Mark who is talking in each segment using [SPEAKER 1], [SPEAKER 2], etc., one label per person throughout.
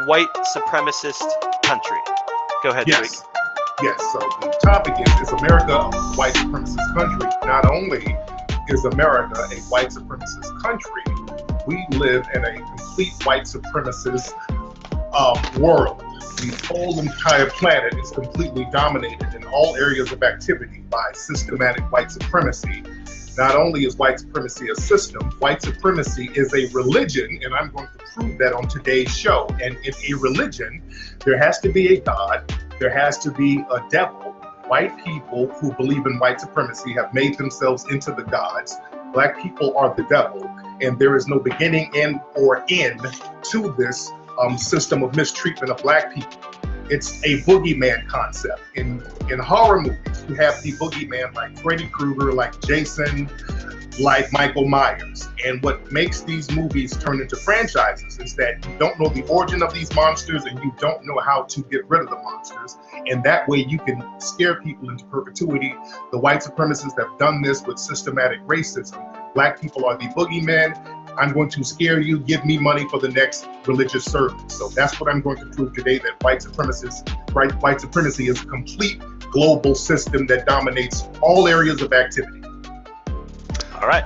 [SPEAKER 1] white supremacist country? Go ahead, Tariq.
[SPEAKER 2] Yes. Yes, so the topic is America a white supremacist country? Not only is America a white supremacist country, we live in a complete white supremacist world. The whole entire planet is completely dominated in all areas of activity by systematic white supremacy. Not only is white supremacy a system, white supremacy is a religion, and I'm going to prove that on today's show. And in a religion, there has to be a God, there has to be a devil. White people who believe in white supremacy have made themselves into the gods. Black people are the devil, and there is no beginning or end to this system of mistreatment of black people. It's a boogeyman concept. In horror movies, you have the boogeyman like Freddy Krueger, like Jason, like Michael Myers. And what makes these movies turn into franchises is that you don't know the origin of these monsters and you don't know how to get rid of the monsters. And that way you can scare people into perpetuity. The white supremacists have done this with systematic racism. Black people are the boogeyman. I'm going to scare you, give me money for the next religious service. So that's what I'm going to prove today, that white supremacy is a complete global system that dominates all areas of activity.
[SPEAKER 1] All right.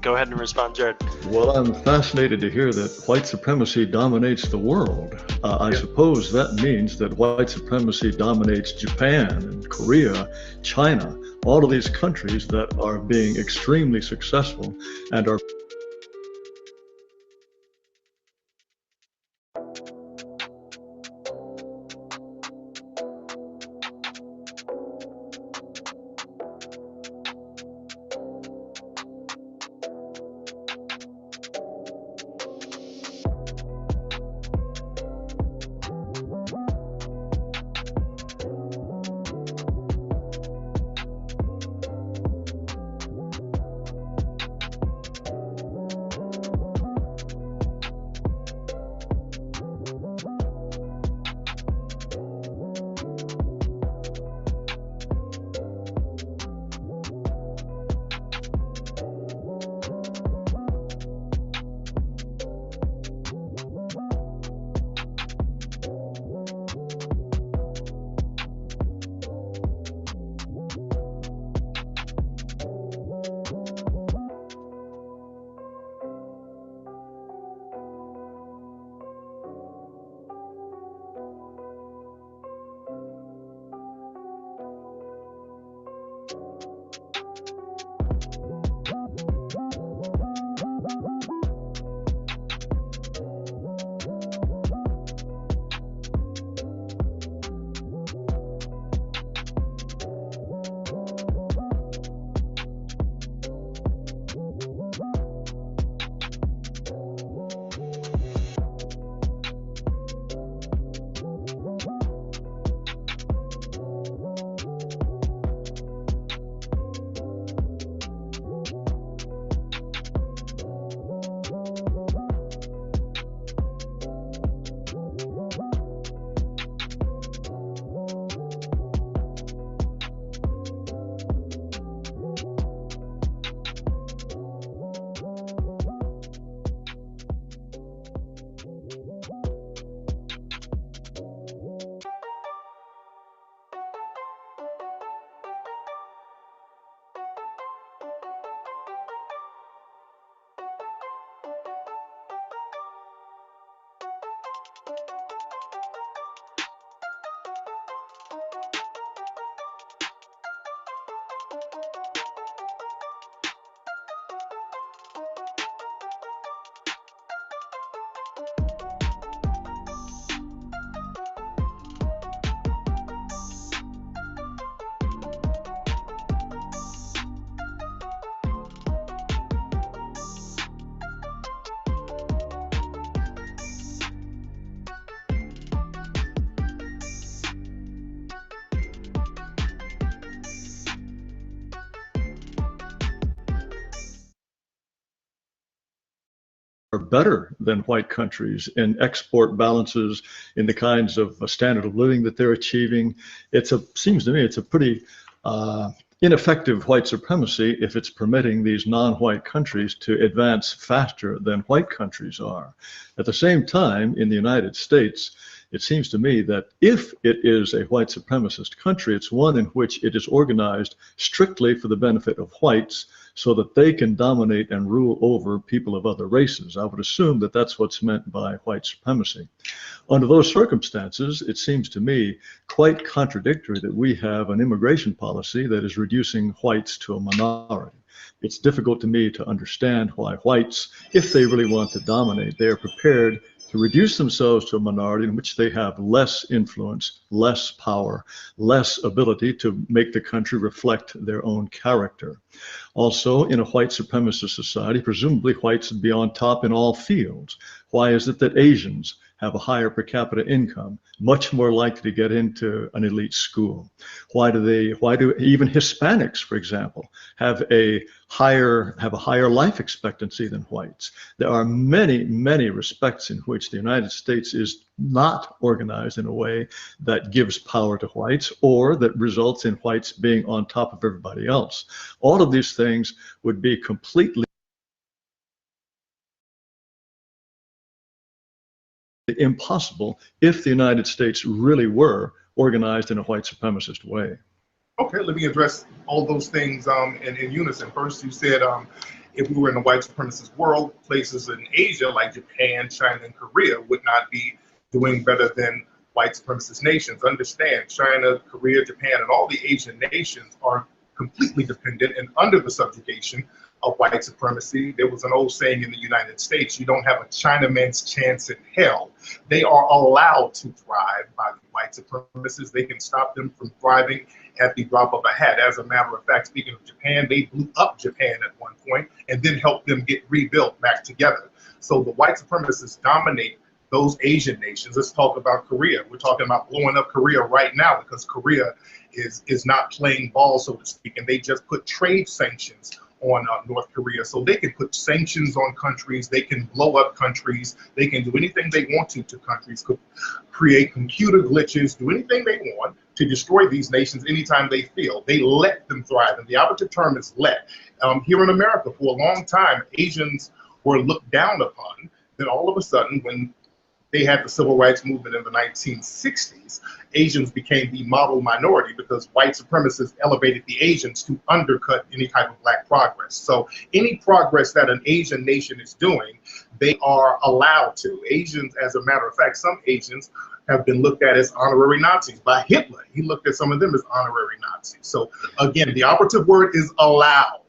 [SPEAKER 1] Go ahead and respond, Jared.
[SPEAKER 3] Well, I'm fascinated to hear that white supremacy dominates the world. I suppose that means that white supremacy dominates Japan and Korea, China, all of these countries that are being extremely successful and are better than white countries in export balances, in the kinds of standard of living that they're achieving. Seems to me it's a pretty ineffective white supremacy if it's permitting these non-white countries to advance faster than white countries are. At the same time, in the United States, it seems to me that if it is a white supremacist country, it's one in which it is organized strictly for the benefit of whites so that they can dominate and rule over people of other races. I would assume that that's what's meant by white supremacy. Under those circumstances, it seems to me quite contradictory that we have an immigration policy that is reducing whites to a minority. It's difficult to me to understand why whites, if they really want to dominate, they are prepared to reduce themselves to a minority in which they have less influence, less power, less ability to make the country reflect their own character. Also, in a white supremacist society, presumably whites would be on top in all fields. Why is it that Asians have a higher per capita income, much more likely to get into an elite school? Why do even Hispanics, for example, have a higher life expectancy than whites? There are many, many respects in which the United States is not organized in a way that gives power to whites or that results in whites being on top of everybody else. All of these things would be completely impossible if the United States really were organized in a white supremacist way.
[SPEAKER 2] Okay, let me address all those things in unison. First, you said if we were in a white supremacist world, places in Asia like Japan, China, and Korea would not be doing better than white supremacist nations. Understand, China, Korea, Japan, and all the Asian nations are completely dependent and under the subjugation of white supremacy. There was an old saying in the United States, you don't have a Chinaman's chance in hell. They are allowed to thrive by the white supremacists. They can stop them from thriving at the drop of a hat. As a matter of fact, speaking of Japan, they blew up Japan at one point and then helped them get rebuilt back together. So the white supremacists dominate those Asian nations. Let's talk about Korea. We're talking about blowing up Korea right now because Korea is not playing ball, so to speak, and they just put trade sanctions on North Korea. So they can put sanctions on countries, they can blow up countries, they can do anything they want to countries, could create computer glitches, do anything they want to destroy these nations anytime they feel. They let them thrive, and the operative term is let. Here in America, for a long time, Asians were looked down upon. Then all of a sudden, when they had the civil rights movement in the 1960s, Asians became the model minority because white supremacists elevated the Asians to undercut any type of black progress. So any progress that an Asian nation is doing, they are allowed to. Asians, as a matter of fact, some Asians have been looked at as honorary Nazis by Hitler. He looked at some of them as honorary Nazis. So again, the operative word is allow.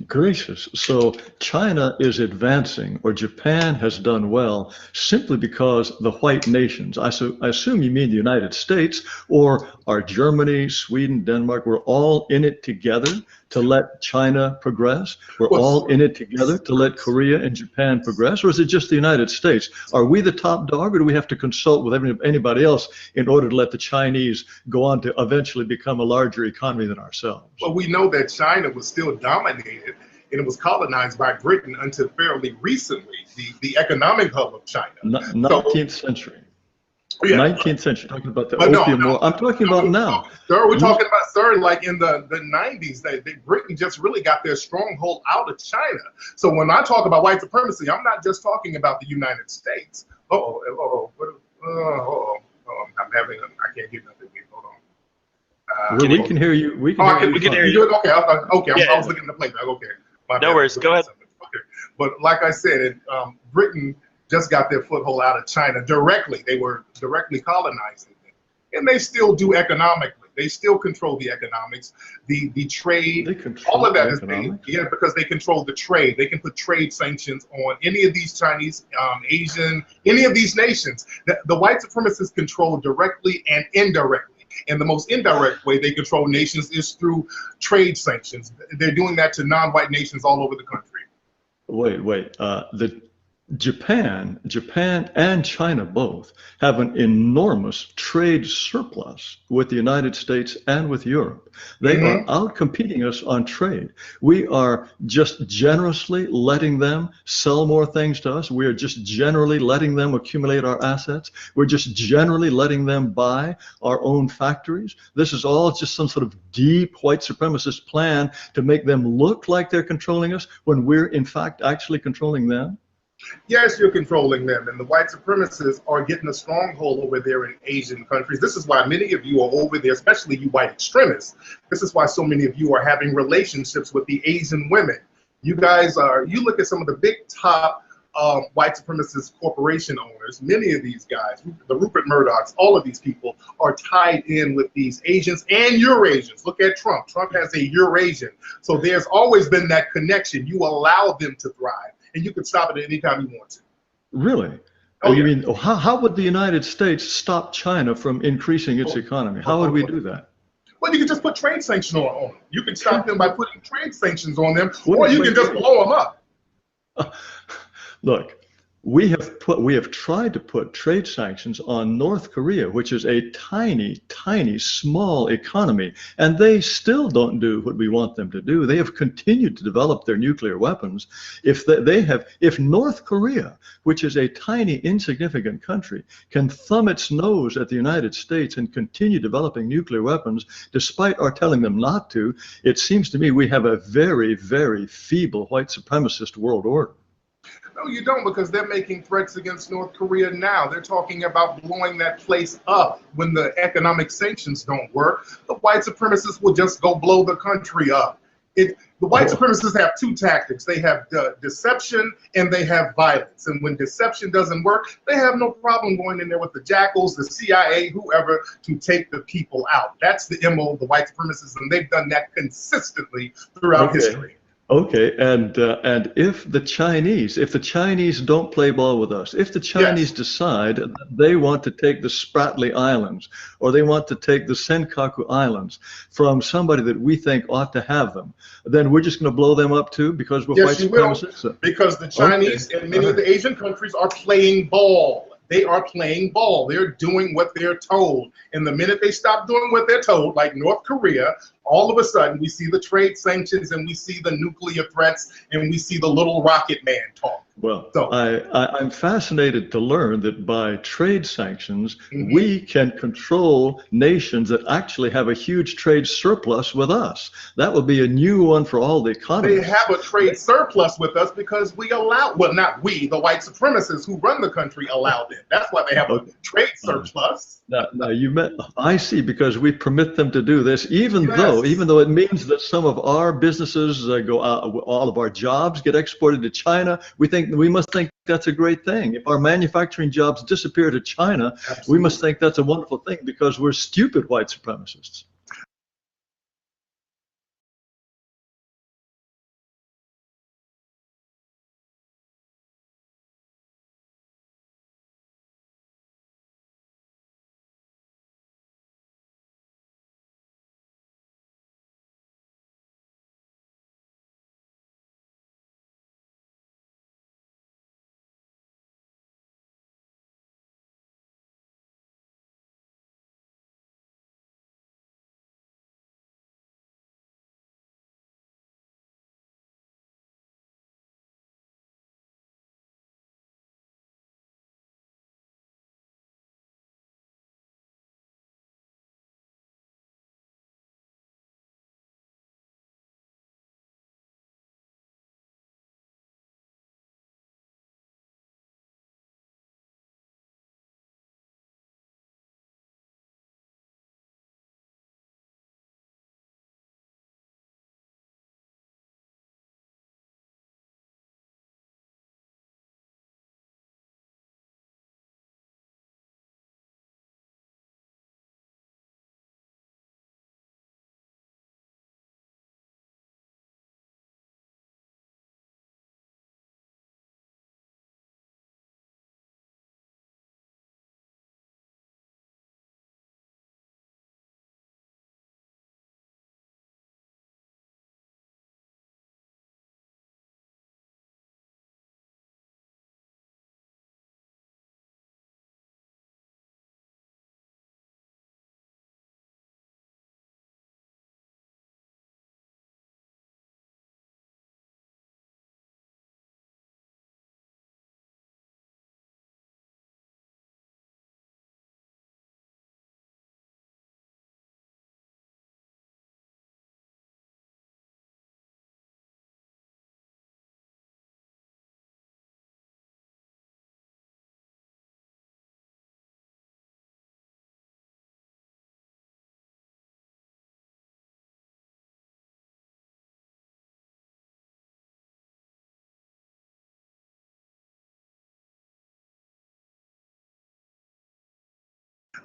[SPEAKER 3] Gracious. So China is advancing, or Japan has done well, simply because the white nations, I assume you mean the United States, or are Germany, Sweden, Denmark, we're all in it together to let China progress? We're all in it together to let Korea and Japan progress? Or is it just the United States? Are we the top dog, or do we have to consult with anybody else in order to let the Chinese go on to eventually become a larger economy than ourselves?
[SPEAKER 2] Well, we know that China was still dominated and it was colonized by Britain until fairly recently, the economic hub of China.
[SPEAKER 3] 19th century.
[SPEAKER 2] Yeah.
[SPEAKER 3] 19th century, talking about the opium war. I'm talking about now.
[SPEAKER 2] Sir, we're talking about, sir, like in the 90s, Britain just really got their stronghold out of China. So when I talk about white supremacy, I'm not just talking about the United States. I'm having, I can't get nothing here. Hold on.
[SPEAKER 3] We can hear you. We can hear you.
[SPEAKER 2] Okay, I was looking at the playback. Okay.
[SPEAKER 1] No worries. Go ahead.
[SPEAKER 2] Okay. But like I said, Britain just got their foothold out of China directly. They were directly colonizing them. And they still do economically. They still control the economics, the trade, all of that is made, because they control the trade. They can put trade sanctions on any of these Chinese, Asian, any of these nations. The white supremacists control directly and indirectly. And the most indirect way they control nations is through trade sanctions. They're doing that to non-white nations all over the country.
[SPEAKER 3] Wait. Japan and China both have an enormous trade surplus with the United States and with Europe. They are out competing us on trade. We are just generously letting them sell more things to us. We are just generally letting them accumulate our assets. We're just generally letting them buy our own factories. This is all just some sort of deep white supremacist plan to make them look like they're controlling us when we're in fact actually controlling them.
[SPEAKER 2] Yes, you're controlling them, and the white supremacists are getting a stronghold over there in Asian countries. This is why many of you are over there, especially you white extremists. This is why so many of you are having relationships with the Asian women. You guys are, you look at some of the big top white supremacist corporation owners, many of these guys, the Rupert Murdochs, all of these people are tied in with these Asians and Eurasians. Look at Trump. Trump has a Eurasian. So there's always been that connection. You allow them to thrive, and you can stop it at any time you want to.
[SPEAKER 3] Really?
[SPEAKER 2] Oh,
[SPEAKER 3] you
[SPEAKER 2] yeah.
[SPEAKER 3] mean, how would the United States stop China from increasing its economy? How would we do that?
[SPEAKER 2] Well, you can just put trade sanctions on them. You can stop them by putting trade sanctions on them, or you can just blow them up.
[SPEAKER 3] Look, we have tried to put trade sanctions on North Korea, which is a tiny, small economy, and they still don't do what we want them to do. They have continued to develop their nuclear weapons. If North Korea, which is a tiny, insignificant country, can thumb its nose at the United States and continue developing nuclear weapons, despite our telling them not to, it seems to me we have a very, very feeble white supremacist world order.
[SPEAKER 2] No, you don't, because they're making threats against North Korea now. They're talking about blowing that place up when the economic sanctions don't work. The white supremacists will just go blow the country up. The white supremacists have two tactics. They have deception and they have violence. And when deception doesn't work, they have no problem going in there with the jackals, the CIA, whoever, to take the people out. That's the MO of the white supremacists, and they've done that consistently throughout history.
[SPEAKER 3] Okay, and if the Chinese don't play ball with us, if the Chinese decide that they want to take the Spratly Islands or they want to take the Senkaku Islands from somebody that we think ought to have them, then we're just going to blow them up too because we're white supremacists?
[SPEAKER 2] Because the Chinese and many of the Asian countries are playing ball. They are playing ball. They're doing what they're told. And the minute they stop doing what they're told, like North Korea, all of a sudden we see the trade sanctions and we see the nuclear threats and we see the little rocket man talk.
[SPEAKER 3] Well, so, I'm fascinated to learn that by trade sanctions, we can control nations that actually have a huge trade surplus with us. That would be a new one for all the economies.
[SPEAKER 2] They have a trade surplus with us because we allow, well, not we, the white supremacists who run the country allowed it. That's why they have a trade surplus.
[SPEAKER 3] Now you meant, I see, because we permit them to do this, even though it means that some of our businesses go out, all of our jobs get exported to China. We must think that's a great thing. If our manufacturing jobs disappear to China, we must think that's a wonderful thing because we're stupid white supremacists.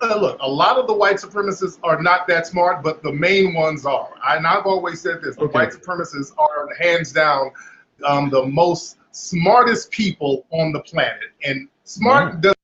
[SPEAKER 2] Look, a lot of the white supremacists are not that smart, but the main ones are. And I've always said this: the white supremacists are hands down the most smartest people on the planet, and smart does.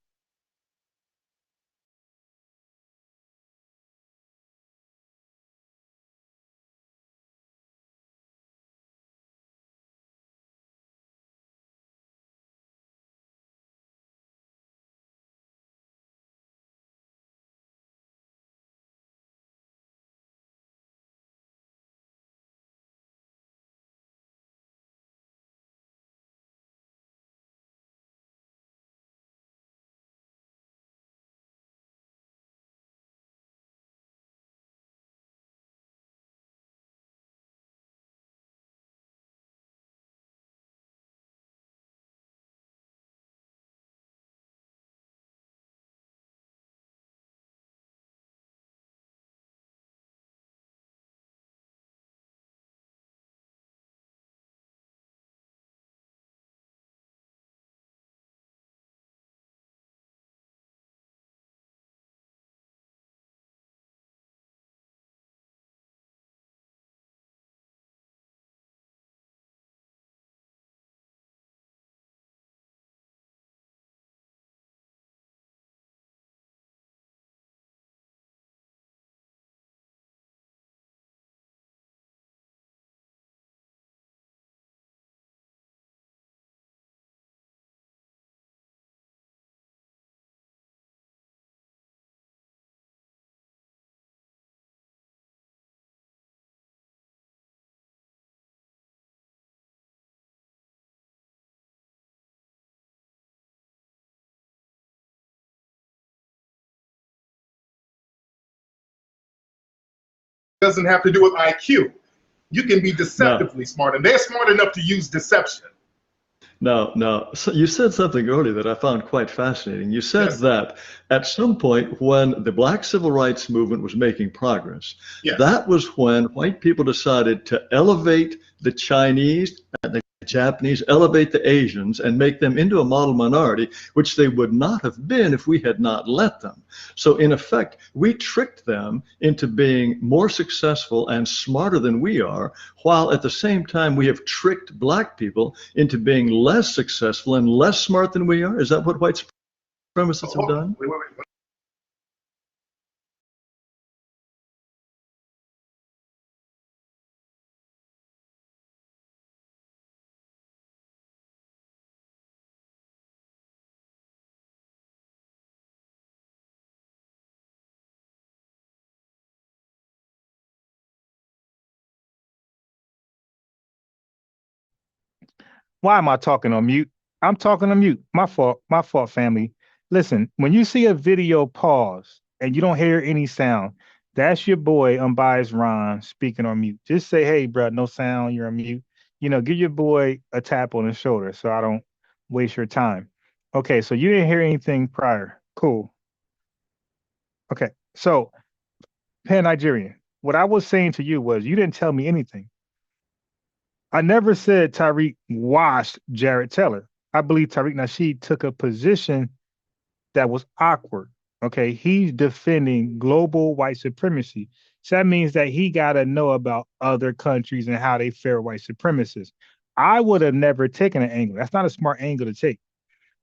[SPEAKER 2] Doesn't have to do with IQ. You can be deceptively smart, and they're smart enough to use deception.
[SPEAKER 3] Now, so you said something earlier that I found quite fascinating. You said that at some point when the Black Civil Rights Movement was making progress, that was when white people decided to elevate the Chinese and the Japanese, elevate the Asians, and make them into a model minority, which they would not have been if we had not let them. So in effect, we tricked them into being more successful and smarter than we are, while at the same time we have tricked Black people into being less successful and less smart than we are. Is that what white supremacists have done?
[SPEAKER 2] Wait.
[SPEAKER 4] Why am I talking on mute? I'm talking on mute. My fault, family. Listen, when you see a video pause and you don't hear any sound, that's your boy UnbiasedRON speaking on mute. Just say, hey, bro, no sound, you're on mute. You know, give your boy a tap on the shoulder so I don't waste your time. Okay, so you didn't hear anything prior. Cool. Okay, so Pan-Nigerian, what I was saying to you was you didn't tell me anything. I never said Tariq washed Jared Taylor. I believe Tariq Nasheed took a position that was awkward. Okay, he's defending global white supremacy. So that means that he got to know about other countries and how they fare white supremacists. I would have never taken an angle. That's not a smart angle to take.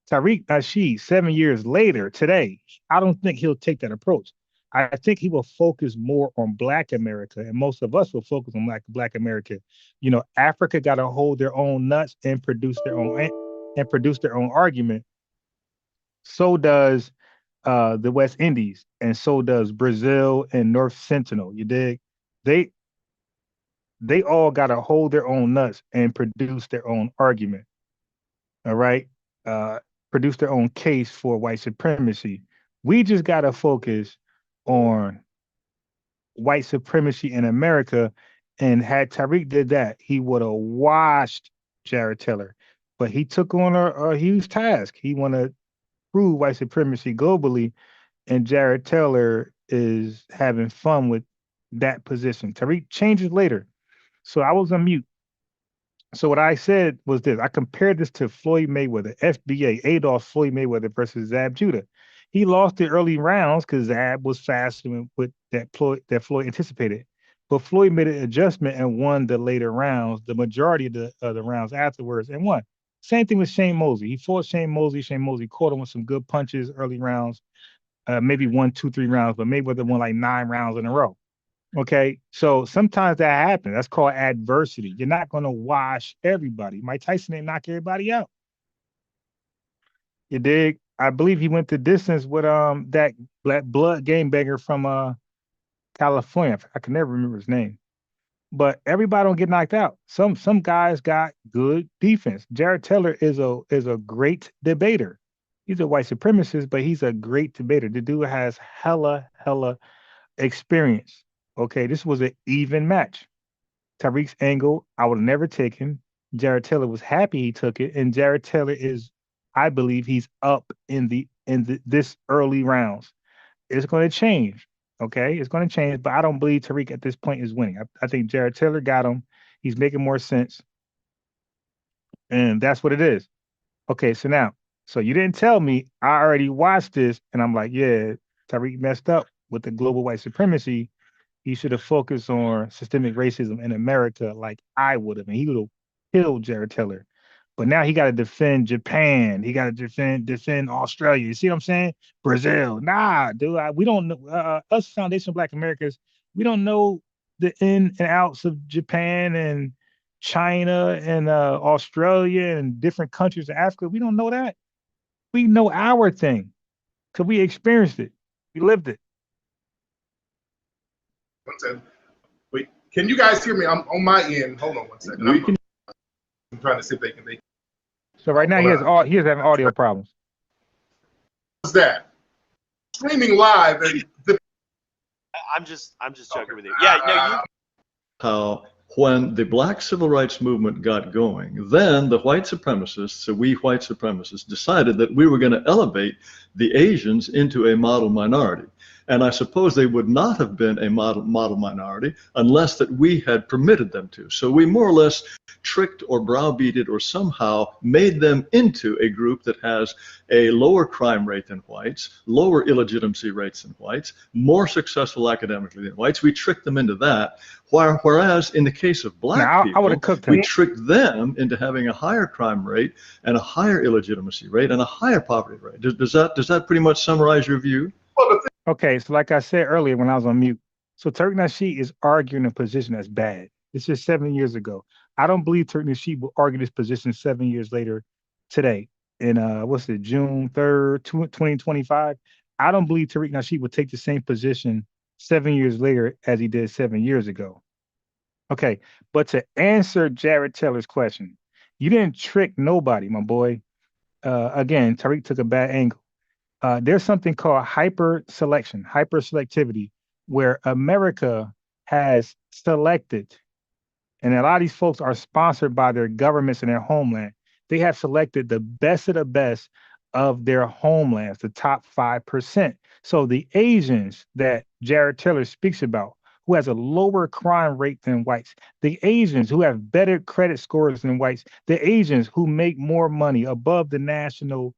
[SPEAKER 4] Tariq Nasheed, 7 years later, today, I don't think he'll take that approach. I think he will focus more on Black America, and most of us will focus on Black America. You know, Africa got to hold their own nuts and produce their own argument. So does the West Indies, and so does Brazil and North Sentinel. You dig? They all got to hold their own nuts and produce their own argument. All right, produce their own case for white supremacy. We just got to focus on white supremacy in America. And had Tariq did that, he would have washed Jared Taylor. But he took on a huge task. He want to prove white supremacy globally, and Jared Taylor is having fun with that position. Tariq changes later. So I was on mute. So what I said was this: I compared this to Floyd Mayweather, FBA, Adolf Floyd Mayweather versus Zab Judah. He lost the early rounds because Zab was faster than what Floyd anticipated. But Floyd made an adjustment and won the later rounds, the majority of the rounds afterwards, and won. Same thing with Shane Mosley. He fought Shane Mosley. Shane Mosley caught him with some good punches early rounds, maybe 1, 2, 3 rounds, but Mayweather won like 9 rounds in a row. Okay, so sometimes that happens. That's called adversity. You're not going to wash everybody. Mike Tyson didn't knock everybody out. You dig? I believe he went the distance with that blood game banger from California. I can never remember his name. But everybody don't get knocked out. Some guys got good defense. Jared Taylor is a great debater. He's a white supremacist, but he's a great debater. The dude has hella experience. Okay, this was an even match. Tariq's angle, I would have never taken. Jared Taylor was happy he took it, and Jared Taylor is, I believe, he's up in this early rounds. It's going to change. Okay, it's going to change, but I don't believe Tariq at this point is winning. I think Jared Taylor got him. He's making more sense, and that's what it is. Okay, so you didn't tell me. I already watched this, and I'm like, yeah, Tariq messed up with the global white supremacy. He should have focused on systemic racism in America like I would have, and he would have killed Jared Taylor. But now he got to defend Japan. He got to defend Australia. You see what I'm saying? Brazil. Nah, dude. We don't know. Us Foundation Black Americans, we don't know the in and outs of Japan and China and Australia and different countries of Africa. We don't know that. We know our thing because we experienced it. We lived it.
[SPEAKER 2] One second. Wait, can you guys hear me? I'm on my end. Hold on one second. I'm trying to see if they can.
[SPEAKER 4] So right now he is having audio problems.
[SPEAKER 2] What's that? Streaming live.
[SPEAKER 1] I'm just joking with you. Yeah, no, you.
[SPEAKER 3] How when the Black Civil Rights Movement got going, then the white supremacists, so we white supremacists, decided that we were going to elevate the Asians into a model minority. And I suppose they would not have been a model minority unless that we had permitted them to. So we more or less tricked or browbeated or somehow made them into a group that has a lower crime rate than whites, lower illegitimacy rates than whites, more successful academically than whites. We tricked them into that. Whereas in the case of black people, we tricked them into having a higher crime rate and a higher illegitimacy rate and a higher poverty rate. Does that pretty much summarize your view?
[SPEAKER 4] Okay, so like I said earlier when I was on mute, so Tariq Nasheed is arguing a position that's bad. This is 7 years ago. I don't believe Tariq Nasheed will argue this position 7 years later today in June 3rd, 2025. I don't believe Tariq Nasheed will take the same position 7 years later as he did 7 years ago. Okay, but to answer Jared Taylor's question, you didn't trick nobody, my boy. Again, Tariq took a bad angle. There's something called hyperselectivity, where America has selected, and a lot of these folks are sponsored by their governments in their homeland. They have selected the best of the best of their homelands, the top 5%. So the Asians that Jared Taylor speaks about, who has a lower crime rate than whites, the Asians who have better credit scores than whites, the Asians who make more money above the national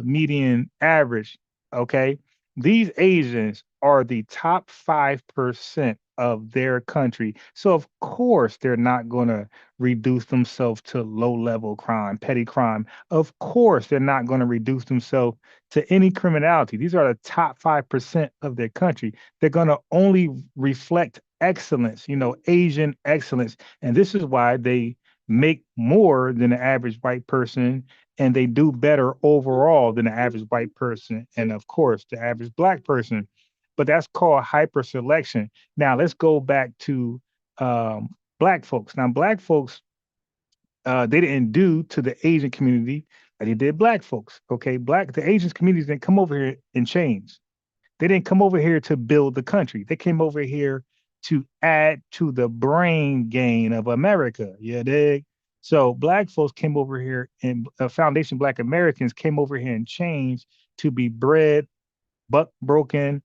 [SPEAKER 4] median average, okay? These Asians are the top 5% of their country. So of course they're not going to reduce themselves to low-level crime, petty crime. Of course they're not going to reduce themselves to any criminality. These are the top 5% of their country. They're going to only reflect excellence, Asian excellence. And this is why they make more than the average white person, and they do better overall than the average white person, and of course the average black person. But that's called hyper selection. Now let's go back to black folks. Now black folks, they didn't do to the Asian community like they did black folks. Okay, the Asian communities didn't come over here and change. They didn't come over here to build the country. They came over here to add to the brain gain of America. You dig? So black folks came over here, and Foundation Black Americans came over here and changed to be bred, buck broken,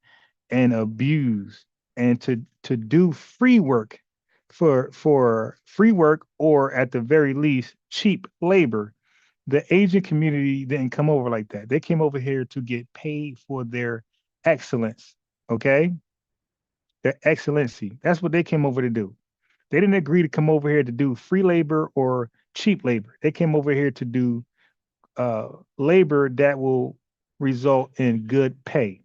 [SPEAKER 4] and abused, and to do free work for free work, or at the very least cheap labor. The Asian community didn't come over like that. They came over here to get paid for their excellence. Okay, their excellency. That's what they came over to do. They didn't agree to come over here to do free labor or cheap labor. They came over here to do labor that will result in good pay.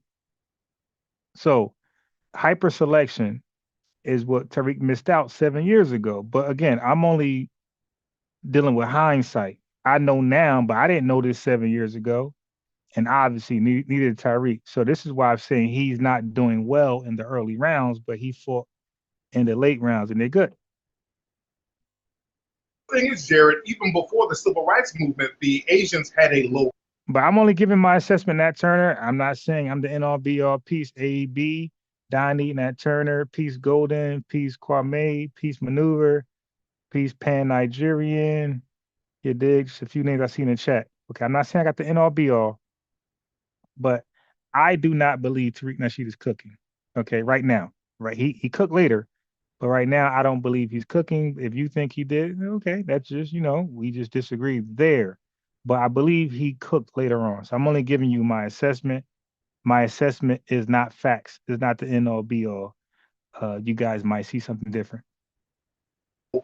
[SPEAKER 4] So hyper selection is what Tariq missed out 7 years ago. But again, I'm only dealing with hindsight. I know now, but I didn't know this 7 years ago. And obviously, neither did Tariq. So this is why I'm saying he's not doing well in the early rounds, but he fought in the late rounds, and they're good.
[SPEAKER 2] Thing is, Jared, even before the civil rights movement, the Asians had a low.
[SPEAKER 4] But I'm only giving my assessment, Nat Turner. I'm not saying I'm the end all be all. Peace, AB, Donnie, Nat Turner, Peace Golden, Peace Kwame, Peace Maneuver, Peace Pan Nigerian. You dig? Just a few names I see in the chat. Okay, I'm not saying I got the end all be all, but I do not believe Tariq Nasheed is cooking. Okay, right now. Right. He cooked later, but right now I don't believe he's cooking. If you think he did, okay, that's just, we just disagree there. But I believe he cooked later on. So I'm only giving you my assessment. My assessment is not facts. It's not the end all be all. You guys might see something different.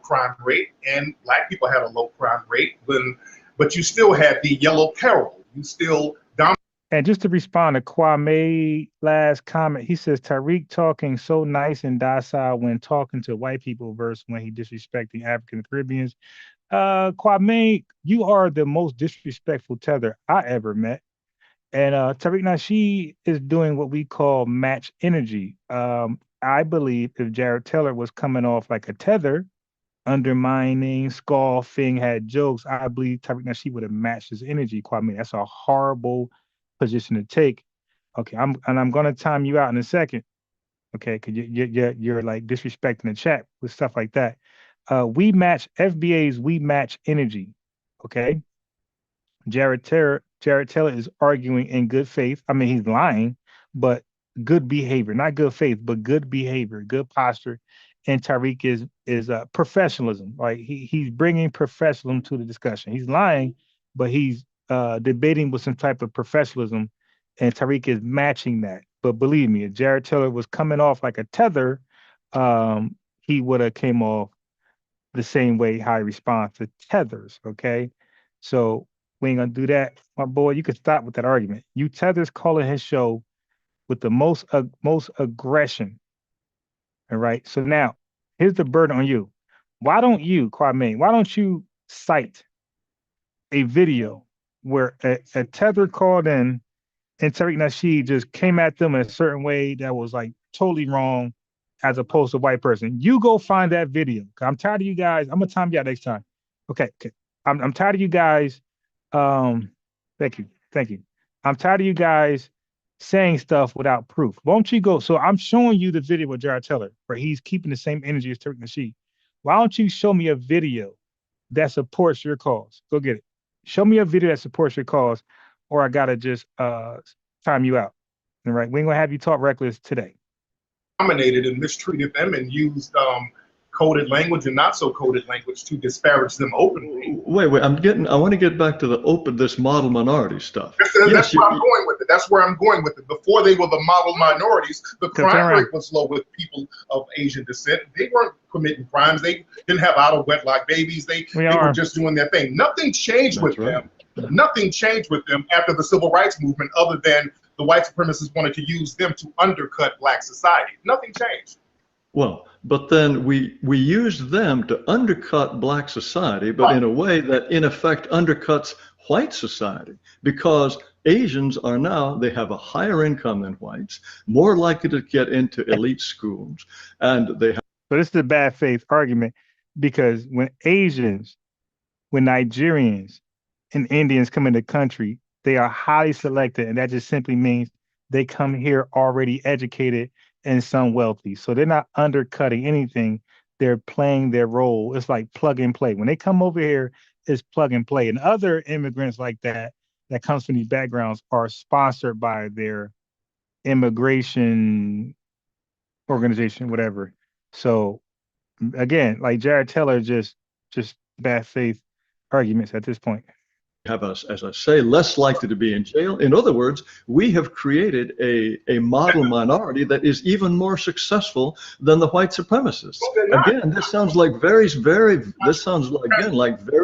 [SPEAKER 2] Crime rate, and black people had a low crime rate, but you still had the yellow peril. You still dominated.
[SPEAKER 4] And just to respond to Kwame last comment, he says Tariq talking so nice and docile when talking to white people versus when he disrespecting African Caribbeans. Kwame, you are the most disrespectful tether I ever met. And Tariq Nasheed is doing what we call match energy. I believe if Jared Taylor was coming off like a tether, undermining, scoffing, had jokes, I believe Tariq Nasheed would have matched his energy. Kwame, that's a horrible position to take. Okay, I'm gonna time you out in a second. Okay, because you're like disrespecting the chat with stuff like that. We match FBA's we match energy. Okay, Jared Taylor is arguing in good faith. I mean, he's lying, but good behavior, not good faith, but good behavior, good posture. And Tariq is professionalism. Right? He's bringing professionalism to the discussion. He's lying, but he's debating with some type of professionalism, and Tariq is matching that. But believe me, if Jared Taylor was coming off like a tether, he would have came off the same way how he responds to tethers. Okay, so we ain't gonna do that, my boy. You can stop with that argument. You tethers calling his show with the most aggression. All right. So now here's the burden on you. Why don't you, Kwame? Why don't you cite a video where a tether called in and Tariq Nasheed just came at them in a certain way that was like totally wrong, as opposed to a white person? You go find that video. I'm tired of you guys. I'm gonna time you out next time. Okay. I'm tired of you guys. Thank you. Thank you. I'm tired of you guys saying stuff without proof. Won't you go? So I'm showing you the video with Jared Taylor, where he's keeping the same energy as Tariq Nasheed. Why don't you show me a video that supports your cause? Go get it. Show me a video that supports your cause, or I gotta just time you out. All right. We ain't gonna have you talk reckless today.
[SPEAKER 2] Dominated and mistreated them and used coded language and not so coded language to disparage them openly.
[SPEAKER 3] Wait, I want to get back to this model minority stuff.
[SPEAKER 2] That's where I'm going with it. That's where I'm going with it. Before they were the model minorities, the crime rate was low with people of Asian descent. They weren't committing crimes. They didn't have out of wedlock babies. They were just doing their thing. Nothing changed with them. Nothing changed with them after the civil rights movement, other than the white supremacists wanted to use them to undercut black society. Nothing changed.
[SPEAKER 3] Well, but then we use them to undercut black society, but in a way that in effect undercuts white society, because Asians are now, they have a higher income than whites, more likely to get into elite schools, and they have.
[SPEAKER 4] So this is a bad faith argument, because when Asians, when Nigerians and Indians come into the country, they are highly selected, and that just simply means they come here already educated and some wealthy. So they're not undercutting anything. They're playing their role. It's like plug and play. When they come over here, it's plug and play. And other immigrants like that comes from these backgrounds are sponsored by their immigration organization, whatever. So again, like Jared Taylor, just bad faith arguments at this point.
[SPEAKER 3] have us, as I say, less likely to be in jail. In other words, we have created a model minority that is even more successful than the white supremacists. Again, this sounds like very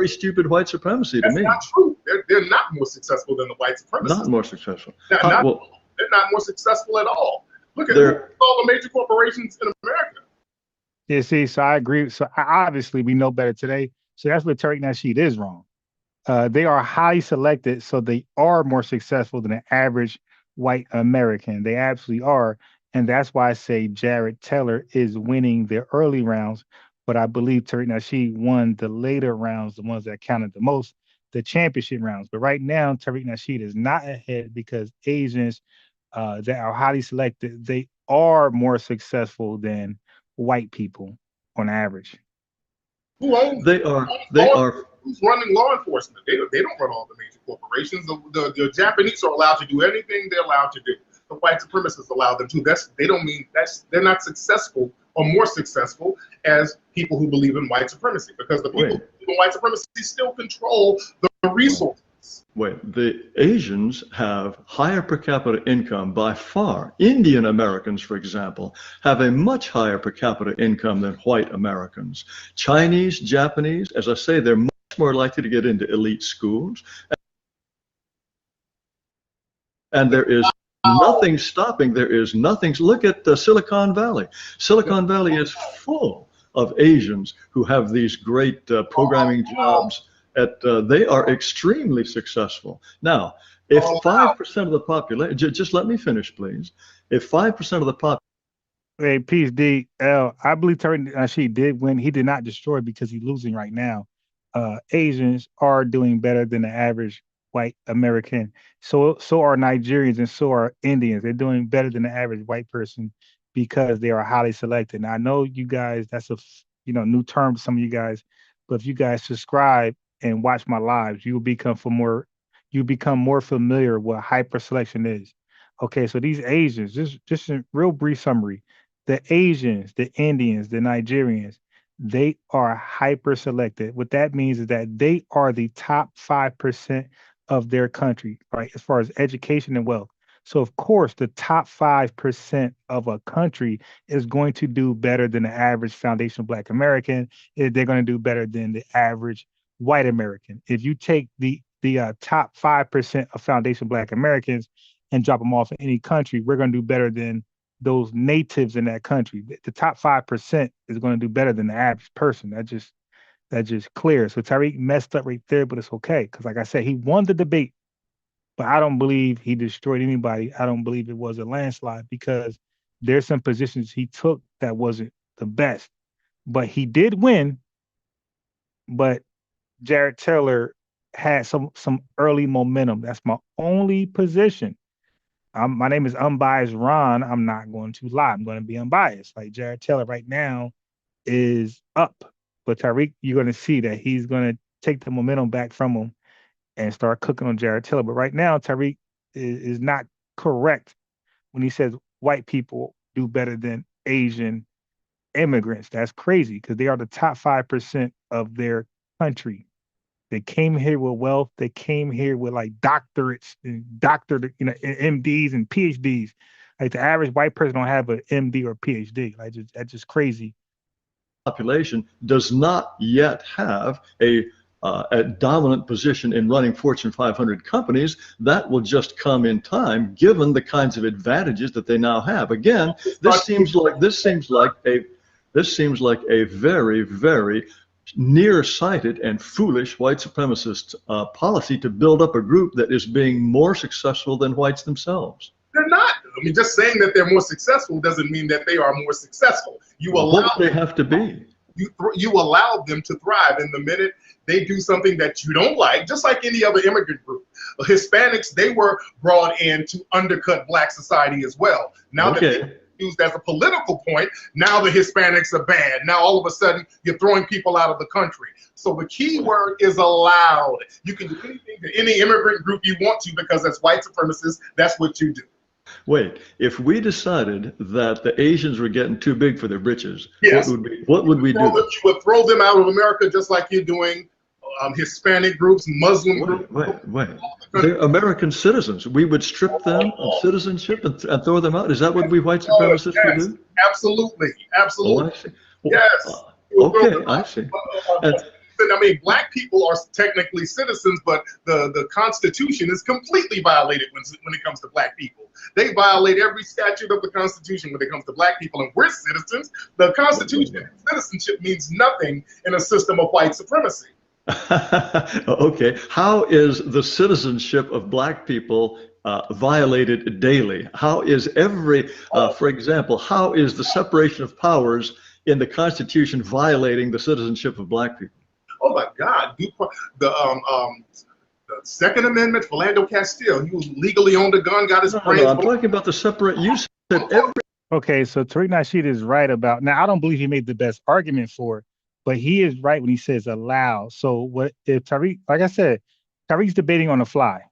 [SPEAKER 3] stupid white supremacy to me.
[SPEAKER 2] That's not true. They're not more successful than the white supremacists.
[SPEAKER 3] Not more successful.
[SPEAKER 2] They're not more successful at all. Look at all the major corporations in America.
[SPEAKER 4] Yeah, see, so I agree. So obviously we know better today. So that's where Tariq Nasheed is wrong. They are highly selected, so they are more successful than an average white American. They absolutely are. And that's why I say Jared Taylor is winning the early rounds, but I believe Tariq Nasheed won the later rounds, the ones that counted the most, the championship rounds. But right now, Tariq Nasheed is not ahead because Asians that are highly selected, they are more successful than white people on average.
[SPEAKER 3] They are.
[SPEAKER 2] Who's running law enforcement? They don't run all the major corporations. The Japanese are allowed to do anything they're allowed to do. The white supremacists allow them to. They're not successful or more successful as people who believe in white supremacy, because the people who believe in white supremacy still control the resources.
[SPEAKER 3] The Asians have higher per capita income by far. Indian Americans, for example, have a much higher per capita income than white Americans. Chinese, Japanese, as I say, they're much more likely to get into elite schools. And there is nothing stopping. Look at Silicon Valley. Silicon Valley is full of Asians who have these great programming jobs. They are extremely successful. Now, if 5% of the population, just let me finish, please. If 5% of the population.
[SPEAKER 4] Hey, peace, DL. I believe Tariq Nasheed did win. He did not destroy because he's losing right now. Asians are doing better than the average white American. So are Nigerians and so are Indians. They're doing better than the average white person because they are highly selected. Now, I know you guys, that's a new term to some of you guys, but if you guys subscribe and watch my lives, you will become more familiar what hyper selection is. Okay, so these Asians, just a real brief summary. The Asians, the Indians, the Nigerians, they are hyper selected. What that means is that they are the top 5% of their country, right? As far as education and wealth. So of course, the top 5% of a country is going to do better than the average foundational Black American. They're going to do better than the average white American. If you take the top 5% of foundational Black Americans and drop them off in any country, we're going to do better than those natives in that country. The top 5% is going to do better than the average person. That's just clear. So Tariq messed up right there, but it's okay. Because like I said, he won the debate, but I don't believe he destroyed anybody. I don't believe it was a landslide because there's some positions he took that wasn't the best. But he did win, but Jared Taylor had some early momentum. That's my only position. My name is UnbiasedRON. I'm not going to lie. I'm going to be unbiased. Like Jared Taylor right now is up. But Tariq, you're going to see that he's going to take the momentum back from him and start cooking on Jared Taylor. But right now, Tariq is not correct when he says white people do better than Asian immigrants. That's crazy because they are the top 5% of their country. They came here with wealth. They came here with like doctorates and MDs and PhDs. Like the average white person don't have an MD or PhD. Like that's just crazy.
[SPEAKER 3] Population does not yet have a dominant position in running Fortune 500 companies. That will just come in time, given the kinds of advantages that they now have. Again, this seems like a very, very nearsighted and foolish white supremacist policy to build up a group that is being more successful than whites themselves.
[SPEAKER 2] They're not. I mean, just saying that they're more successful doesn't mean that they are more successful. You allow
[SPEAKER 3] they have to be.
[SPEAKER 2] You allow them to thrive, and the minute they do something that you don't like, just like any other immigrant group, Hispanics, they were brought in to undercut Black society as well. Now that they're used as a political point, now the Hispanics are bad. Now all of a sudden you're throwing people out of the country. So the key word is allowed. You can do anything to any immigrant group you want to because as white supremacists, that's what you do.
[SPEAKER 3] Wait, if we decided that the Asians were getting too big for their britches,
[SPEAKER 2] yes,
[SPEAKER 3] what would we do?
[SPEAKER 2] You would throw them out of America just like you're doing Hispanic groups, Muslim groups.
[SPEAKER 3] Wait. They're American citizens. We would strip them of citizenship and throw them out. Is that what we white supremacists would do?
[SPEAKER 2] Absolutely.
[SPEAKER 3] Oh, I see. Well,
[SPEAKER 2] Yes.
[SPEAKER 3] Okay, I see.
[SPEAKER 2] I mean, black people are technically citizens, but the Constitution is completely violated when it comes to black people. They violate every statute of the Constitution when it comes to black people, and we're citizens. The Constitution and citizenship means nothing in a system of white supremacy.
[SPEAKER 3] Okay, how is the citizenship of black people violated daily? How is for example, how is the separation of in the Constitution violating the citizenship of black people?
[SPEAKER 2] Oh my God! The Second Amendment, Philando Castile, he was legally owned a gun, got his brains.
[SPEAKER 3] No, I'm talking about the separate. You said every.
[SPEAKER 4] Okay, so Tariq Nasheed is right about now. I don't believe he made the best argument for it, but he is right when he says allow. So what if Tariq? Like I said, Tariq's debating on the fly,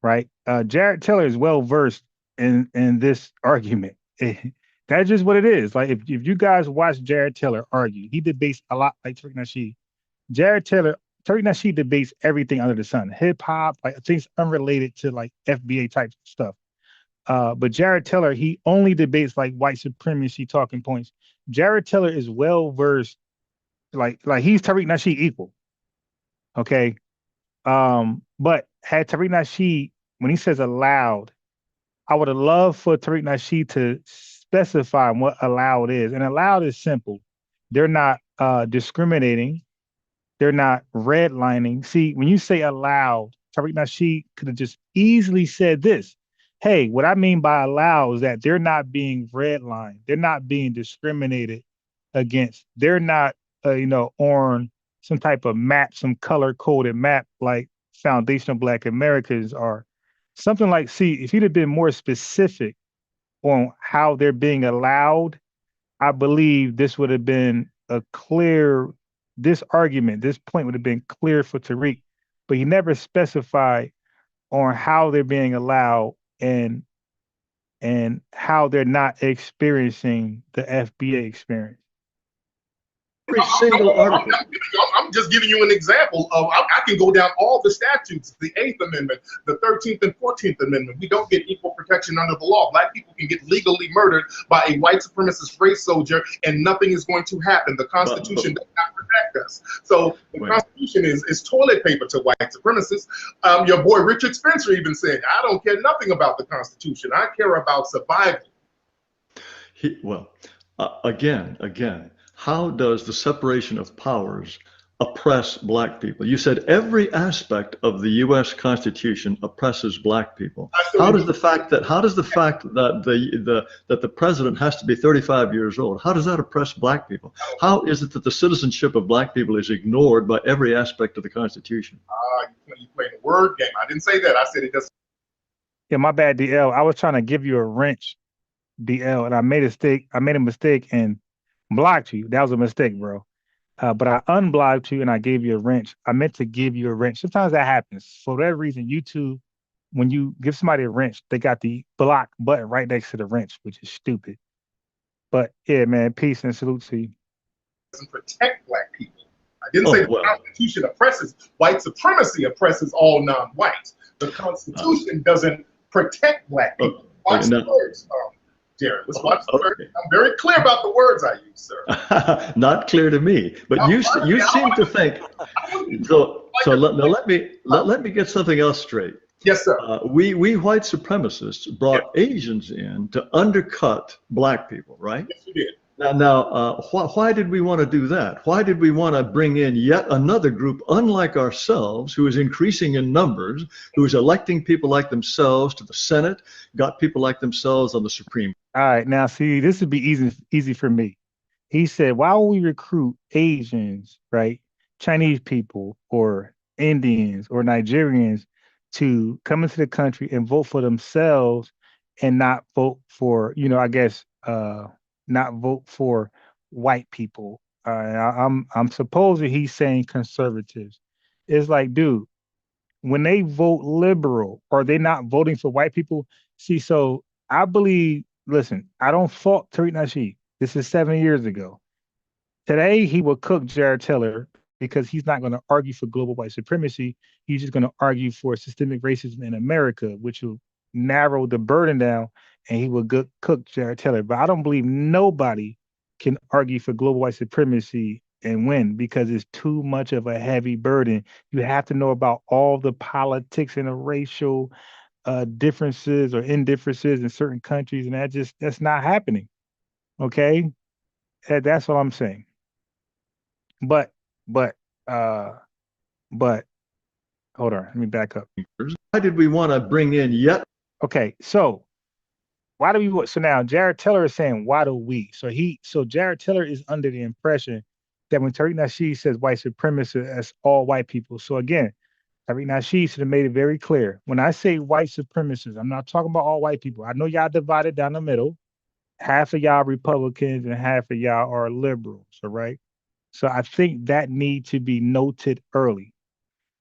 [SPEAKER 4] right? Jared Taylor is well versed in this argument. That's just what it is. Like if you guys watch Jared Taylor argue, he debates a lot like Tariq Nasheed. Tariq Nasheed debates everything under the sun, hip hop, like things unrelated to like FBA type stuff. But Jared Taylor, he only debates like white supremacy talking points. Jared Taylor is well versed, like he's Tariq Nasheed equal. Okay. But had Tariq Nasheed, when he says allowed, I would have loved for Tariq Nasheed to specify what allowed is. And allowed is simple. They're not discriminating. They're not redlining. See, when you say allowed, Tariq Nasheed could have just easily said this. Hey, what I mean by allow is that they're not being redlined. They're not being discriminated against. They're not, on some type of map, some color-coded map like foundational Black Americans are. Something like, see, if he'd have been more specific on how they're being allowed, I believe this would have been this point would have been clear for Tariq, but he never specified on how they're being allowed and how they're not experiencing the FBA experience.
[SPEAKER 3] Every single article.
[SPEAKER 2] I'm just giving you an example of, I can go down all the statutes, the 8th Amendment, the 13th and 14th Amendment. We don't get equal protection under the law. Black people can get legally murdered by a white supremacist race soldier and nothing is going to happen. The Constitution does not protect us. So the Constitution is toilet paper to white supremacists. Your boy Richard Spencer even said, I don't care nothing about the Constitution. I care about survival.
[SPEAKER 3] Again, how does the separation of powers oppress black people? You said every aspect of the U.S. Constitution oppresses black people. How does the fact that the president has to be 35 years old, how does that oppress black people? How is it that the citizenship of black people is ignored by every aspect of the Constitution?
[SPEAKER 2] You playing a word game. I didn't say that. I said it doesn't.
[SPEAKER 4] Yeah, my bad, DL. I was trying to give you a wrench, DL, and I made a mistake and blocked you. That was a mistake, bro. But I unblocked you and I gave you a wrench. I meant to give you a wrench. Sometimes that happens. For whatever reason, YouTube, when you give somebody a wrench, they got the block button right next to the wrench, which is stupid. But yeah, man, peace and salute to you.
[SPEAKER 2] It doesn't protect black people. I didn't say the Constitution oppresses. White supremacy oppresses all non-whites. The Constitution doesn't protect black people. Watch the words. Jared, let's watch the words. I'm very clear about the words I use, sir.
[SPEAKER 3] Not clear to me, but you seem to think. So let me get something else straight.
[SPEAKER 2] Yes, sir.
[SPEAKER 3] We white supremacists brought Asians in to undercut black people, right?
[SPEAKER 2] Yes, we did.
[SPEAKER 3] Now, why did we want to do that? Why did we want to bring in yet another group, unlike ourselves, who is increasing in numbers, who is electing people like themselves to the Senate, got people like themselves on the Supreme Court?
[SPEAKER 4] All right, now see, this would be easy for me. He said, why would we recruit Asians, right, Chinese people, or Indians, or Nigerians to come into the country and vote for themselves and not vote for, not vote for white people? I'm supposing he's saying conservatives. It's like, dude, when they vote liberal, are they not voting for white people? See, so I believe, listen, I don't fault Tariq Nasheed. This is 7 years ago. Today, he will cook Jared Taylor because he's not going to argue for global white supremacy. He's just going to argue for systemic racism in America, which will narrow the burden down, and he will cook Jared Taylor. But I don't believe nobody can argue for global white supremacy and win, because it's too much of a heavy burden. You have to know about all the politics and the racial differences or indifferences in certain countries, and that's not happening. Okay, that's all I'm saying. But hold on, let me back up.
[SPEAKER 3] Why did we want to bring in yet?
[SPEAKER 4] Okay, so why do we? So now Jared Taylor is saying, why do we? So Jared Taylor is under the impression that when Tariq Nasheed says white supremacists, that's all white people. So again, Tariq Nasheed should have made it very clear. When I say white supremacists, I'm not talking about all white people. I know y'all divided down the middle. Half of y'all Republicans and half of y'all are liberals, all right? So I think that need to be noted early,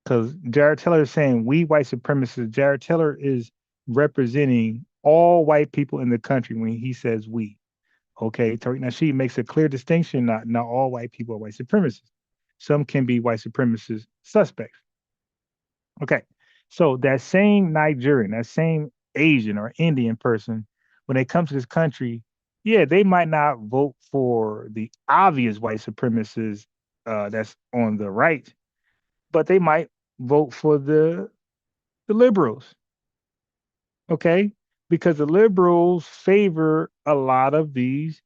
[SPEAKER 4] because Jared Taylor is saying we white supremacists. Jared Taylor is representing all white people in the country when he says we. Okay, Tariq Nasheed makes a clear distinction. Not all white people are white supremacists. Some can be white supremacist suspects. Okay, so that same Nigerian, that same Asian or Indian person, when they come to this country, yeah, they might not vote for the obvious white supremacists that's on the right, but they might vote for the liberals. Okay, because the liberals favor a lot of these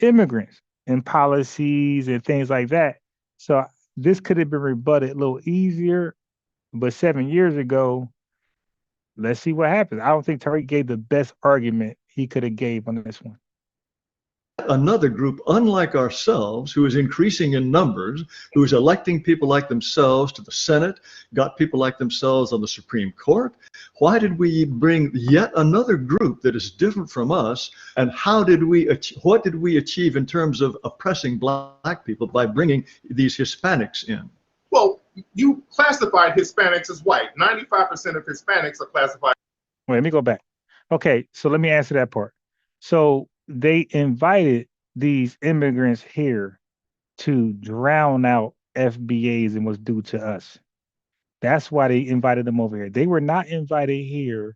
[SPEAKER 4] immigrants and policies and things like that. So this could have been rebutted a little easier, but 7 years ago, let's see what happens. I don't think Tariq gave the best argument he could have gave on this one.
[SPEAKER 3] Another group, unlike ourselves, who is increasing in numbers, who is electing people like themselves to the Senate, got people like themselves on the Supreme Court. Why did we bring yet another group that is different from us? And what did we achieve in terms of oppressing black people by bringing these Hispanics in?
[SPEAKER 2] Well, you classified Hispanics as white. 95% of Hispanics are classified.
[SPEAKER 4] Wait, let me go back. Okay, so let me answer that part. So they invited these immigrants here to drown out FBAs and what's due to us. That's why they invited them over here. They were not invited here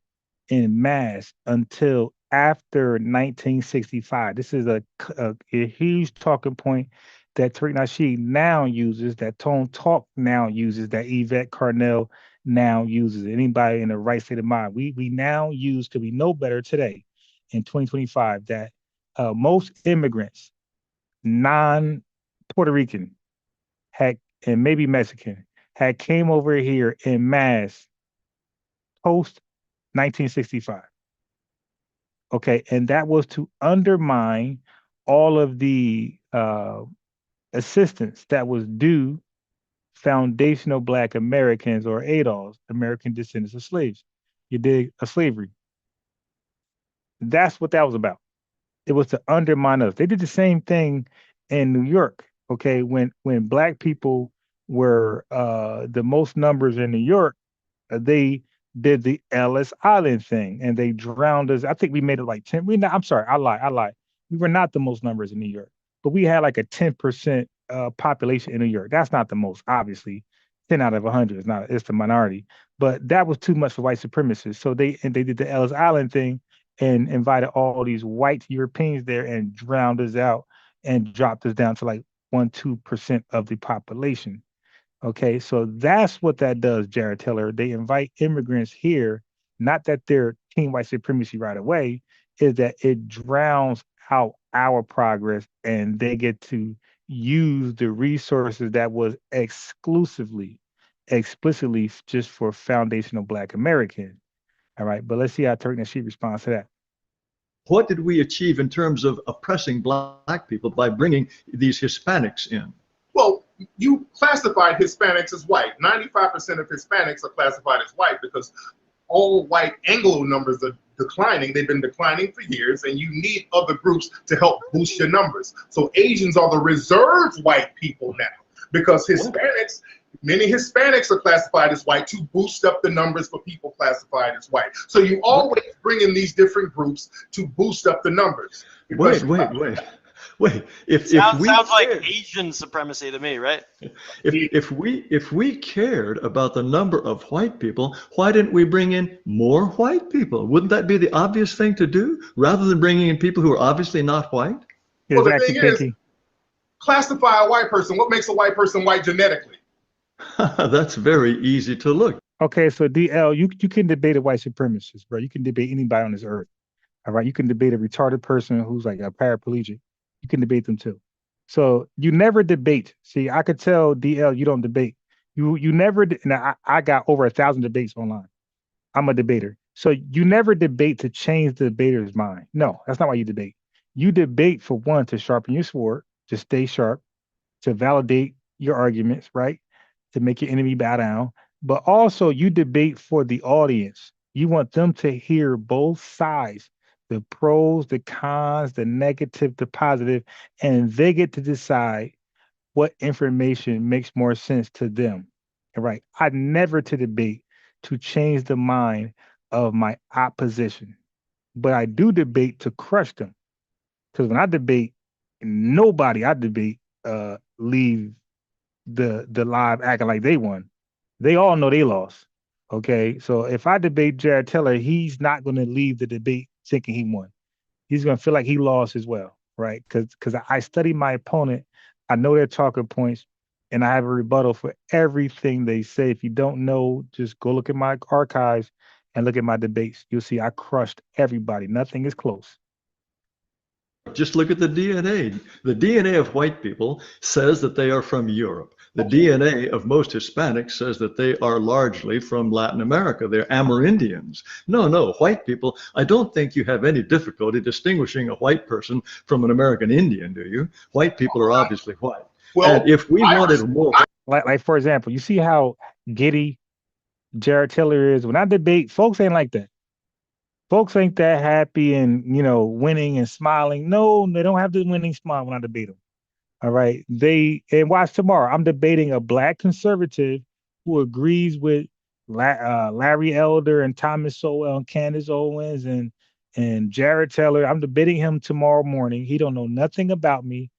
[SPEAKER 4] in mass until after 1965. This is a huge talking point that Tariq Nasheed now uses, that Tone Talk now uses, that Yvette Carnell now uses. Anybody in the right state of mind, we now use, because we know better today in 2025, that most immigrants, non-Puerto Rican, and maybe Mexican, had came over here in mass post 1965. Okay, and that was to undermine all of the assistance that was due foundational Black Americans, or ADOS, American descendants of slaves. You dig? Of slavery. That's what that was about. It was to undermine us. They did the same thing in New York. Okay, when Black people were the most numbers in New York, they did the Ellis Island thing, and they drowned us. I think we made it like 10. I'm sorry, I lied. We were not the most numbers in New York, but we had like a 10% population in New York. That's not the most, obviously. 10 out of 100 is not. It's the minority, but that was too much for white supremacists. So they did the Ellis Island thing and invited all these white Europeans there and drowned us out and dropped us down to like 1-2% of the population. Okay, so that's what that does, Jared Taylor. They invite immigrants here, not that they're team white supremacy right away, is that it drowns out our progress, and they get to use the resources that was explicitly just for foundational Black Americans. All right, but let's see how Tariq Nasheed responds to that.
[SPEAKER 3] What did we achieve in terms of oppressing black people by bringing these Hispanics in?
[SPEAKER 2] Well, you classified Hispanics as white. 95% of Hispanics are classified as white because all white Anglo numbers are declining. They've been declining for years, and you need other groups to help boost your numbers. So Asians are the reserve white people now, because Hispanics, many Hispanics are classified as white to boost up the numbers for people classified as white. So you always bring in these different groups to boost up the numbers.
[SPEAKER 3] Wait. Wait, if we
[SPEAKER 1] sounds like
[SPEAKER 3] cared,
[SPEAKER 1] Asian supremacy to me, right?
[SPEAKER 3] if we cared about the number of white people, why didn't we bring in more white people? Wouldn't that be the obvious thing to do, rather than bringing in people who are obviously not white?
[SPEAKER 2] Well, the
[SPEAKER 4] Exactly,
[SPEAKER 2] thing
[SPEAKER 4] Pinky.
[SPEAKER 2] is, classify a white person. What makes a white person white genetically?
[SPEAKER 3] That's very easy to look.
[SPEAKER 4] Okay, so DL, you can debate a white supremacist, bro. You can debate anybody on this earth. All right, you can debate a retarded person who's like a paraplegic. You can debate them too. So you never debate. See, I could tell DL you don't debate. You never. Now I got over 1,000 debates online. I'm a debater. So you never debate to change the debater's mind. No, that's not why you debate. You debate for one to sharpen your sword, to stay sharp, to validate your arguments, right? To make your enemy bow down. But also you debate for the audience. You want them to hear both sides, the pros, the cons, the negative, the positive, and they get to decide what information makes more sense to them. Right. I never to debate to change the mind of my opposition, but I do debate to crush them. Because when I debate, nobody I debate leave the live acting like they won. They all know they lost. Okay. So if I debate Jared Taylor, he's not going to leave the debate thinking he won. He's going to feel like he lost as well, right? Because I study my opponent. I know their talking points, and I have a rebuttal for everything they say. If you don't know, just go look at my archives and look at my debates. You'll see I crushed everybody. Nothing is close.
[SPEAKER 3] Just look at the DNA. The DNA of white people says that they are from Europe. The DNA of most Hispanics says that they are largely from Latin America. They're Amerindians. No, white people, I don't think you have any difficulty distinguishing a white person from an American Indian, do you? White people are obviously white. Well, and if we wanted more...
[SPEAKER 4] Like for example, you see how giddy Jared Taylor is? When I debate, folks ain't like that. Folks ain't that happy and, winning and smiling. No, they don't have the winning smile when I debate them. All right. And watch tomorrow. I'm debating a black conservative who agrees with Larry Elder and Thomas Sowell and Candace Owens and Jared Taylor. I'm debating him tomorrow morning. He don't know nothing about me.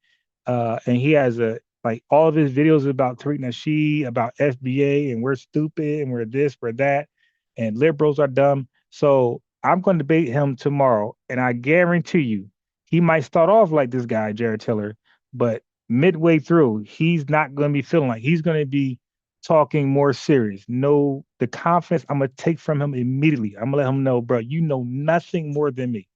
[SPEAKER 4] And he has all of his videos about Tariq Nasheed, about FBA, and we're stupid and we're this, we're that, and liberals are dumb. So I'm going to debate him tomorrow, and I guarantee you, he might start off like this guy, Jared Taylor, but midway through, he's not going to be feeling like he's going to be talking more serious. No, the confidence I'm going to take from him immediately. I'm going to let him know, bro, you know nothing more than me.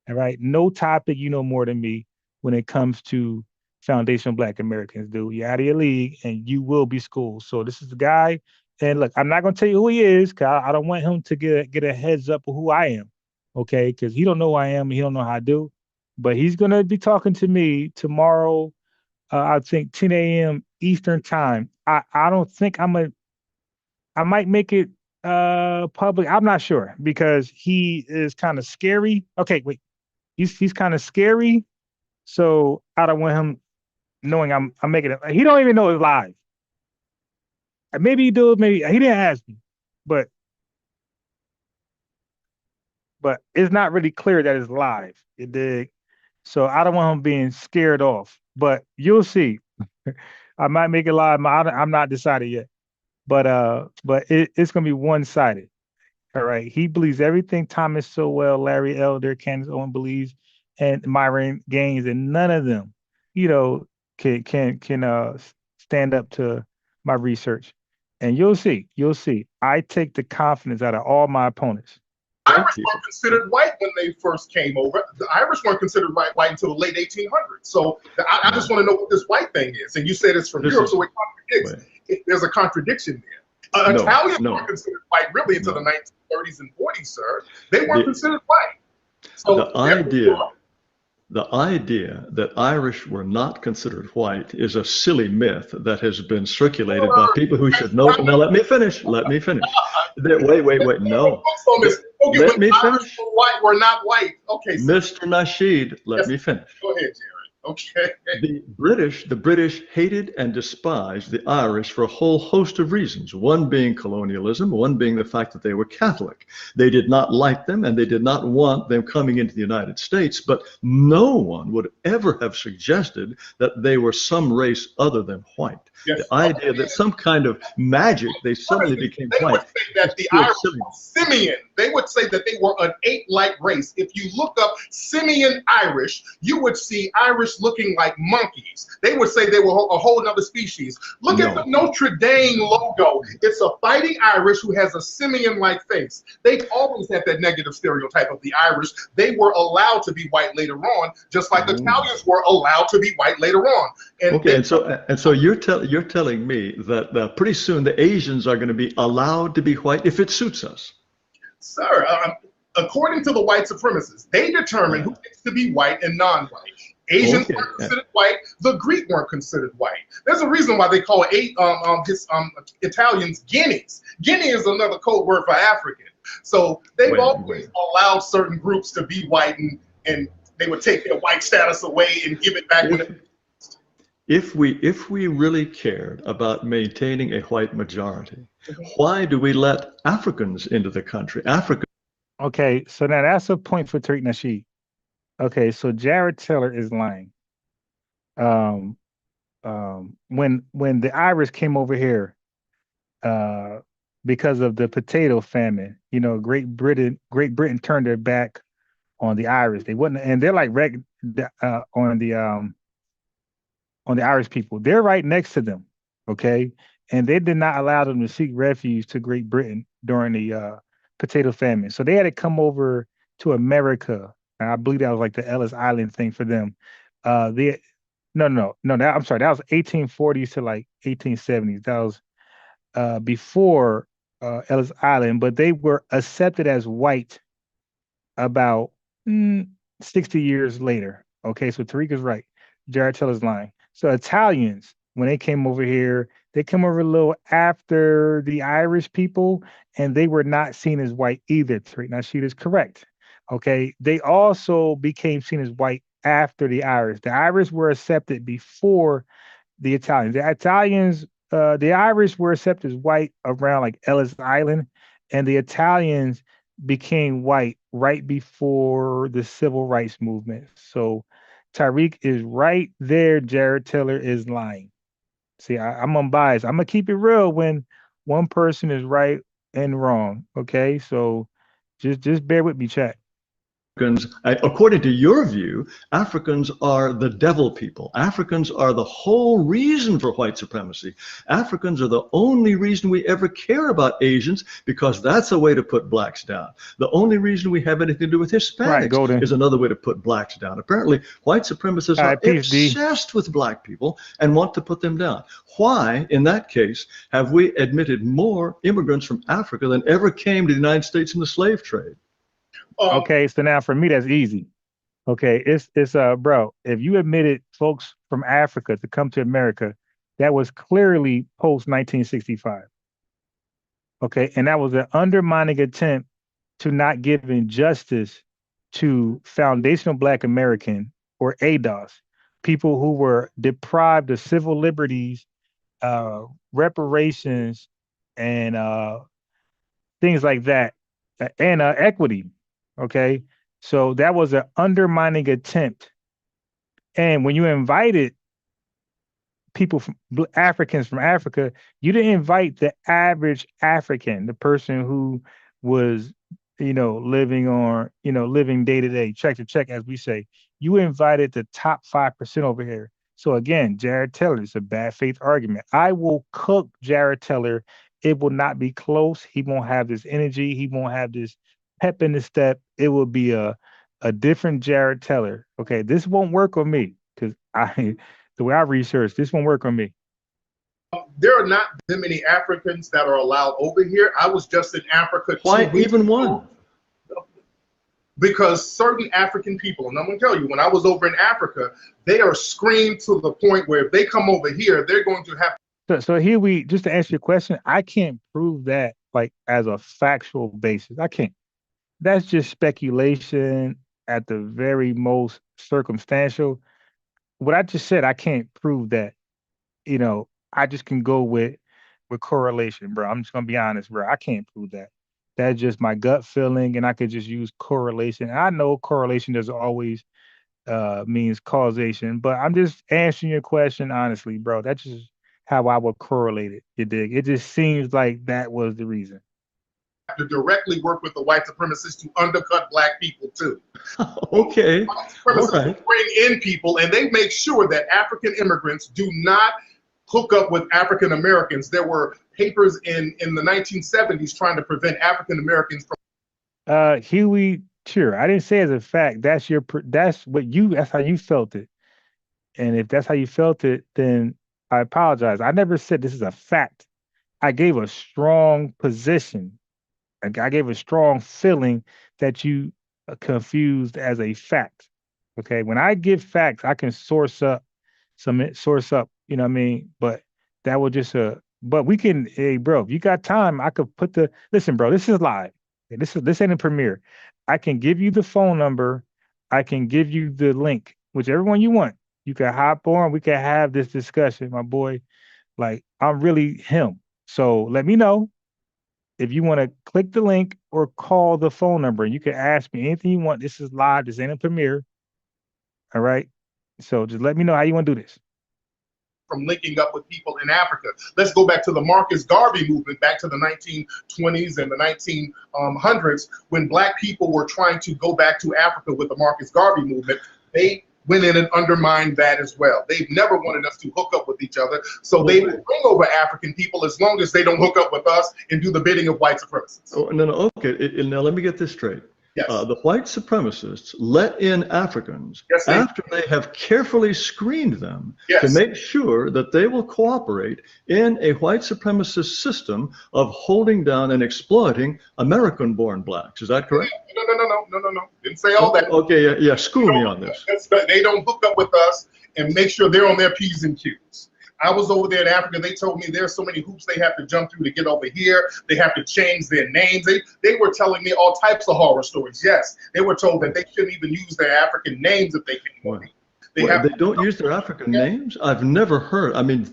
[SPEAKER 4] All right. No topic you know more than me when it comes to foundational Black Americans, dude. You're out of your league and you will be schooled. So this is the guy. And look, I'm not going to tell you who he is because I don't want him to get a heads up of who I am. Okay. Because he don't know who I am and he don't know how I do. But he's going to be talking to me tomorrow, I think 10 a.m. Eastern time. I don't think I might make it public. I'm not sure because he is kind of scary. Okay, wait. He's kind of scary. So I don't want him knowing I'm making it. He don't even know it's live. Maybe he do, maybe he didn't ask me, but it's not really clear that it's live. You dig? So I don't want him being scared off, but you'll see. I might make it live. I'm not decided yet, but it's gonna be one-sided. All right. He believes everything Thomas Sowell, Larry Elder, Candace Owen believes, and Myron Gaines, and none of them, can stand up to my research. And you'll see. I take the confidence out of all my opponents.
[SPEAKER 2] Irish weren't considered white when they first came over. The Irish weren't considered white until the late 1800s. So I just want to know what this white thing is. And you said it's from Europe, so it contradicts. There's a contradiction there. Italians weren't considered white really until the 1930s and 40s, sir. They weren't considered white. So
[SPEAKER 3] the idea that Irish were not considered white is a silly myth that has been circulated by people who should know. Now let me finish. Wait. No. Let me finish.
[SPEAKER 2] White were not white. Okay.
[SPEAKER 3] Mr. Nasheed, let me finish.
[SPEAKER 2] Go ahead, Jared. Okay.
[SPEAKER 3] The British hated and despised the Irish for a whole host of reasons, one being colonialism, one being the fact that they were Catholic. They did not like them and they did not want them coming into the United States, but no one would ever have suggested that they were some race other than white.
[SPEAKER 2] Yes.
[SPEAKER 3] The idea that some kind of magic, they suddenly became white.
[SPEAKER 2] They would say that the Irish were simian. They would say that they were an ape-like race. If you look up simian Irish, you would see Irish looking like monkeys. They would say they were a whole other species. Look at the Notre Dame logo. It's a fighting Irish who has a simian-like face. They've always had that negative stereotype of the Irish. They were allowed to be white later on, just like the Italians were allowed to be white later on. And
[SPEAKER 3] so you're telling me that pretty soon the Asians are going to be allowed to be white if it suits us.
[SPEAKER 2] Sir, according to the white supremacists, they determine who gets to be white and non-white. Asians weren't considered white. The Greek weren't considered white. There's a reason why they call Italians Guineas. Guinea is another code word for African. So they've always allowed certain groups to be white, and they would take their white status away and give it back.
[SPEAKER 3] If we really cared about maintaining a white majority, why do we let Africans into the country?
[SPEAKER 4] Okay, so now that's a point for Tariq Nasheed. Okay, so Jared Taylor is lying. When the Irish came over here, because of the potato famine, you know, Great Britain turned their back on the Irish. They wouldn't, and they're like on the Irish people. They're right next to them, okay? And they did not allow them to seek refuge to Great Britain during the potato famine. So they had to come over to America. And I believe that was like the Ellis Island thing for them. I'm sorry, that was 1840s to like 1870s. That was before Ellis Island, but they were accepted as white about 60 years later. Okay, so Tariq is right. Jared Taylor's lying. So Italians, when they came over here, they came over a little after the Irish people, and they were not seen as white either. Now, she is correct. Okay, they also became seen as white after the Irish. The Irish were accepted before the Italians. The Irish were accepted as white around like Ellis Island, and the Italians became white right before the civil rights movement. So Tariq is right there. Jared Taylor is lying. See, I'm unbiased. I'm gonna keep it real when one person is right and wrong. Okay, so just bear with me, chat.
[SPEAKER 3] According to your view, Africans are the devil people. Africans are the whole reason for white supremacy. Africans are the only reason we ever care about Asians, because that's a way to put blacks down. The only reason we have anything to do with Hispanics is another way to put blacks down. Apparently, white supremacists are obsessed with black people and want to put them down. Why, in that case, have we admitted more immigrants from Africa than ever came to the United States in the slave trade?
[SPEAKER 4] Okay, so now for me, that's easy. Okay, it's bro, if you admitted folks from Africa to come to America, that was clearly post 1965. Okay, and that was an undermining attempt to not give injustice to foundational Black American, or ADOS, people who were deprived of civil liberties, reparations, and things like that, and equity. Okay, so that was an undermining attempt. And when you invited people from Africans from Africa, you didn't invite the average African, the person who was, living day to day, check to check, as we say. You invited the top 5% over here. So again, Jared Taylor, it's a bad faith argument. I will cook Jared Taylor. It will not be close. He won't have this energy. He won't have this pep in the step. It will be a different Jared Taylor. Okay, this won't work on me because the way I research, this won't work on me.
[SPEAKER 2] There are not that many Africans that are allowed over here. I was just in Africa.
[SPEAKER 3] Why even one?
[SPEAKER 2] Because certain African people, and I'm going to tell you, when I was over in Africa, they are screened to the point where if they come over here, they're going to have.
[SPEAKER 4] So here just to answer your question, I can't prove that like as a factual basis. I can't. That's just speculation at the very most circumstantial. what I just said, I can't prove that. You know, I just can go with correlation, bro. I'm just gonna be honest, bro. I can't prove that. That's just my gut feeling, and I could just use correlation. And I know correlation doesn't always means causation, but I'm just answering your question honestly, bro. That's just how I would correlate it. You dig? It just seems like that was the reason.
[SPEAKER 2] To directly work with the white supremacists to undercut black people too.
[SPEAKER 3] Okay.
[SPEAKER 2] White supremacists bring in people, and they make sure that African immigrants do not hook up with African Americans. There were papers in the 1970s trying to prevent African Americans from.
[SPEAKER 4] Huey, sure. I didn't say as a fact. That's that's how you felt it. And if that's how you felt it, then I apologize. I never said this is a fact. I gave a strong position. I gave a strong feeling that you confused as a fact. Okay. When I give facts, I can source up, you know what I mean? But that was just but we can, hey, bro, if you got time, I could listen, bro, this is live. This ain't a premiere. I can give you the phone number. I can give you the link, whichever one you want. You can hop on. We can have this discussion, my boy. Like, I'm really him. So let me know if you want to click the link or call the phone number. And you can ask me anything you want. This is live. This ain't a premiere. All right. So just let me know how you want to do this.
[SPEAKER 2] From linking up with people in Africa. Let's go back to the Marcus Garvey movement, back to the 1920s and the 1900s, when black people were trying to go back to Africa with the Marcus Garvey movement. They went in and undermined that as well. They've never wanted us to hook up with each other, so they will bring over African people as long as they don't hook up with us and do the bidding of white supremacists.
[SPEAKER 3] Oh, no, okay. Now let me get this straight.
[SPEAKER 2] Yes.
[SPEAKER 3] The white supremacists let in Africans after they have carefully screened them to make sure that they will cooperate in a white supremacist system of holding down and exploiting American-born blacks. Is that correct?
[SPEAKER 2] No. Didn't say all that.
[SPEAKER 3] Okay, yeah. School me on this.
[SPEAKER 2] They don't hook up with us and make sure they're on their P's and Q's. I was over there in Africa. They told me there's so many hoops they have to jump through to get over here. They have to change their names. They were telling me all types of horror stories. Yes, they were told that they shouldn't even use their African names if they can. They
[SPEAKER 3] don't use their African names? I've never heard. I mean,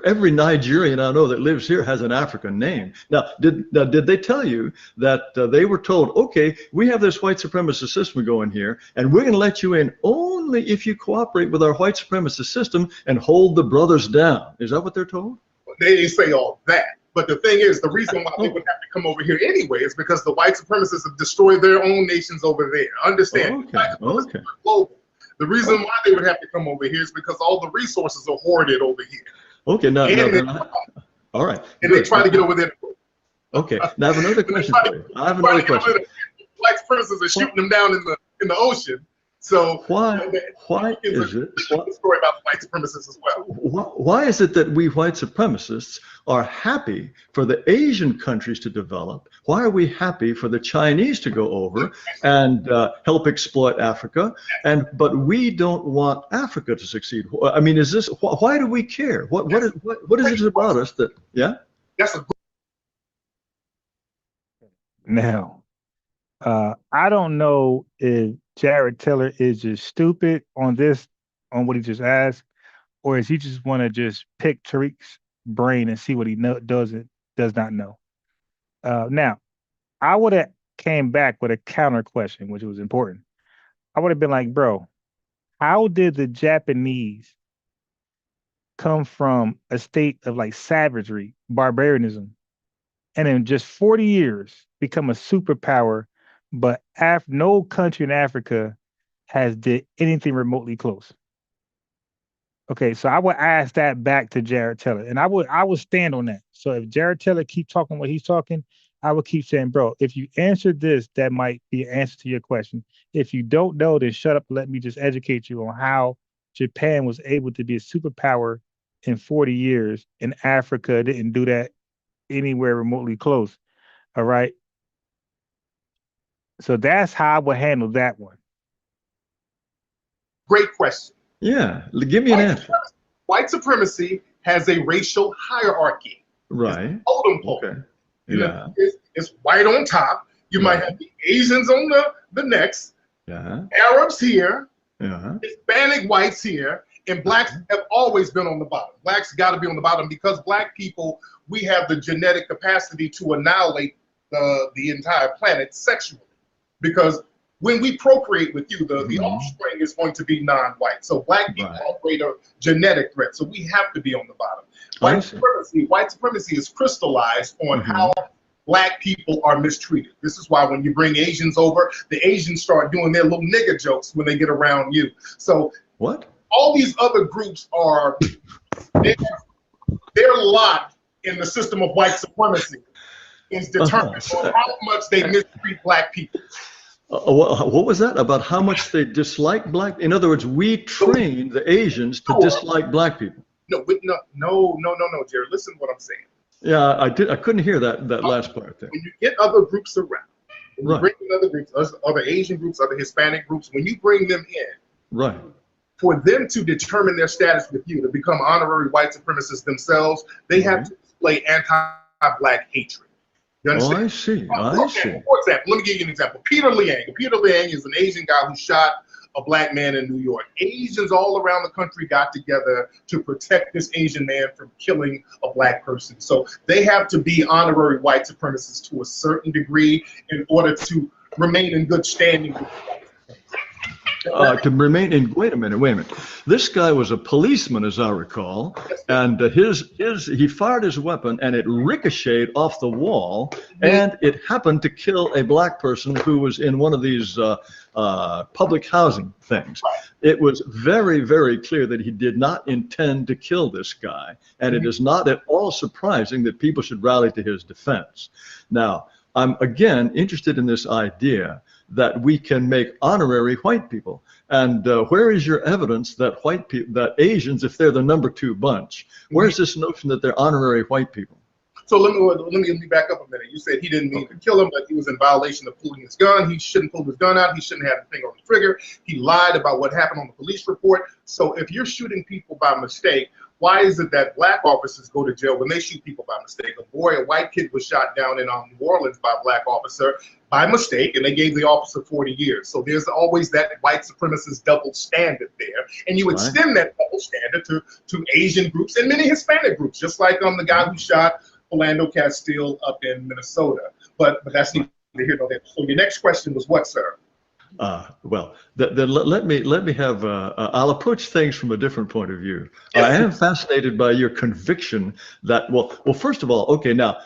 [SPEAKER 3] every Nigerian I know that lives here has an African name. Now, did they tell you that they were told, okay, we have this white supremacist system going here, and we're going to let you in only if you cooperate with our white supremacist system and hold the brothers down? Is that what they're told?
[SPEAKER 2] They didn't say all that. But the thing is, the reason why they would have to come over here anyway is because the white supremacists have destroyed their own nations over there. Understand?
[SPEAKER 3] Okay.
[SPEAKER 2] Global. The reason why they would have to come over here is because all the resources are hoarded over here.
[SPEAKER 3] Okay, all right.
[SPEAKER 2] And they try to get over there.
[SPEAKER 3] Okay, now I have another question for you.
[SPEAKER 2] White supremacists are shooting them down in the ocean. So
[SPEAKER 3] why is it?
[SPEAKER 2] The story about the white supremacists as well.
[SPEAKER 3] Why is it that we white supremacists are happy for the Asian countries to develop? Why are we happy for the Chinese to go over and help exploit Africa, but we don't want Africa to succeed? I mean, is this why do we care? What is it about us that? Yeah.
[SPEAKER 2] That's a.
[SPEAKER 4] Now, I don't know if Jared Taylor is just stupid on what he just asked, or is he just want to just pick Tariq's brain and see what he does not know. Now, I would have came back with a counter question, which was important. I would have been like, bro, how did the Japanese come from a state of like savagery, barbarianism, and in just 40 years become a superpower? But no country in Africa has did anything remotely close. Okay, so I would ask that back to Jared Taylor, and I would stand on that. So if Jared Taylor keep talking what he's talking, I would keep saying, bro, if you answer this, that might be an answer to your question. If you don't know, then shut up and let me just educate you on how Japan was able to be a superpower in 40 years, and Africa didn't do that anywhere remotely close. All right. So that's how I would handle that one.
[SPEAKER 2] Great question.
[SPEAKER 3] Yeah, give me an answer.
[SPEAKER 2] White supremacy has a racial hierarchy.
[SPEAKER 3] Right.
[SPEAKER 2] Okay. Yeah. It's white on top. You might have the Asians on the next.
[SPEAKER 3] Yeah.
[SPEAKER 2] Arabs here. Hispanic whites here, and blacks have always been on the bottom. Blacks got to be on the bottom because black people, we have the genetic capacity to annihilate the entire planet sexually. Because when we procreate with you, the offspring is going to be non-white. So black people operate a genetic threat. So we have to be on the bottom. White supremacy is crystallized on how black people are mistreated. This is why when you bring Asians over, the Asians start doing their little nigger jokes when they get around you. So all these other groups are, their lot in the system of white supremacy is determined on how much they mistreat black people.
[SPEAKER 3] What was that about how much they dislike black? In other words, we train the Asians to dislike black people.
[SPEAKER 2] No, Jared. Listen to what I'm saying.
[SPEAKER 3] Yeah, I couldn't hear that last part there.
[SPEAKER 2] When you get other groups around, when you bring in other groups, other Asian groups, other Hispanic groups, when you bring them in, for them to determine their status with you, to become honorary white supremacists themselves, they have to display anti-black hatred. You understand?
[SPEAKER 3] I see.
[SPEAKER 2] For example, let me give you an example. Peter Liang. Peter Liang is an Asian guy who shot a black man in New York. Asians all around the country got together to protect this Asian man from killing a black person. So they have to be honorary white supremacists to a certain degree in order to remain in good standing with
[SPEAKER 3] to remain in, wait a minute. This guy was a policeman, as I recall, and he fired his weapon and it ricocheted off the wall, and it happened to kill a black person who was in one of these public housing things. It was very, very clear that he did not intend to kill this guy, and it is not at all surprising that people should rally to his defense. Now, I'm again interested in this idea that we can make honorary white people. And where is your evidence that that Asians, if they're the number 2 bunch, where's this notion that they're honorary white people?
[SPEAKER 2] So let me back up a minute. You said he didn't mean to kill him, but he was in violation of pulling his gun. He shouldn't pull his gun out. He shouldn't have the finger on the trigger. He lied about what happened on the police report. So if you're shooting people by mistake, why is it that black officers go to jail when they shoot people by mistake? A white kid was shot down in New Orleans by a black officer by mistake, and they gave the officer 40 years. So there's always that white supremacist double standard there. And you extend that double standard to Asian groups and many Hispanic groups, just like the guy who shot Philando Castile up in Minnesota. But that's neither here nor there. So your next question was what, sir?
[SPEAKER 3] Well, then let me have. I'll approach things from a different point of view. Yes. I am fascinated by your conviction that well, first of all, okay, now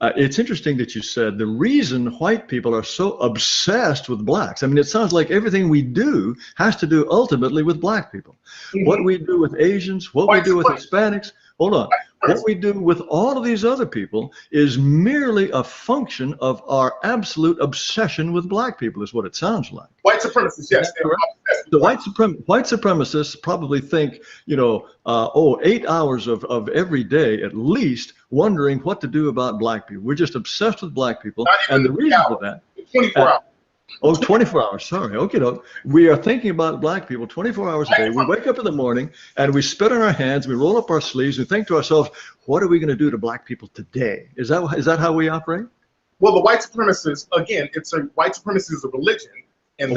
[SPEAKER 3] it's interesting that you said the reason white people are so obsessed with blacks. I mean, it sounds like everything we do has to do ultimately with black people. What we do with Asians, what we do with Hispanics. Hold on. What we do with all of these other people is merely a function of our absolute obsession with black people, is what it sounds like.
[SPEAKER 2] White supremacists, yes.
[SPEAKER 3] The white supremacists probably think, 8 hours of every day at least wondering what to do about black people. We're just obsessed with black people. And the reason for that.
[SPEAKER 2] 24 hours.
[SPEAKER 3] Oh, 24 hours, sorry. Okay, we are thinking about black people 24 hours a day. We wake up in the morning and we spit on our hands, we roll up our sleeves, we think to ourselves, what are we going to do to black people today? Is that how we operate?
[SPEAKER 2] Well, the white supremacists, again, white supremacy is a religion. And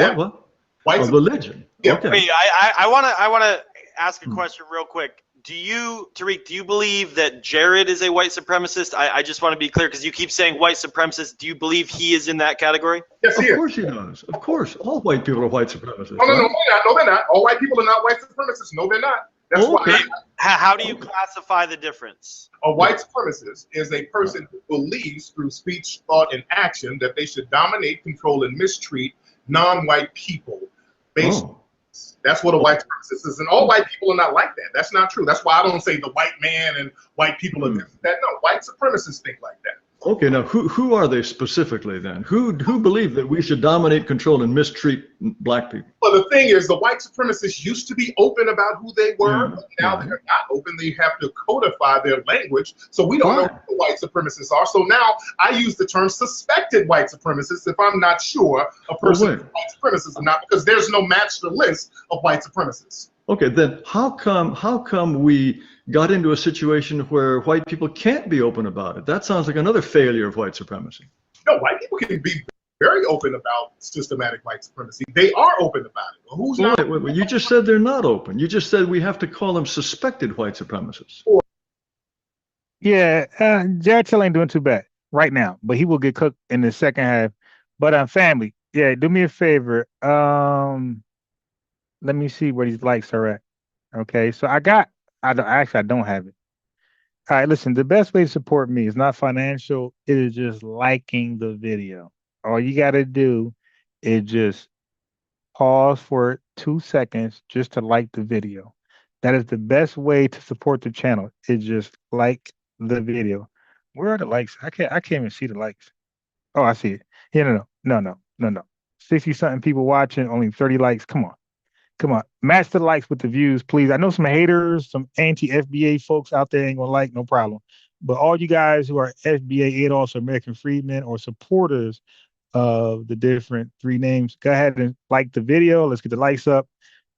[SPEAKER 3] religion?
[SPEAKER 2] Yeah.
[SPEAKER 3] Okay.
[SPEAKER 1] Wait, I want to ask a question real quick. Tariq, do you believe that Jared is a white supremacist? I just want to be clear because you keep saying white supremacist. Do you believe he is in that category?
[SPEAKER 2] Yes, he is.
[SPEAKER 3] Of course he does. Of course. All white people are white supremacists.
[SPEAKER 2] No, they're not. All white people are not white supremacists. No, they're not. That's why.
[SPEAKER 1] How do you classify the difference?
[SPEAKER 2] A white supremacist is a person who believes through speech, thought, and action that they should dominate, control, and mistreat non-white people based That's what a white supremacist is. And all white people are not like that. That's not true. That's why I don't say the white man and white people are this and that. No, white supremacists think like that.
[SPEAKER 3] Okay, now who are they specifically then? Who believe that we should dominate, control, and mistreat black people?
[SPEAKER 2] Well, the thing is, the white supremacists used to be open about who they were, but now they're not open. They have to codify their language, so we don't know who the white supremacists are. So now I use the term suspected white supremacists if I'm not sure a person is a white supremacist or not, because there's no master list of white supremacists.
[SPEAKER 3] Okay, then how come we got into a situation where white people can't be open about it? That sounds like another failure of white supremacy.
[SPEAKER 2] No, white people can be very open about systematic white supremacy. They are open about it. Well, who's not?
[SPEAKER 3] Wait. You just said they're not open. You just said we have to call them suspected white supremacists.
[SPEAKER 4] Yeah, Jared Till ain't doing too bad right now, but he will get cooked in the second half. But family, yeah, do me a favor. Let me see where these likes are at. Okay, so I don't have it. All right, listen, the best way to support me is not financial, it is just liking the video. All you got to do is just pause for 2 seconds just to like the video. That is the best way to support the channel. Is just like the video. Where are the likes? I can't even see the likes. Oh, I see it. Yeah, no. 60 something people watching, only 30 likes. Come on. Match the likes with the views, please. I know some haters, some anti-FBA folks out there ain't gonna like, no problem. But all you guys who are FBA ADOS or American Freedmen or supporters of the different three names, go ahead and like the video. Let's get the likes up.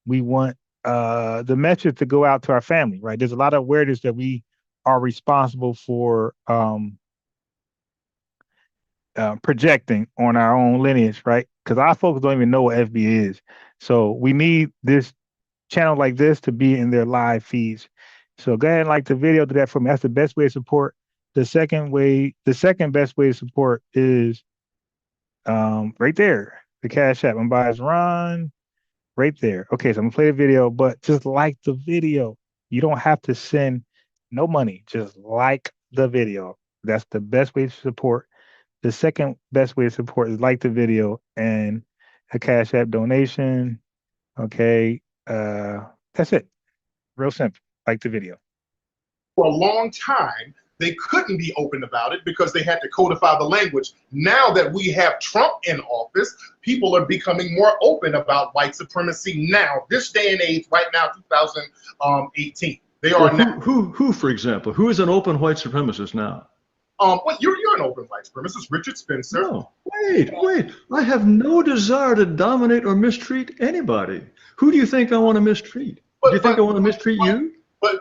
[SPEAKER 4] We want the message to go out to our family, right? There's a lot of awareness that we are responsible for projecting on our own lineage, right? Because our folks don't even know what FBA is. So we need this channel like this to be in their live feeds. So go ahead and like the video, do that for me. That's the best way to support. The second best way to support is right there, the Cash App, UnbiasedRON, right there. Okay, so I'm gonna play the video, but just like the video. You don't have to send no money, just like the video. That's the best way to support. The second best way to support is like the video and a Cash App donation. Okay, that's it. Real simple. Like the video.
[SPEAKER 2] For a long time, they couldn't be open about it because they had to codify the language. Now that we have Trump in office, people are becoming more open about white supremacy now, this day and age, right now, 2018. They are now.
[SPEAKER 3] Who, for example, who is an open white supremacist now?
[SPEAKER 2] Well, you're an open white supremacist, Richard Spencer.
[SPEAKER 3] No, wait. I have no desire to dominate or mistreat anybody. Who do you think I want to mistreat? Do you think I want to mistreat you?
[SPEAKER 2] But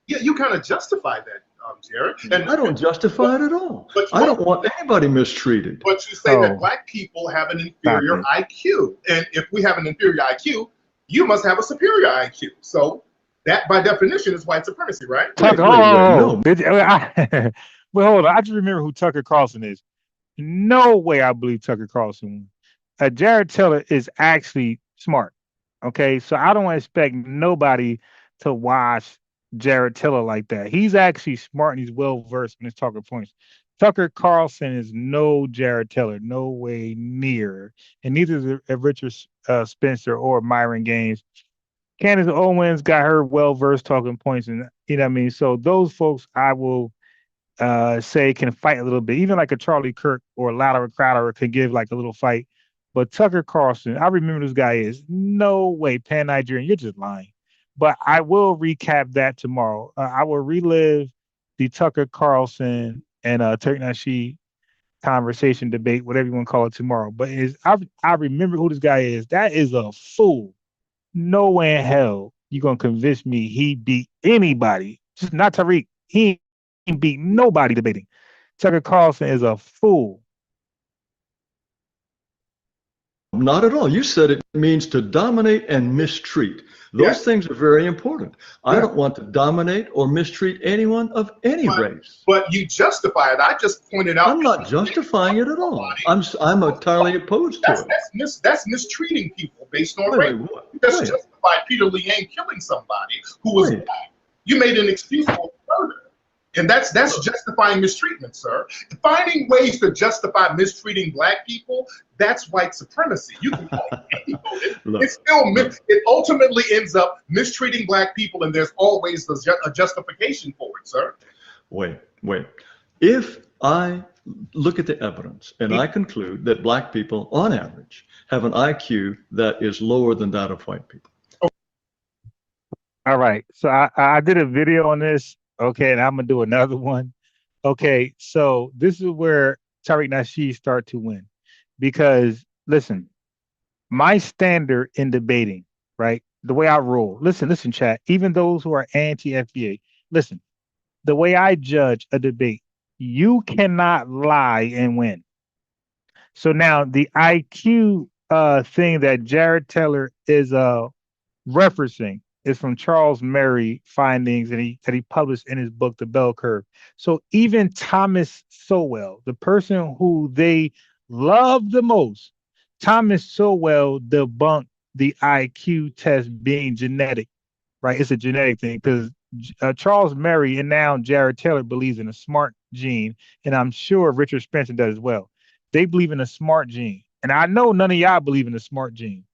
[SPEAKER 2] yeah, you kind of justify that, Jared.
[SPEAKER 3] And I don't justify it at all. I don't want anybody mistreated.
[SPEAKER 2] But you say that black people have an inferior IQ. And if we have an inferior IQ, you must have a superior IQ. So that, by definition, is white supremacy, right?
[SPEAKER 4] No. Well, hold on. I just remember who Tucker Carlson is. No way I believe Tucker Carlson. Jared Taylor is actually smart. Okay, so I don't expect nobody to watch Jared Taylor like that. He's actually smart and he's well versed in his talking points. Tucker Carlson is no Jared Taylor, no way near, and neither is Richard Spencer or Myron Gaines. Candace Owens got her well versed talking points, and you know what I mean. So those folks, I will say can fight a little bit, even like a Charlie Kirk or a Louder Crowder can give like a little fight. But Tucker Carlson, I remember this guy is no way Pan-Nigerian. You're just lying. But I will recap that tomorrow. I will relive the Tucker Carlson and Tariq Nasheed conversation debate, whatever you want to call it, tomorrow. But I remember who this guy is. That is a fool. No way in hell you're gonna convince me he beat anybody. Just not Tariq. He ain't beat nobody debating. Tucker Carlson is a fool.
[SPEAKER 3] Not at all. You said it means to dominate and mistreat. Those things are very important. I don't want to dominate or mistreat anyone of any race.
[SPEAKER 2] But you justify it. I just pointed out.
[SPEAKER 3] I'm not justifying it at all. I'm entirely opposed to it.
[SPEAKER 2] That's mistreating people based on race. You just justified Peter Liang killing somebody who was black. You made an excuse for murder. And that's justifying mistreatment, sir. Finding ways to justify mistreating black people, that's white supremacy. You can call it it ultimately ends up mistreating black people, and there's always a justification for it, sir.
[SPEAKER 3] Wait. If I look at the evidence and I conclude that black people, on average, have an IQ that is lower than that of white people.
[SPEAKER 4] All right. So I did a video on this. Okay, and I'm gonna do another one. Okay, so this is where Tariq Nasheed start to win, because listen, my standard in debating, right? The way I roll. Listen, chat. Even those who are anti-FBA, listen. The way I judge a debate, you cannot lie and win. So now the IQ thing that Jared Taylor is referencing is from Charles Murray findings that he published in his book, The Bell Curve. So even Thomas Sowell, the person who they love the most, Thomas Sowell debunked the IQ test being genetic, right? It's a genetic thing because Charles Murray and now Jared Taylor believes in a smart gene, and I'm sure Richard Spencer does as well. They believe in a smart gene, and I know none of y'all believe in a smart gene,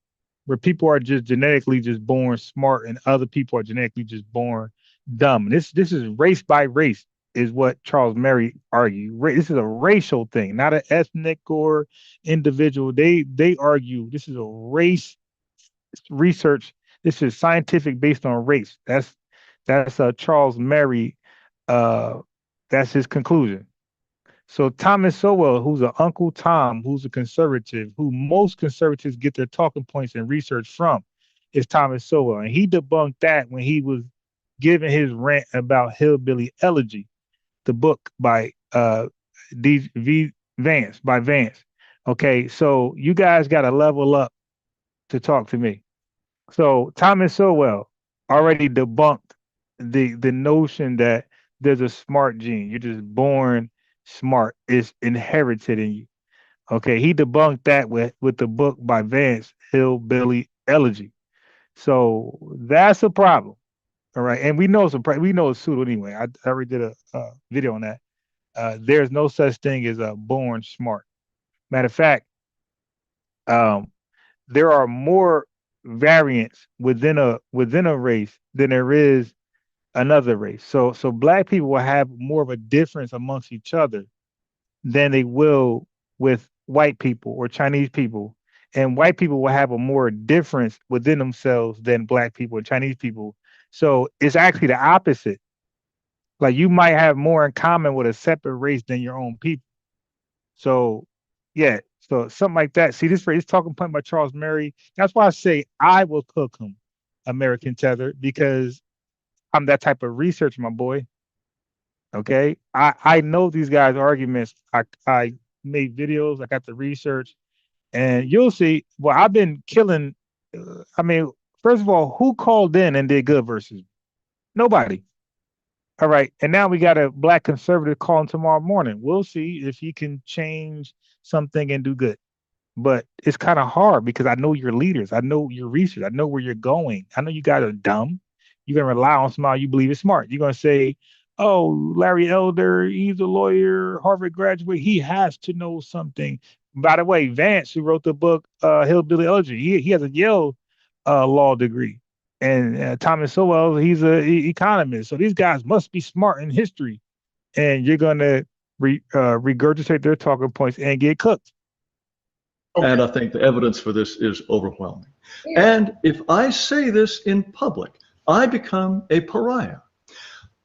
[SPEAKER 4] where people are just genetically just born smart and other people are genetically just born dumb. This is race by race, is what Charles Murray argued. This is a racial thing, not an ethnic or individual. They argue this is a race research. This is scientific based on race. That's Charles Murray. That's his conclusion. So Thomas Sowell, who's an Uncle Tom, who's a conservative, who most conservatives get their talking points and research from, is Thomas Sowell. And he debunked that when he was giving his rant about Hillbilly Elegy, the book by Vance. Okay, so you guys got to level up to talk to me. So Thomas Sowell already debunked the notion that there's a smart gene. You're just born smart. It's inherited in you. Okay, he debunked that with the book by Vance, Hillbilly Elegy. So that's a problem. All right, and we know it's pseudo anyway. I already did a video on that. There's no such thing as a born smart. Matter of fact, there are more variants within a race than there is another race. So black people will have more of a difference amongst each other than they will with white people or Chinese people. And white people will have a more difference within themselves than black people and Chinese people. So it's actually the opposite. Like you might have more in common with a separate race than your own people. So yeah, so something like that. See, this talking point by Charles Murray. That's why I say I will cook him, American Tether, because I'm that type of researcher, my boy. Okay, I know these guys' arguments. I made videos. I got the research, and you'll see. Well, I've been killing. I mean, first of all, who called in and did good versus nobody? All right, and now we got a black conservative calling tomorrow morning. We'll see if he can change something and do good. But it's kind of hard because I know your leaders. I know your research. I know where you're going. I know you guys are dumb. You're going to rely on somebody you believe is smart. You're going to say, oh, Larry Elder, he's a lawyer, Harvard graduate. He has to know something. By the way, Vance, who wrote the book Hillbilly Elegy, he has a Yale law degree. And Thomas Sowell, he's an economist. So these guys must be smart in history. And you're going to regurgitate their talking points and get cooked.
[SPEAKER 3] Okay. And I think the evidence for this is overwhelming. And if I say this in public, I become a pariah.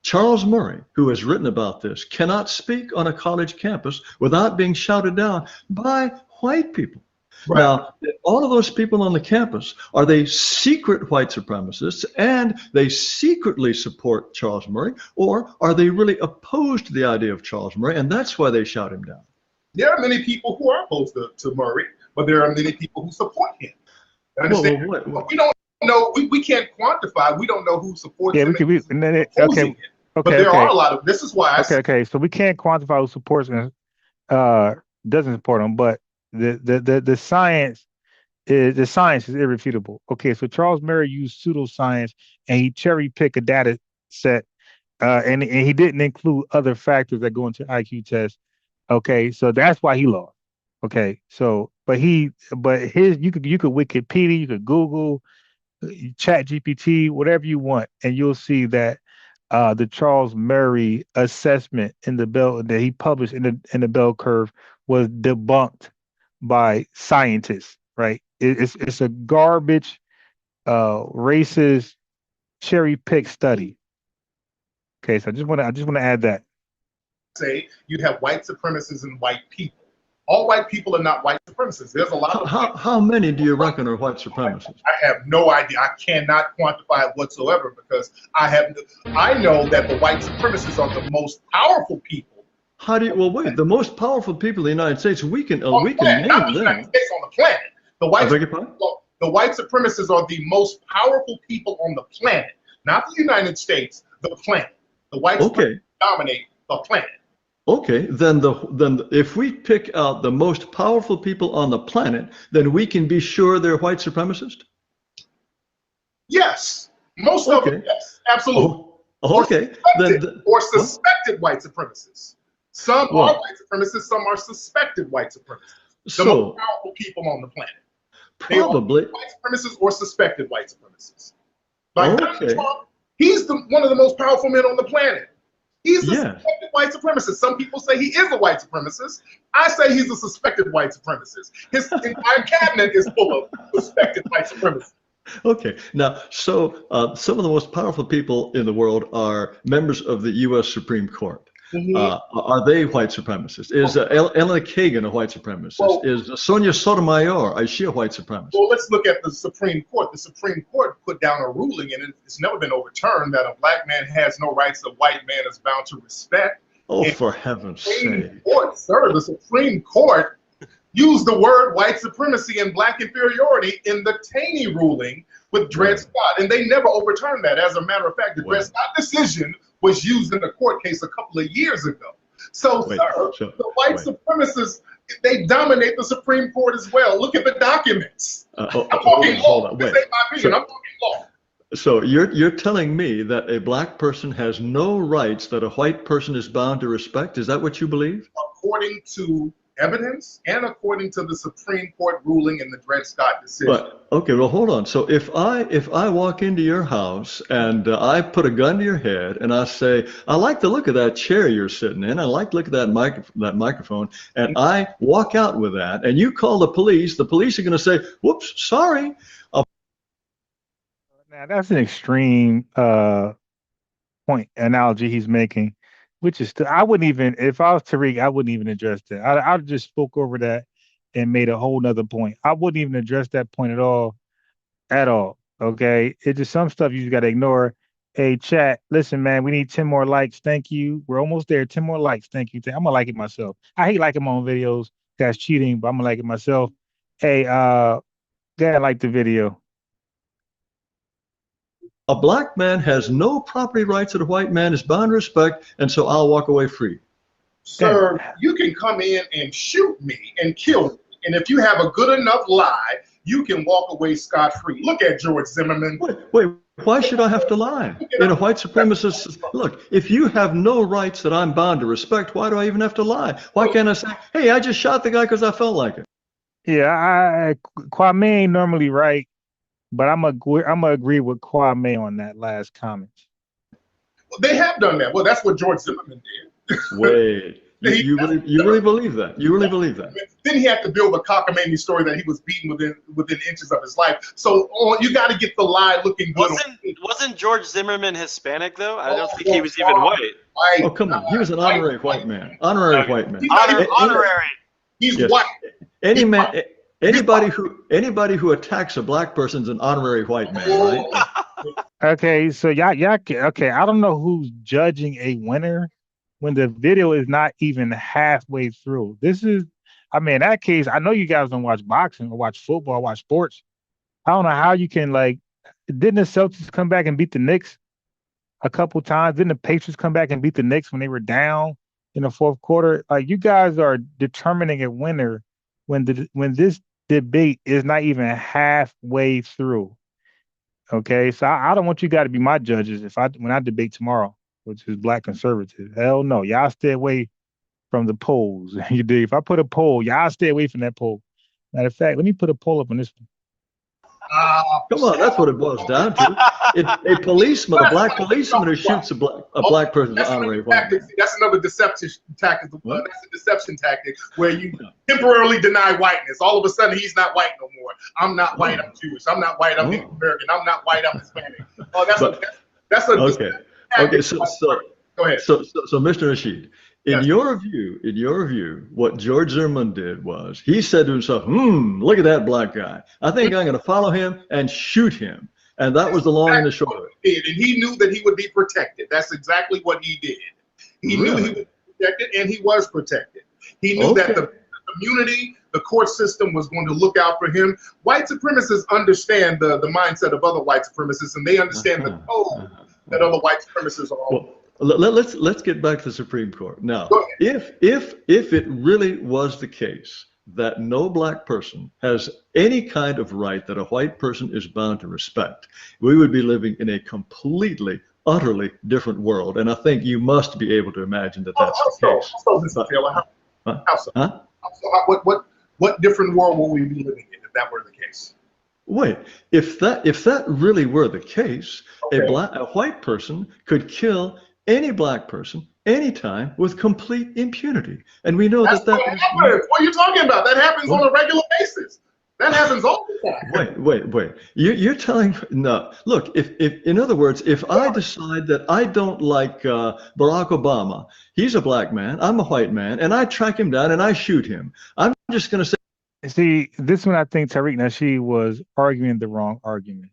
[SPEAKER 3] Charles Murray, who has written about this, cannot speak on a college campus without being shouted down by white people. Right. Now, all of those people on the campus, are they secret white supremacists and they secretly support Charles Murray, or are they really opposed to the idea of Charles Murray, and that's why they shout him down? There are many people who are opposed to Murray, but there are many people who support him. Understand? Well, we don't know. We can't quantify. We don't know who supports him. Okay. But there are a lot of. This is why. Okay. So we can't quantify who supports him, doesn't support him, but the science is irrefutable. Okay. So Charles Murray used pseudoscience and he cherry picked a data set, and he didn't include other factors that go into IQ tests. Okay. So that's why he lost. Okay. So, but you could Wikipedia, you could Google, Chat GPT, whatever you want, and you'll see that the Charles Murray assessment in the bell that he published in the bell curve was debunked by scientists. Right? It's a garbage, racist, cherry pick study. Okay, so I just want to add that. Say you have white supremacists and white people. All white people are not white supremacists. There's a lot of how many do you reckon are white supremacists? I have no idea. I cannot quantify it whatsoever because I know that the white supremacists are the most powerful people How do you? Well, wait. The most powerful people in the United States, we can name
[SPEAKER 2] Not the
[SPEAKER 3] them.
[SPEAKER 2] United States, on the planet. The white supremacists are the most powerful people on the planet, not the United States, the planet. The white supremacists dominate the planet.
[SPEAKER 3] Okay, then if we pick out the most powerful people on the planet, then we can be sure they're white supremacists?
[SPEAKER 2] Yes, most of them, yes, absolutely.
[SPEAKER 3] Okay,
[SPEAKER 2] or suspected white supremacists. Some are white supremacists, some are suspected white supremacists. The most powerful people on the planet.
[SPEAKER 3] Probably
[SPEAKER 2] white supremacists or suspected white supremacists. Like Donald Trump, he's one of the most powerful men on the planet. He's a suspected white supremacist. Some people say he is a white supremacist. I say he's a suspected white supremacist. His entire cabinet is full of suspected white supremacists.
[SPEAKER 3] Okay, now, so some of the most powerful people in the world are members of the U.S. Supreme Court. Are they white supremacists? Is Ellen Kagan a white supremacist? Well, is Sonia Sotomayor, is she a white supremacist?
[SPEAKER 2] Well, let's look at the Supreme Court. The Supreme Court put down a ruling, and it's never been overturned, that a black man has no rights a white man is bound to respect.
[SPEAKER 3] Oh, and for heaven's sake.
[SPEAKER 2] The Supreme Court used the word white supremacy and black inferiority in the Taney ruling with Dred Scott, and they never overturned that. As a matter of fact, the Dred Scott decision was used in a court case a couple of years ago. So, the white supremacists, they dominate the Supreme Court as well. Look at the documents. I'm talking law. This ain't my opinion. I'm talking law.
[SPEAKER 3] So you're telling me that a black person has no rights that a white person is bound to respect? Is that what you believe?
[SPEAKER 2] According to evidence and according to the Supreme Court ruling in the Dred Scott decision.
[SPEAKER 3] But okay, well, hold on. So if I walk into your house and I put a gun to your head and I say, I like the look of that chair you're sitting in, I like the look of that microphone, and I walk out with that, and you call the police are going to say, whoops, sorry.
[SPEAKER 4] Now that's an extreme analogy he's making. Which is, I wouldn't even, if I was Tariq, I wouldn't even address that. I just spoke over that and made a whole nother point. I wouldn't even address that point at all. Okay. It's just some stuff you just got to ignore. Hey, chat, listen, man, we need 10 more likes. Thank you. We're almost there. 10 more likes. Thank you. I'm going to like it myself. I hate liking my own videos. That's cheating, but I'm going to like it myself. Hey, go ahead, like the video.
[SPEAKER 3] A black man has no property rights that a white man is bound to respect, and so I'll walk away free.
[SPEAKER 2] Sir, you can come in and shoot me and kill me, and if you have a good enough lie, you can walk away scot-free. Look at George Zimmerman.
[SPEAKER 3] Wait, why should I have to lie? In a white supremacist, look, if you have no rights that I'm bound to respect, why do I even have to lie? Why can't I say, hey, I just shot the guy because I felt like it?
[SPEAKER 4] Yeah, Kwame ain't normally right. But I'm gonna agree with Kwame on that last comment.
[SPEAKER 2] Well, they have done that. Well, that's what George Zimmerman did.
[SPEAKER 3] Wait, you really believe that? You really believe that?
[SPEAKER 2] Then he had to build a cockamamie story that he was beaten within inches of his life. So you got to get the lie looking good.
[SPEAKER 1] Wasn't George Zimmerman Hispanic though? I don't think he was even white.
[SPEAKER 3] Oh, come on, he was an honorary white man. Honorary white man.
[SPEAKER 1] Honorary.
[SPEAKER 2] He's white.
[SPEAKER 3] Anybody who attacks a black person's an honorary white man, right?
[SPEAKER 4] Okay, so y'all, okay, I don't know who's judging a winner when the video is not even halfway through. In that case, I know you guys don't watch boxing or watch football or watch sports. I don't know how you can, didn't the Celtics come back and beat the Knicks a couple times? Didn't the Patriots come back and beat the Knicks when they were down in the fourth quarter? You guys are determining a winner when this debate is not even halfway through. Okay, so I don't want you guys to be my judges when I debate tomorrow, which is black conservative. Hell no, y'all stay away from the polls. You do. If I put a poll, y'all stay away from that poll. Matter of fact, let me put a poll up on this one.
[SPEAKER 3] Come on, that's what it boils down to. A policeman, a black policeman who shoots a black person is honorary white man.
[SPEAKER 2] That's another deception tactic. That's a deception tactic where you temporarily deny whiteness. All of a sudden, he's not white no more. I'm not white. I'm Jewish. I'm not white. I'm Native American. I'm not white. I'm Hispanic. Oh, that's a
[SPEAKER 3] okay. Okay. So
[SPEAKER 2] go ahead.
[SPEAKER 3] So Mr. Nasheed, in your view, what George Zimmerman did was he said to himself, look at that black guy. I think I'm going to follow him and shoot him. And that was the long and the short of it.
[SPEAKER 2] And he knew that he would be protected. That's exactly what he did. He knew protected, and he was protected. He knew that the community, the court system was going to look out for him. White supremacists understand the mindset of other white supremacists, and they understand the code that other white supremacists are on.
[SPEAKER 3] Well, let's get back to the Supreme Court. Now, if it really was the case that no black person has any kind of right that a white person is bound to respect, we would be living in a completely, utterly different world. And I think you must be able to imagine that that's the case.
[SPEAKER 2] What different world will we be living in if that were the case?
[SPEAKER 3] Wait, if that really were the case, a white person could kill any black person anytime with complete impunity, and we know that
[SPEAKER 2] happens. What are you talking about? That happens on a regular basis. That happens all the time.
[SPEAKER 3] Wait. You're telling no. Look, if in other words, if I decide that I don't like Barack Obama, he's a black man, I'm a white man, and I track him down and I shoot him, I'm just going to say.
[SPEAKER 4] See, this one I think Tariq Nasheed was arguing the wrong argument.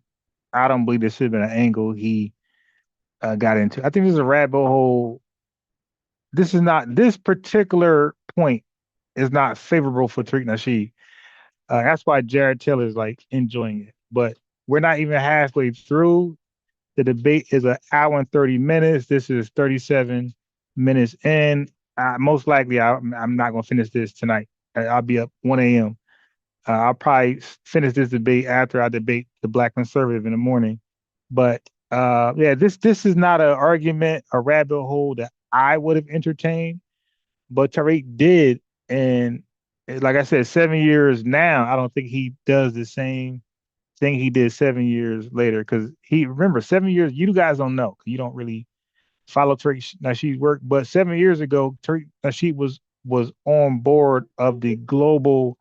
[SPEAKER 4] I don't believe this should have been an angle he got into. I think this is a rabbit hole. This particular point is not favorable for Tariq Nasheed. That's why Jared Taylor is like enjoying it. But we're not even halfway through. The debate is an hour and 30 minutes. This is 37 minutes in. Most likely, I'm not going to finish this tonight. I'll be up 1 a.m. I'll probably finish this debate after I debate the Black conservative in the morning. But yeah, this is not an argument, a rabbit hole that I would have entertained. But Tariq did, and like I said, 7 years now, I don't think he does the same thing he did 7 years later. Because remember, 7 years, you guys don't know, you don't really follow Tariq Nasheed's work. But 7 years ago, Tariq Nasheed was on board of the global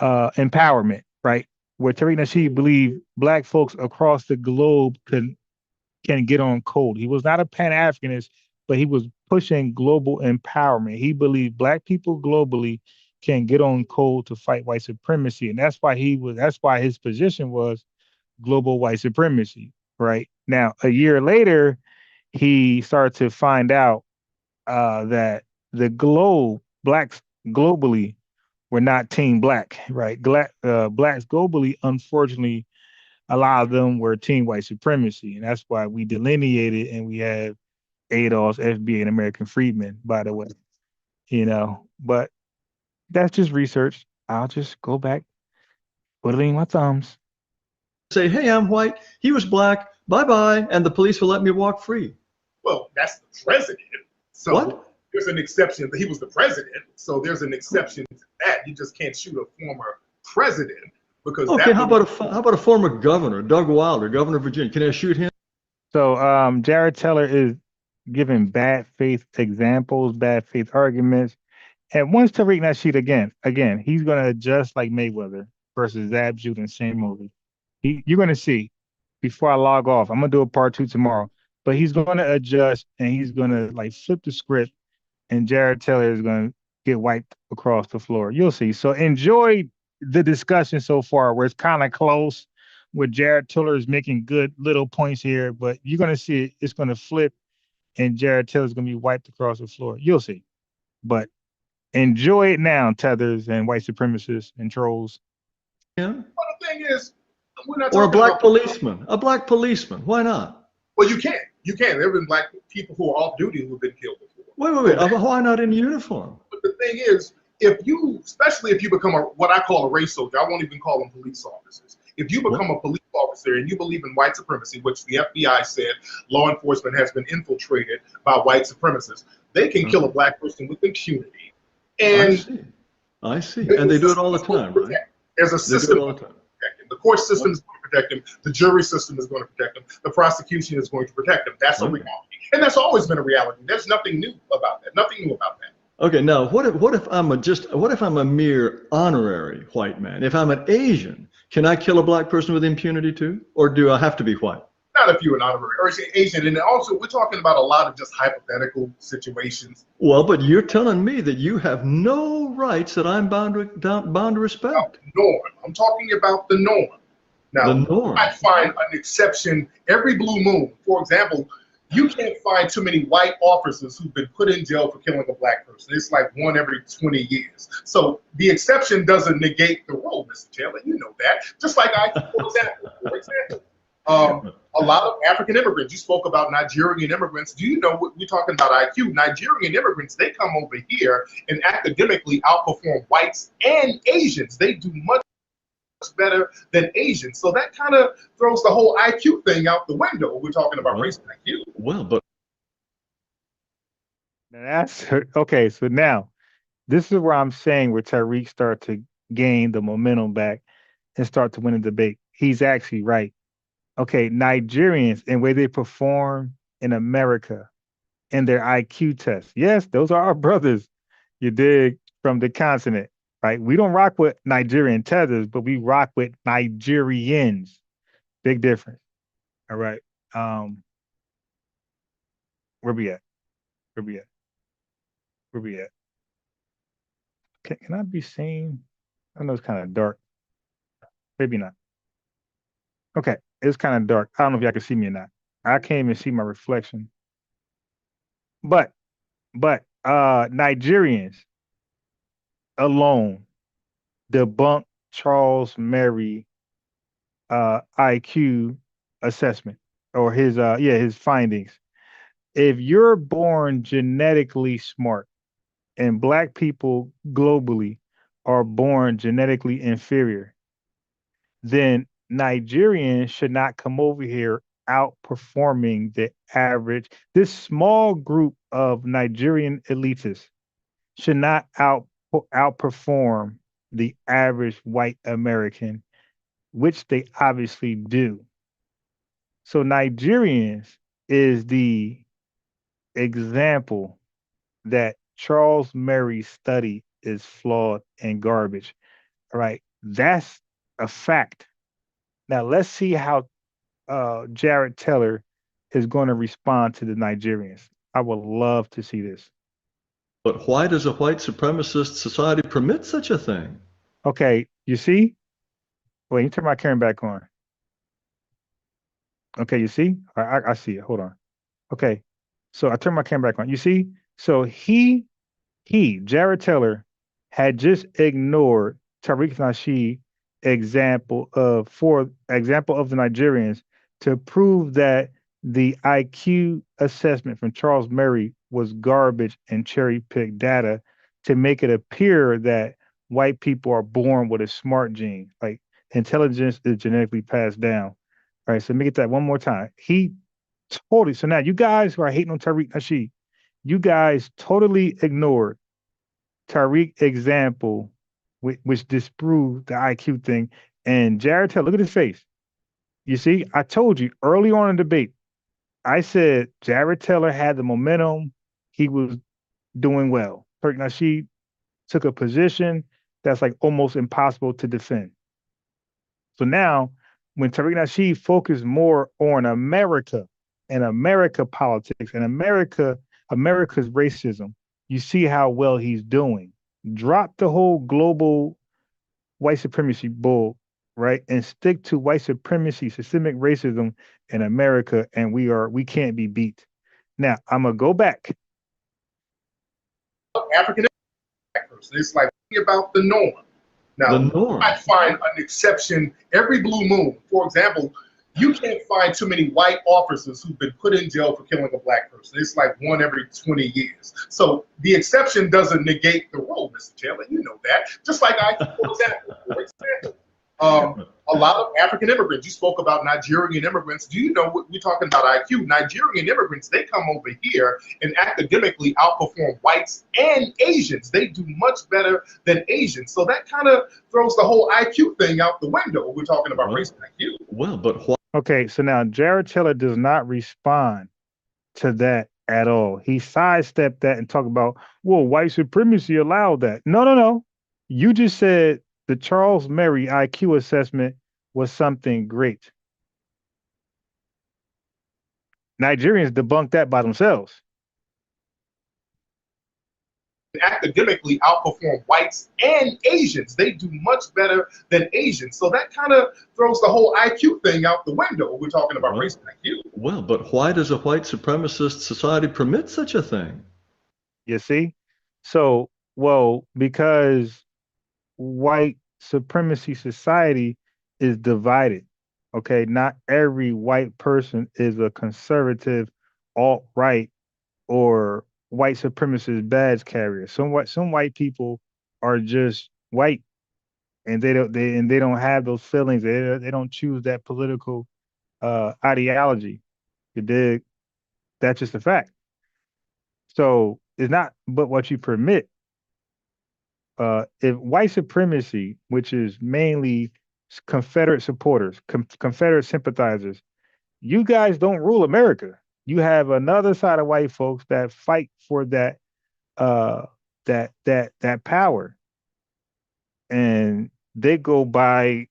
[SPEAKER 4] empowerment, right? Where Tariq Nasheed believed black folks across the globe can get on code. He was not a Pan-Africanist, but he was pushing global empowerment. He believed black people globally can get on code to fight white supremacy. And that's why his position was global white supremacy, right? Now, a year later, he started to find out that the blacks globally were not team black, right? Blacks globally, unfortunately, a lot of them were team white supremacy. And that's why we delineated and we have Adolf's FBA and American freedmen, by the way, but that's just research. I'll just go back, twiddling my thumbs.
[SPEAKER 3] Say, hey, I'm white, he was black, bye-bye, and the police will let me walk free.
[SPEAKER 2] Well, that's the president. So what? There's an exception. He was the president, so there's an exception to that. You just can't shoot a former president because.
[SPEAKER 3] Okay, how about a former governor, Doug Wilder, governor of Virginia? Can I shoot him?
[SPEAKER 4] So Jared Taylor is giving bad faith examples, bad faith arguments, and once Tariq Nasheed again, he's going to adjust like Mayweather versus Zabjud and Shane Mosley. You're going to see before I log off. I'm going to do a part 2 tomorrow, but he's going to adjust and he's going to like flip the script. And Jared Taylor is going to get wiped across the floor. You'll see. So enjoy the discussion so far, where it's kind of close, where Jared Taylor is making good little points here, but you're going to see it's going to flip, and Jared Taylor is going to be wiped across the floor. You'll see. But enjoy it now, tethers and white supremacists and trolls.
[SPEAKER 3] Yeah.
[SPEAKER 2] Well, the thing is, we're not
[SPEAKER 3] or a black policeman. A black policeman. Why not?
[SPEAKER 2] Well, you can't. There have been black people who are off duty who've been killed before.
[SPEAKER 3] Wait. Why not in uniform?
[SPEAKER 2] But the thing is, especially if you become what I call a race soldier, I won't even call them police officers. If you become a police officer and you believe in white supremacy, which the FBI said law enforcement has been infiltrated by white supremacists, they can kill a black person with impunity. And
[SPEAKER 3] I see. And they do it all the time, right?
[SPEAKER 2] There's a system to protect him. The court system is going to protect him. The jury system is going to protect him. The prosecution is going to protect him. That's a reality. And that's always been a reality. There's nothing new about that. Nothing new about that.
[SPEAKER 3] Okay, now what if I'm a mere honorary white man? If I'm an Asian, can I kill a black person with impunity too? Or do I have to be white?
[SPEAKER 2] Not if you're an honorary or Asian. And also, we're talking about a lot of just hypothetical situations.
[SPEAKER 3] Well, but you're telling me that you have no rights that I'm bound to respect.
[SPEAKER 2] No, norm. I'm talking about the norm. Now,
[SPEAKER 3] the norm.
[SPEAKER 2] I find an exception every blue moon. For example, you can't find too many white officers who've been put in jail for killing a black person. It's like one every 20 years. So the exception doesn't negate the rule, Mr. Taylor. You know that. Just like for example, a lot of African immigrants, you spoke about Nigerian immigrants. Do you know what we're talking about IQ? Nigerian immigrants, they come over here and academically outperform whites and Asians. They do much better than Asians. So that kind of throws the whole IQ thing out the window. We're talking about race and IQ.
[SPEAKER 3] Well, but
[SPEAKER 4] that's okay. So now this is where I'm saying where Tariq start to gain the momentum back and start to win a debate. He's actually right. Okay, Nigerians and where they perform in America in their IQ tests. Yes, those are our brothers. You dig, from the continent. Right? We don't rock with Nigerian tethers, but we rock with Nigerians. Big difference. All right. Where we at? Where we at? Where we at? Can I be seen? I know it's kind of dark. Maybe not. Okay, it's kind of dark. I don't know if y'all can see me or not. I can't even see my reflection. But Nigerians alone debunk Charles Murray IQ assessment or his findings. If you're born genetically smart, and black people globally are born genetically inferior, then Nigerians should not come over here outperforming the average. This small group of Nigerian elitists should not outperform the average white American, which they obviously do. So Nigerians is the example that Charles Murray's study is flawed and garbage. All right, that's a fact. Now let's see how Jared Taylor is going to respond to the Nigerians. I would love to see this.
[SPEAKER 3] But why does a white supremacist society permit such a thing?
[SPEAKER 4] Okay, you see? Wait, you turn my camera back on. Okay, you see? I see it. Hold on. Okay, so I turned my camera back on. You see? So Jared Taylor, had just ignored Tariq Nasheed example of the Nigerians to prove that the IQ assessment from Charles Murray was garbage and cherry-picked data to make it appear that white people are born with a smart gene, like intelligence is genetically passed down. All right, so let me get that one more time. So now you guys who are hating on Tariq Nasheed, you guys totally ignored Tariq example, which disproved the IQ thing. And Jared Taylor, look at his face. You see, I told you early on in the debate, I said Jared Taylor had the momentum. He was doing well. Tariq Nasheed took a position that's like almost impossible to defend. So now, when Tariq Nasheed focused more on America and America politics and America's racism, you see how well he's doing. Drop the whole global white supremacy bull, right? And stick to white supremacy, systemic racism in America, and we can't be beat. Now, I'm gonna go back.
[SPEAKER 2] African person. It's like about the norm. Now,
[SPEAKER 3] The norm.
[SPEAKER 2] I find an exception every blue moon. For example, you can't find too many white officers who've been put in jail for killing a black person. It's like one every 20 years. So the exception doesn't negate the rule, Mr. Taylor. You know that. Just like for example, a lot of African immigrants, you spoke about Nigerian immigrants. Do you know what we're talking about IQ? Nigerian immigrants, they come over here and academically outperform whites and Asians. They do much better than Asians. So that kind of throws the whole IQ thing out the window. We're talking about race and IQ.
[SPEAKER 3] Well, but why?
[SPEAKER 4] Okay, so now Jared Taylor does not respond to that at all. He sidestepped that and talked about, well, white supremacy allowed that. No. You just said the Charles Murray IQ assessment was something great. Nigerians debunked that by themselves.
[SPEAKER 2] Academically outperform whites and Asians. They do much better than Asians. So that kind of throws the whole IQ thing out the window. We're talking about race and IQ.
[SPEAKER 3] Well, but why does a white supremacist society permit such a thing?
[SPEAKER 4] You see? So, well, because white supremacy society is divided. Okay, not every white person is a conservative, alt-right, or white supremacist badge carrier. Some white people are just white, and they don't have those feelings. They don't choose that political ideology. You dig? That's just a fact. So it's not but what you permit. If white supremacy, which is mainly Confederate supporters, Confederate sympathizers, you guys don't rule America. You have another side of white folks that fight for uh, that power, and they go by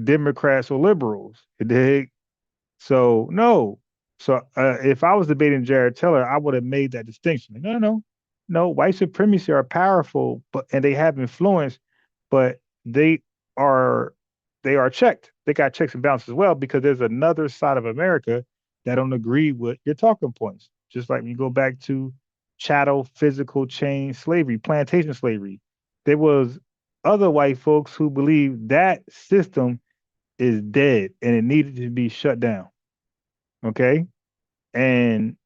[SPEAKER 4] Democrats or liberals. You dig? So no. So if I was debating Jared Taylor, I would have made that distinction. Like, no, no, no, no. White supremacy are powerful, but and they have influence, but are they are checked. They got checks and balances as well because there's another side of America that don't agree with your talking points. Just like when you go back to chattel, physical chain slavery, plantation slavery, there was other white folks who believed that system is dead and it needed to be shut down. Okay. And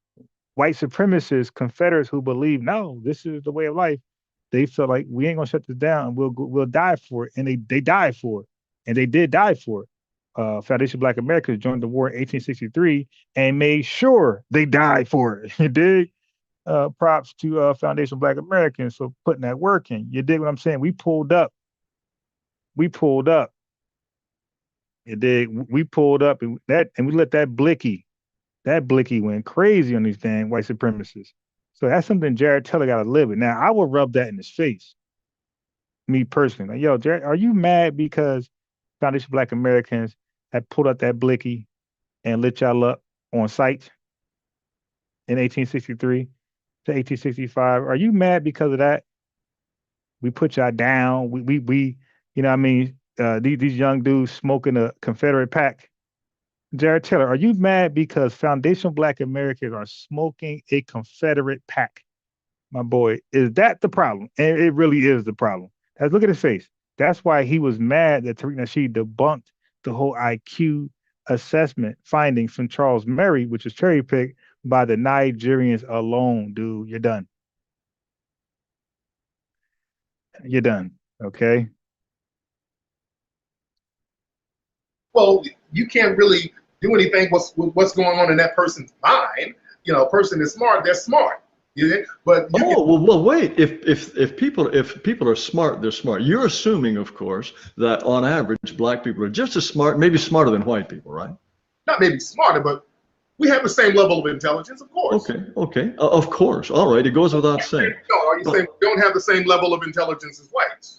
[SPEAKER 4] white supremacists, Confederates who believe, no, this is the way of life, they felt like we ain't gonna shut this down. We'll die for it. And they died for it. And they did die for it. Foundation of Black Americans joined the war in 1863 and made sure they died for it. You dig? Props to Foundation of Black Americans for putting that work in. You dig what I'm saying? We pulled up. We pulled up. You dig? We pulled up and we let that blicky went crazy on these dang white supremacists. So that's something Jared Taylor got to live with. Now, I would rub that in his face, me personally. Like, yo, Jared, are you mad because Foundation of Black Americans had pulled up that blicky and lit y'all up on sight in 1863 to 1865? Are you mad because of that? We put y'all down. We you know what I mean? These young dudes smoking a Confederate pack. Jared Taylor, are you mad because foundational Black Americans are smoking a Confederate pack? My boy, is that the problem? And it really is the problem. Look at his face. That's why he was mad that Tariq Nasheed debunked the whole IQ assessment findings from Charles Murray, which was cherry picked by the Nigerians alone. Dude, you're done. You're done. Okay.
[SPEAKER 2] Well, you can't really do anything what's going on in that person's mind. You know, a person is smart, they're smart. But
[SPEAKER 3] well, wait. If people are smart, they're smart. You're assuming, of course, that on average, black people are just as smart, maybe smarter than white people, right?
[SPEAKER 2] Not maybe smarter, but we have the same level of intelligence, of course.
[SPEAKER 3] Okay. Of course. All right. It goes without saying.
[SPEAKER 2] No, are you saying we don't have the same level of intelligence as whites?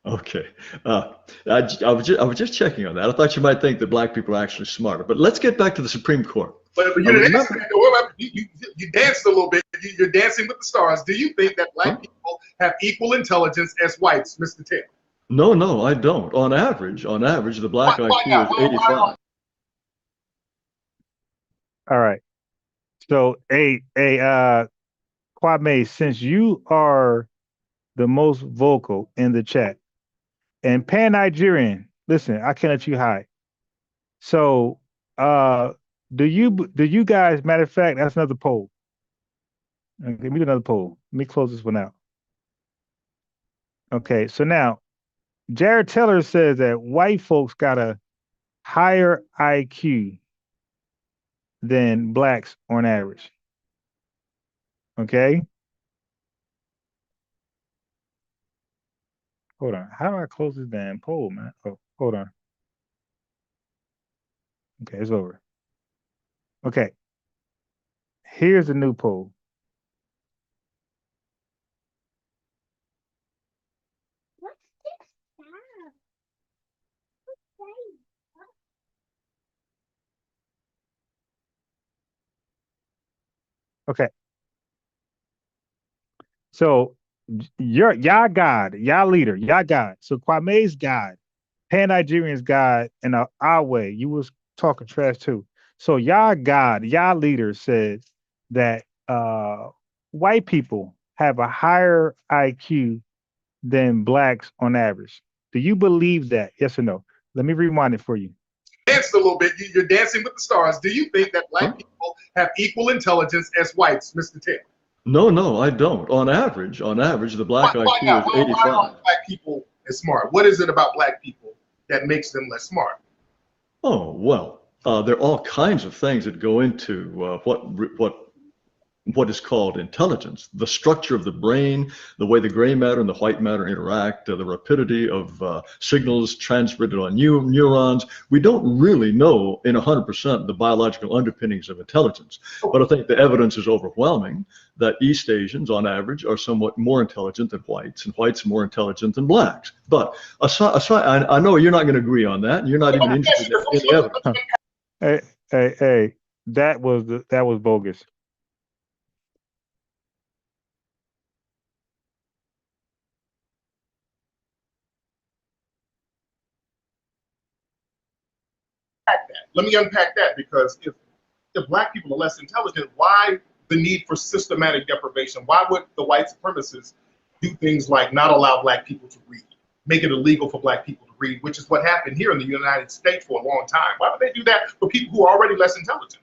[SPEAKER 3] Okay. I was just checking on that. I thought you might think that black people are actually smarter. But let's get back to the Supreme Court.
[SPEAKER 2] But you didn't answer that. You danced a little bit. You're dancing with the stars. Do you think that black people have equal intelligence as whites, Mr. Taylor?
[SPEAKER 3] No, I don't. On average, the black IQ is 85.
[SPEAKER 4] All right. So, Kwame, since you are the most vocal in the chat, and Pan-Nigerian, listen, I can't let you hide. So, do you guys, matter of fact, that's another poll. Okay, let me do another poll. Let me close this one out. Okay, so now, Jared Taylor says that white folks got a higher IQ than blacks on average. Okay? Hold on. How do I close this damn poll, man? Oh, hold on. Okay, it's over. Okay. Here's the new poll. What's this sound? Okay. So y'all God, y'all leader, y'all God. So Kwame's God, Pan Nigerian's God, and our way. You was talking trash too. So y'all leader said that white people have a higher IQ than blacks on average. Do you believe that? Yes or no? Let me rewind it for you.
[SPEAKER 2] Danced a little bit. You're dancing with the stars. Do you think that black people have equal intelligence as whites, Mr. Taylor?
[SPEAKER 3] No, no, I don't. On average, the black IQ is 85.
[SPEAKER 2] Why are black people as smart? What is it about black people that makes them less smart?
[SPEAKER 3] Oh, well, there are all kinds of things that go into what is called intelligence. The structure of the brain, the way the gray matter and the white matter interact, the rapidity of signals transmitted on neurons. We don't really know in 100% the biological underpinnings of intelligence. But I think the evidence is overwhelming that East Asians, on average, are somewhat more intelligent than whites, and whites more intelligent than blacks. But aside, I know you're not going to agree on that. And you're not even interested in the evidence.
[SPEAKER 4] Hey, that was bogus.
[SPEAKER 2] Let me unpack that, because if black people are less intelligent, why the need for systematic deprivation? Why would the white supremacists do things like not allow black people to read, make it illegal for black people to read, which is what happened here in the United States for a long time? Why would they do that for people who are already less intelligent?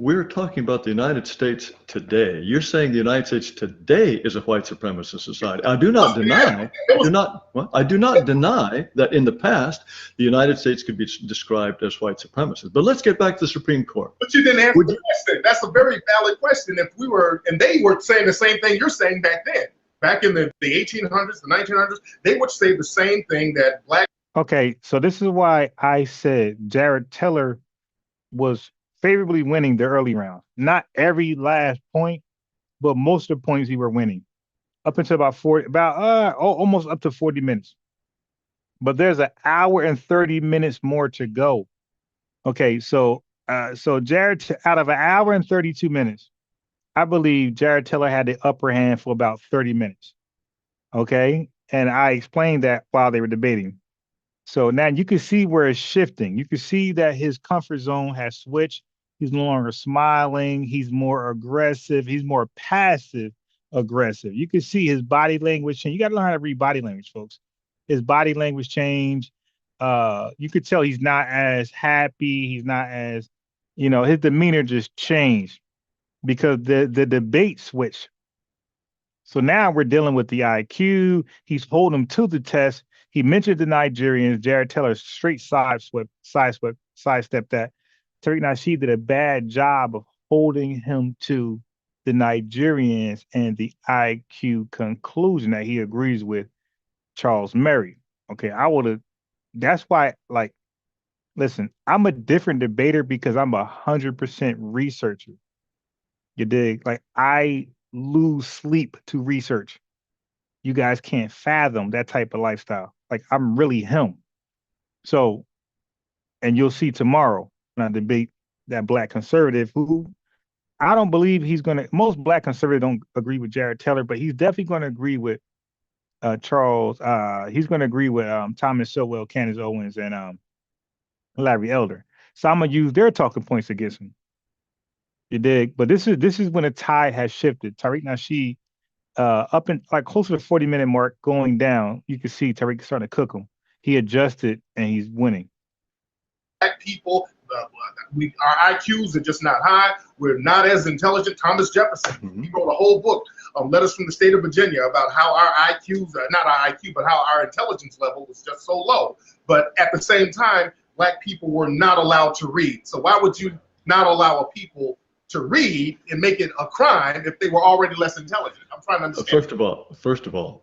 [SPEAKER 3] We're talking about the United States today. You're saying the United States today is a white supremacist society. I do not deny that in the past the United States could be described as white supremacist. But let's get back to the Supreme Court.
[SPEAKER 2] But you didn't answer the question. That's a very valid question. If we were, and they were saying the same thing you're saying back then, back in the 1800s, the 1900s, they would say the same thing that black.
[SPEAKER 4] Okay, so this is why I said Jared Teller was favorably winning the early round. Not every last point, but most of the points he were winning up until almost up to 40 minutes. But there's an hour and 30 minutes more to go. Okay, so Jared, out of an hour and 32 minutes, I believe Jared Teller had the upper hand for about 30 minutes. Okay, and I explained that while they were debating. So now you can see where it's shifting. You can see that his comfort zone has switched. He's no longer smiling. He's more aggressive. He's more passive aggressive. You can see his body language change. You got to learn how to read body language, folks. His body language change. You could tell he's not as happy. He's not as, his demeanor just changed because the debate switched. So now we're dealing with the IQ. He's holding him to the test. He mentioned the Nigerians. Jared Teller straight sidestepped that. Tariq Nasheed did a bad job of holding him to the Nigerians and the IQ conclusion that he agrees with Charles Murray. Okay, that's why, listen, I'm a different debater because I'm 100% researcher. You dig? I lose sleep to research. You guys can't fathom that type of lifestyle. I'm really him. So, and you'll see tomorrow when I debate that black conservative who I don't believe most black conservatives don't agree with Jared Teller, but he's definitely going to agree with Charles. He's going to agree with Thomas Sowell, Candace Owens, and Larry Elder. So I'm going to use their talking points against him. You dig? But this is when the tide has shifted. Tariq Nasheed, up in close to the 40-minute mark going down, you can see Tariq starting to cook him. He adjusted and he's winning.
[SPEAKER 2] Black people, our IQs are just not high. We're not as intelligent. Thomas Jefferson, he wrote a whole book, Letters from the State of Virginia, about how our IQs, not our IQ, but how our intelligence level was just so low. But at the same time, black people were not allowed to read. So why would you not allow a people to read and make it a crime if they were already less intelligent? I'm trying to understand.
[SPEAKER 3] First of all,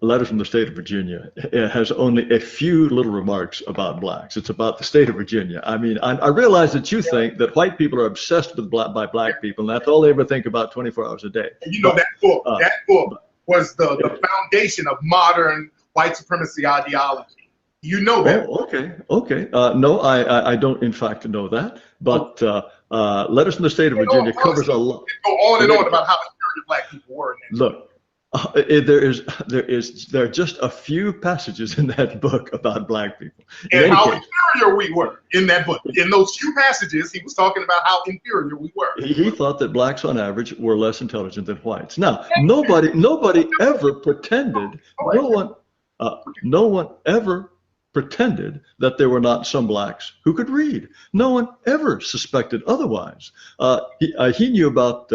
[SPEAKER 3] Letters from the State of Virginia has only a few little remarks about blacks. It's about the state of Virginia. I mean, I realize that you think that white people are obsessed with by black people, and that's all they ever think about 24 hours a day.
[SPEAKER 2] And that book was the foundation of modern white supremacy ideology. You know that.
[SPEAKER 3] Oh, okay. No, I don't in fact know that, but Letters from the State of Virginia covers a lot.
[SPEAKER 2] Go on and on about how superior black people were.
[SPEAKER 3] Look, There are just a few passages in that book about black people.
[SPEAKER 2] And how inferior we were in that book. In those few passages, he was talking about how inferior we were.
[SPEAKER 3] He thought that blacks on average were less intelligent than whites. Now, nobody ever pretended, no one ever pretended that there were not some blacks who could read. No one ever suspected otherwise. He knew about,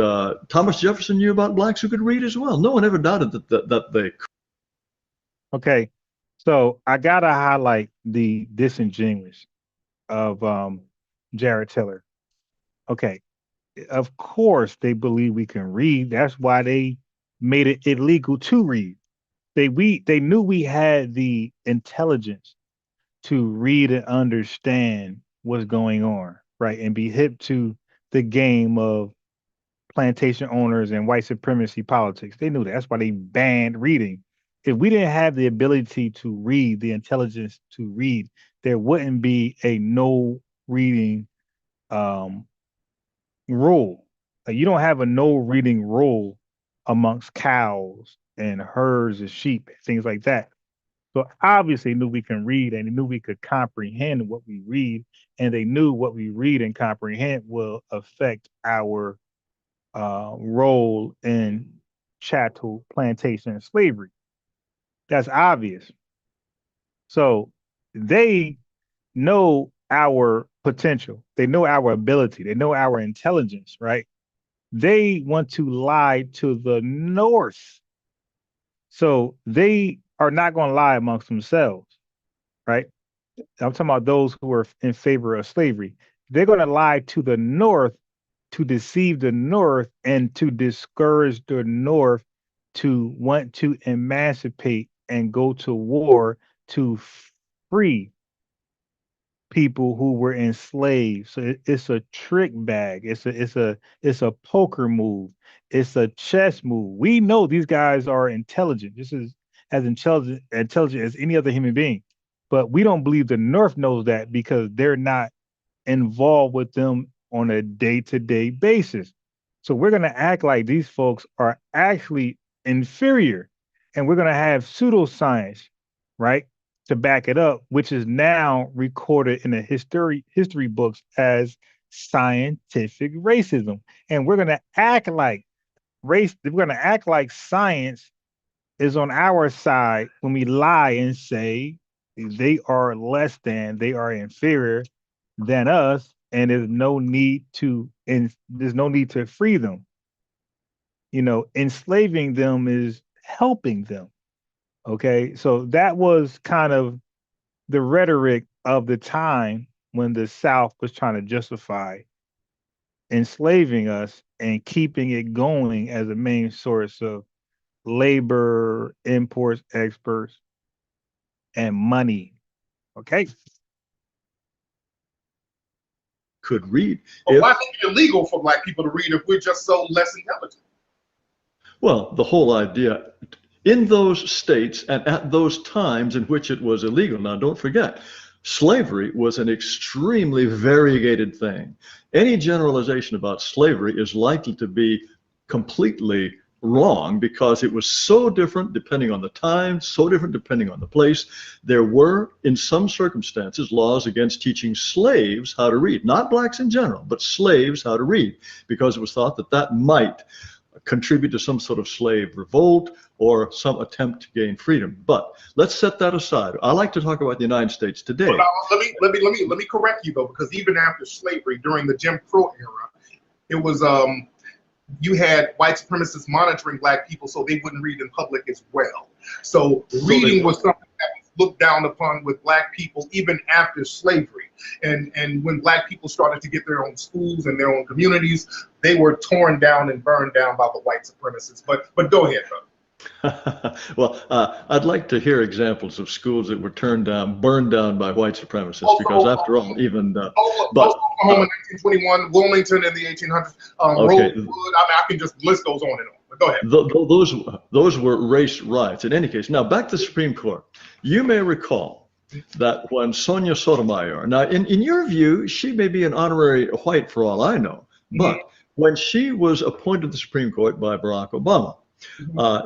[SPEAKER 3] Thomas Jefferson knew about blacks who could read as well. No one ever doubted that they could.
[SPEAKER 4] Okay, so I gotta highlight the disingenuous of Jared Tiller. Okay, of course they believe we can read. That's why they made it illegal to read. They knew we had the intelligence to read and understand what's going on, right? And be hip to the game of plantation owners and white supremacy politics. They knew that. That's why they banned reading. If we didn't have the ability to read, the intelligence to read, there wouldn't be a no reading rule. Like, you don't have a no reading rule amongst cows and herds of sheep, things like that. So obviously they knew we can read, and they knew we could comprehend what we read, and they knew what we read and comprehend will affect our role in chattel, plantation, and slavery. That's obvious. So they know our potential. They know our ability. They know our intelligence, right? They want to lie to the North. So they are not going to lie amongst themselves, right? I'm talking about those who are in favor of slavery. They're going to lie to the North to deceive the North and to discourage the North to want to emancipate and go to war to free people who were enslaved. So it's a trick bag. It's a poker move. It's a chess move. We know these guys are intelligent. This is as intelligent as any other human being. But we don't believe the North knows that because they're not involved with them on a day-to-day basis. So we're going to act like these folks are actually inferior, and we're going to have pseudoscience, right, to back it up, which is now recorded in the history books as scientific racism. And we're going to act like science is on our side when we lie and say they are less than, they are inferior than us, and there's no need to free them. You know, enslaving them is helping them. Okay, so that was kind of the rhetoric of the time when the South was trying to justify enslaving us and keeping it going as a main source of labor, imports, exports, and money. Okay.
[SPEAKER 3] Could read.
[SPEAKER 2] Why is it illegal for black people to read if we're just so less intelligent?
[SPEAKER 3] Well, the whole idea in those states and at those times in which it was illegal. Now, don't forget, slavery was an extremely variegated thing. Any generalization about slavery is likely to be completely wrong because it was so different depending on the time, so different depending on the place. There were, in some circumstances, laws against teaching slaves how to read, not blacks in general, but slaves how to read, because it was thought that that might contribute to some sort of slave revolt or some attempt to gain freedom. But let's set that aside. I like to talk about the United States today.
[SPEAKER 2] Well, let me correct you though, because even after slavery, during the Jim Crow era, it was you had white supremacists monitoring black people so they wouldn't read in public as well. So reading was something that was looked down upon with black people even after slavery. And when black people started to get their own schools and their own communities, they were torn down and burned down by the white supremacists. But go ahead, brother.
[SPEAKER 3] Well, I'd like to hear examples of schools that were burned down by white supremacists, because after all, even
[SPEAKER 2] Oklahoma in 1921, Wilmington in the 1800s, Rosewood, I can just, list goes on and on. But go ahead.
[SPEAKER 3] Those were race riots. In any case, now back to the Supreme Court. You may recall that when Sonia Sotomayor, now in your view, she may be an honorary white for all I know, but when she was appointed to the Supreme Court by Barack Obama,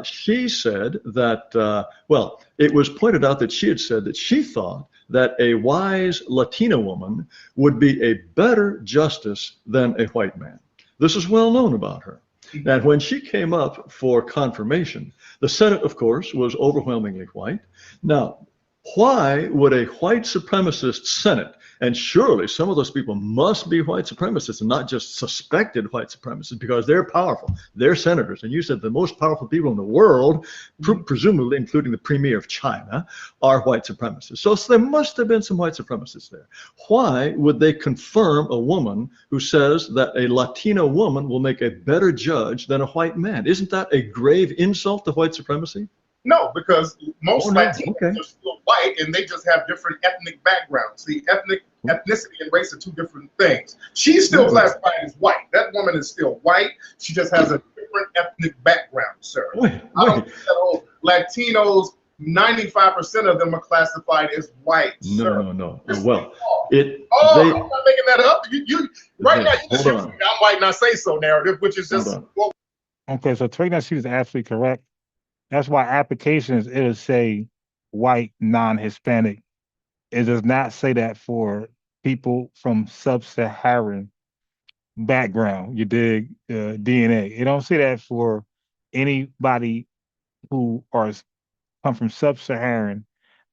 [SPEAKER 3] She said that, well, it was pointed out that she had said that she thought that a wise Latina woman would be a better justice than a white man. This is well known about her. And when she came up for confirmation, the Senate, of course, was overwhelmingly white. Now, why would a white supremacist Senate, and surely some of those people must be white supremacists and not just suspected white supremacists because they're powerful, they're senators, and you said the most powerful people in the world, presumably including the premier of China, are white supremacists. So there must have been some white supremacists there. Why would they confirm a woman who says that a Latina woman will make a better judge than a white man? Isn't that a grave insult to white supremacy?
[SPEAKER 2] No, because most Latinos are still white, and they just have different ethnic backgrounds. See, ethnicity and race are two different things. She's still classified as white. That woman is still white. She just has a different ethnic background, sir. I don't think that Latinos, 95% of them are classified as white.
[SPEAKER 3] No.
[SPEAKER 2] Yes,
[SPEAKER 3] well,
[SPEAKER 2] I'm not making that up. Right now, you just use the "I'm white and I say so" narrative, which is just.
[SPEAKER 4] Okay, so Tariq, she was absolutely correct. That's why applications, it'll say white, non-Hispanic. It does not say that for people from sub-Saharan background. You dig? DNA. It don't say that for anybody who come from sub-Saharan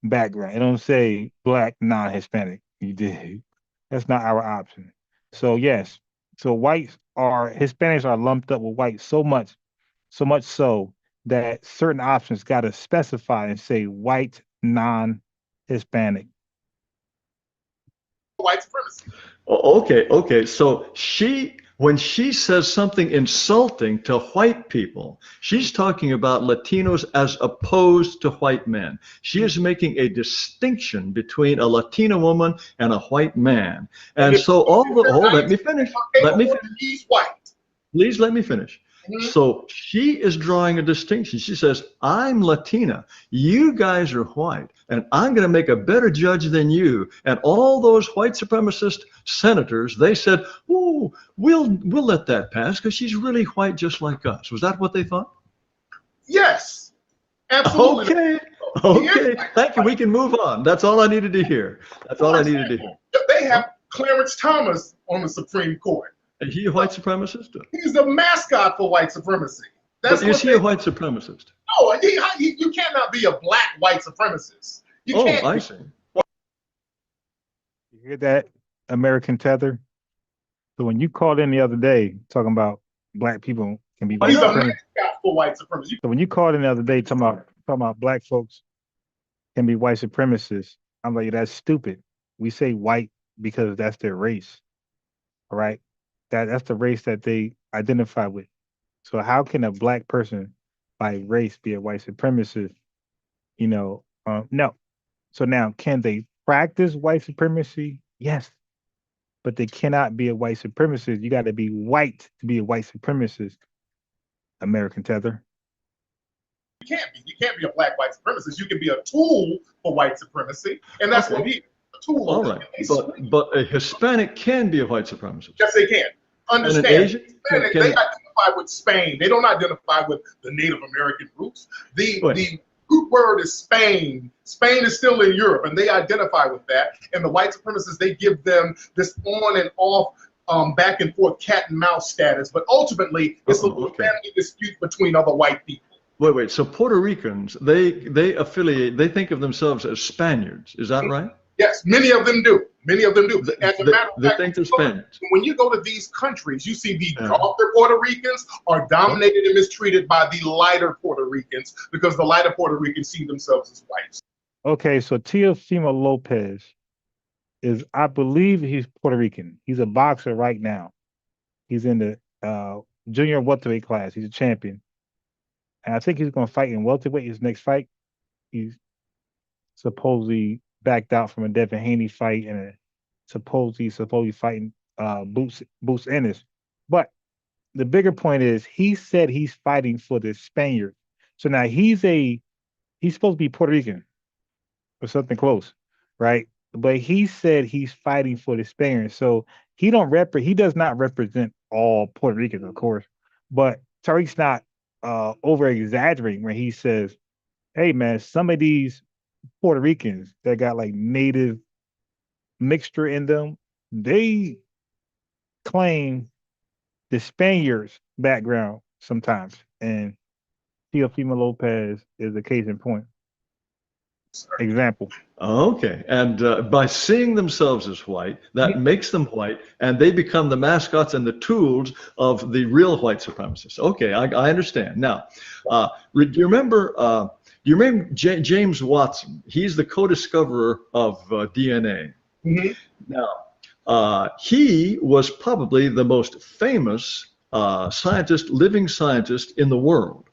[SPEAKER 4] background. It don't say black, non-Hispanic. You dig? That's not our option. So yes, so Hispanics are lumped up with white so much so that certain options got to specify and say white, non-Hispanic.
[SPEAKER 2] White supremacy.
[SPEAKER 3] Okay. So when she says something insulting to white people, she's talking about Latinos as opposed to white men. She is making a distinction between a Latina woman and a white man. And so let me finish.
[SPEAKER 2] He's white.
[SPEAKER 3] Please let me finish. So she is drawing a distinction. She says, I'm Latina, you guys are white, and I'm going to make a better judge than you. And all those white supremacist senators, they said, oh, we'll let that pass because she's really white just like us. Was that what they thought?
[SPEAKER 2] Yes, absolutely.
[SPEAKER 3] Okay. Thank you. We can move on. That's all I needed to hear.
[SPEAKER 2] They have Clarence Thomas on the Supreme Court.
[SPEAKER 3] Is he a white supremacist?
[SPEAKER 2] He's the mascot for white supremacy.
[SPEAKER 3] Is he a white supremacist?
[SPEAKER 2] No, you cannot be a black white supremacist. You can't.
[SPEAKER 3] I see.
[SPEAKER 4] You hear that, American Tether? So when you called in the other day talking about black people can be white
[SPEAKER 2] he's
[SPEAKER 4] supremacists.
[SPEAKER 2] A mascot for white supremacy.
[SPEAKER 4] So when you called in the other day talking about black folks can be white supremacists, I'm like, that's stupid. We say white because that's their race. All right. That's the race that they identify with. So how can a black person by race be a white supremacist? No. So now, can they practice white supremacy? Yes. But they cannot be a white supremacist. You got to be white to be a white supremacist. American Tether.
[SPEAKER 2] You can't be a black white supremacist. You can be a tool for white supremacy, and that's what he is. A tool.
[SPEAKER 3] All right. But a Hispanic can be a white supremacist.
[SPEAKER 2] Yes, they can. Understand?
[SPEAKER 3] Hispanic,
[SPEAKER 2] they identify with Spain. They don't identify with the Native American roots. The root word is Spain. Spain is still in Europe, and they identify with that. And the white supremacists, they give them this on and off, back and forth cat and mouse status. But ultimately, it's a family dispute between other white people.
[SPEAKER 3] Wait. So Puerto Ricans, they think of themselves as Spaniards. Is that right?
[SPEAKER 2] Yes, many of them do. As a matter of fact,
[SPEAKER 3] think they're Spaniards.
[SPEAKER 2] When you go to these countries, you see the darker Puerto Ricans are dominated and mistreated by the lighter Puerto Ricans because the lighter Puerto Ricans see themselves as whites.
[SPEAKER 4] Okay, so Teofimo Lopez I believe he's Puerto Rican. He's a boxer right now. He's in the junior welterweight class. He's a champion. And I think he's going to fight in welterweight his next fight. He's supposedly backed out from a Devin Haney fight and supposedly fighting Boots Ennis. But the bigger point is he said he's fighting for the Spaniards. So now he's supposed to be Puerto Rican or something close, right? But he said he's fighting for the Spaniards. So he does not represent all Puerto Ricans, of course. But Tariq's not over exaggerating when he says, "Hey man, some of these Puerto Ricans that got like native mixture in them, they claim the Spaniards background sometimes." And Teofimo Lopez is a case in point. Example.
[SPEAKER 3] Okay, and by seeing themselves as white, that makes them white, and they become the mascots and the tools of the real white supremacists. Okay, I understand. Now, do you remember? James Watson? He's the co-discoverer of DNA.
[SPEAKER 2] Mm-hmm.
[SPEAKER 3] Now, he was probably the most famous living scientist in the world.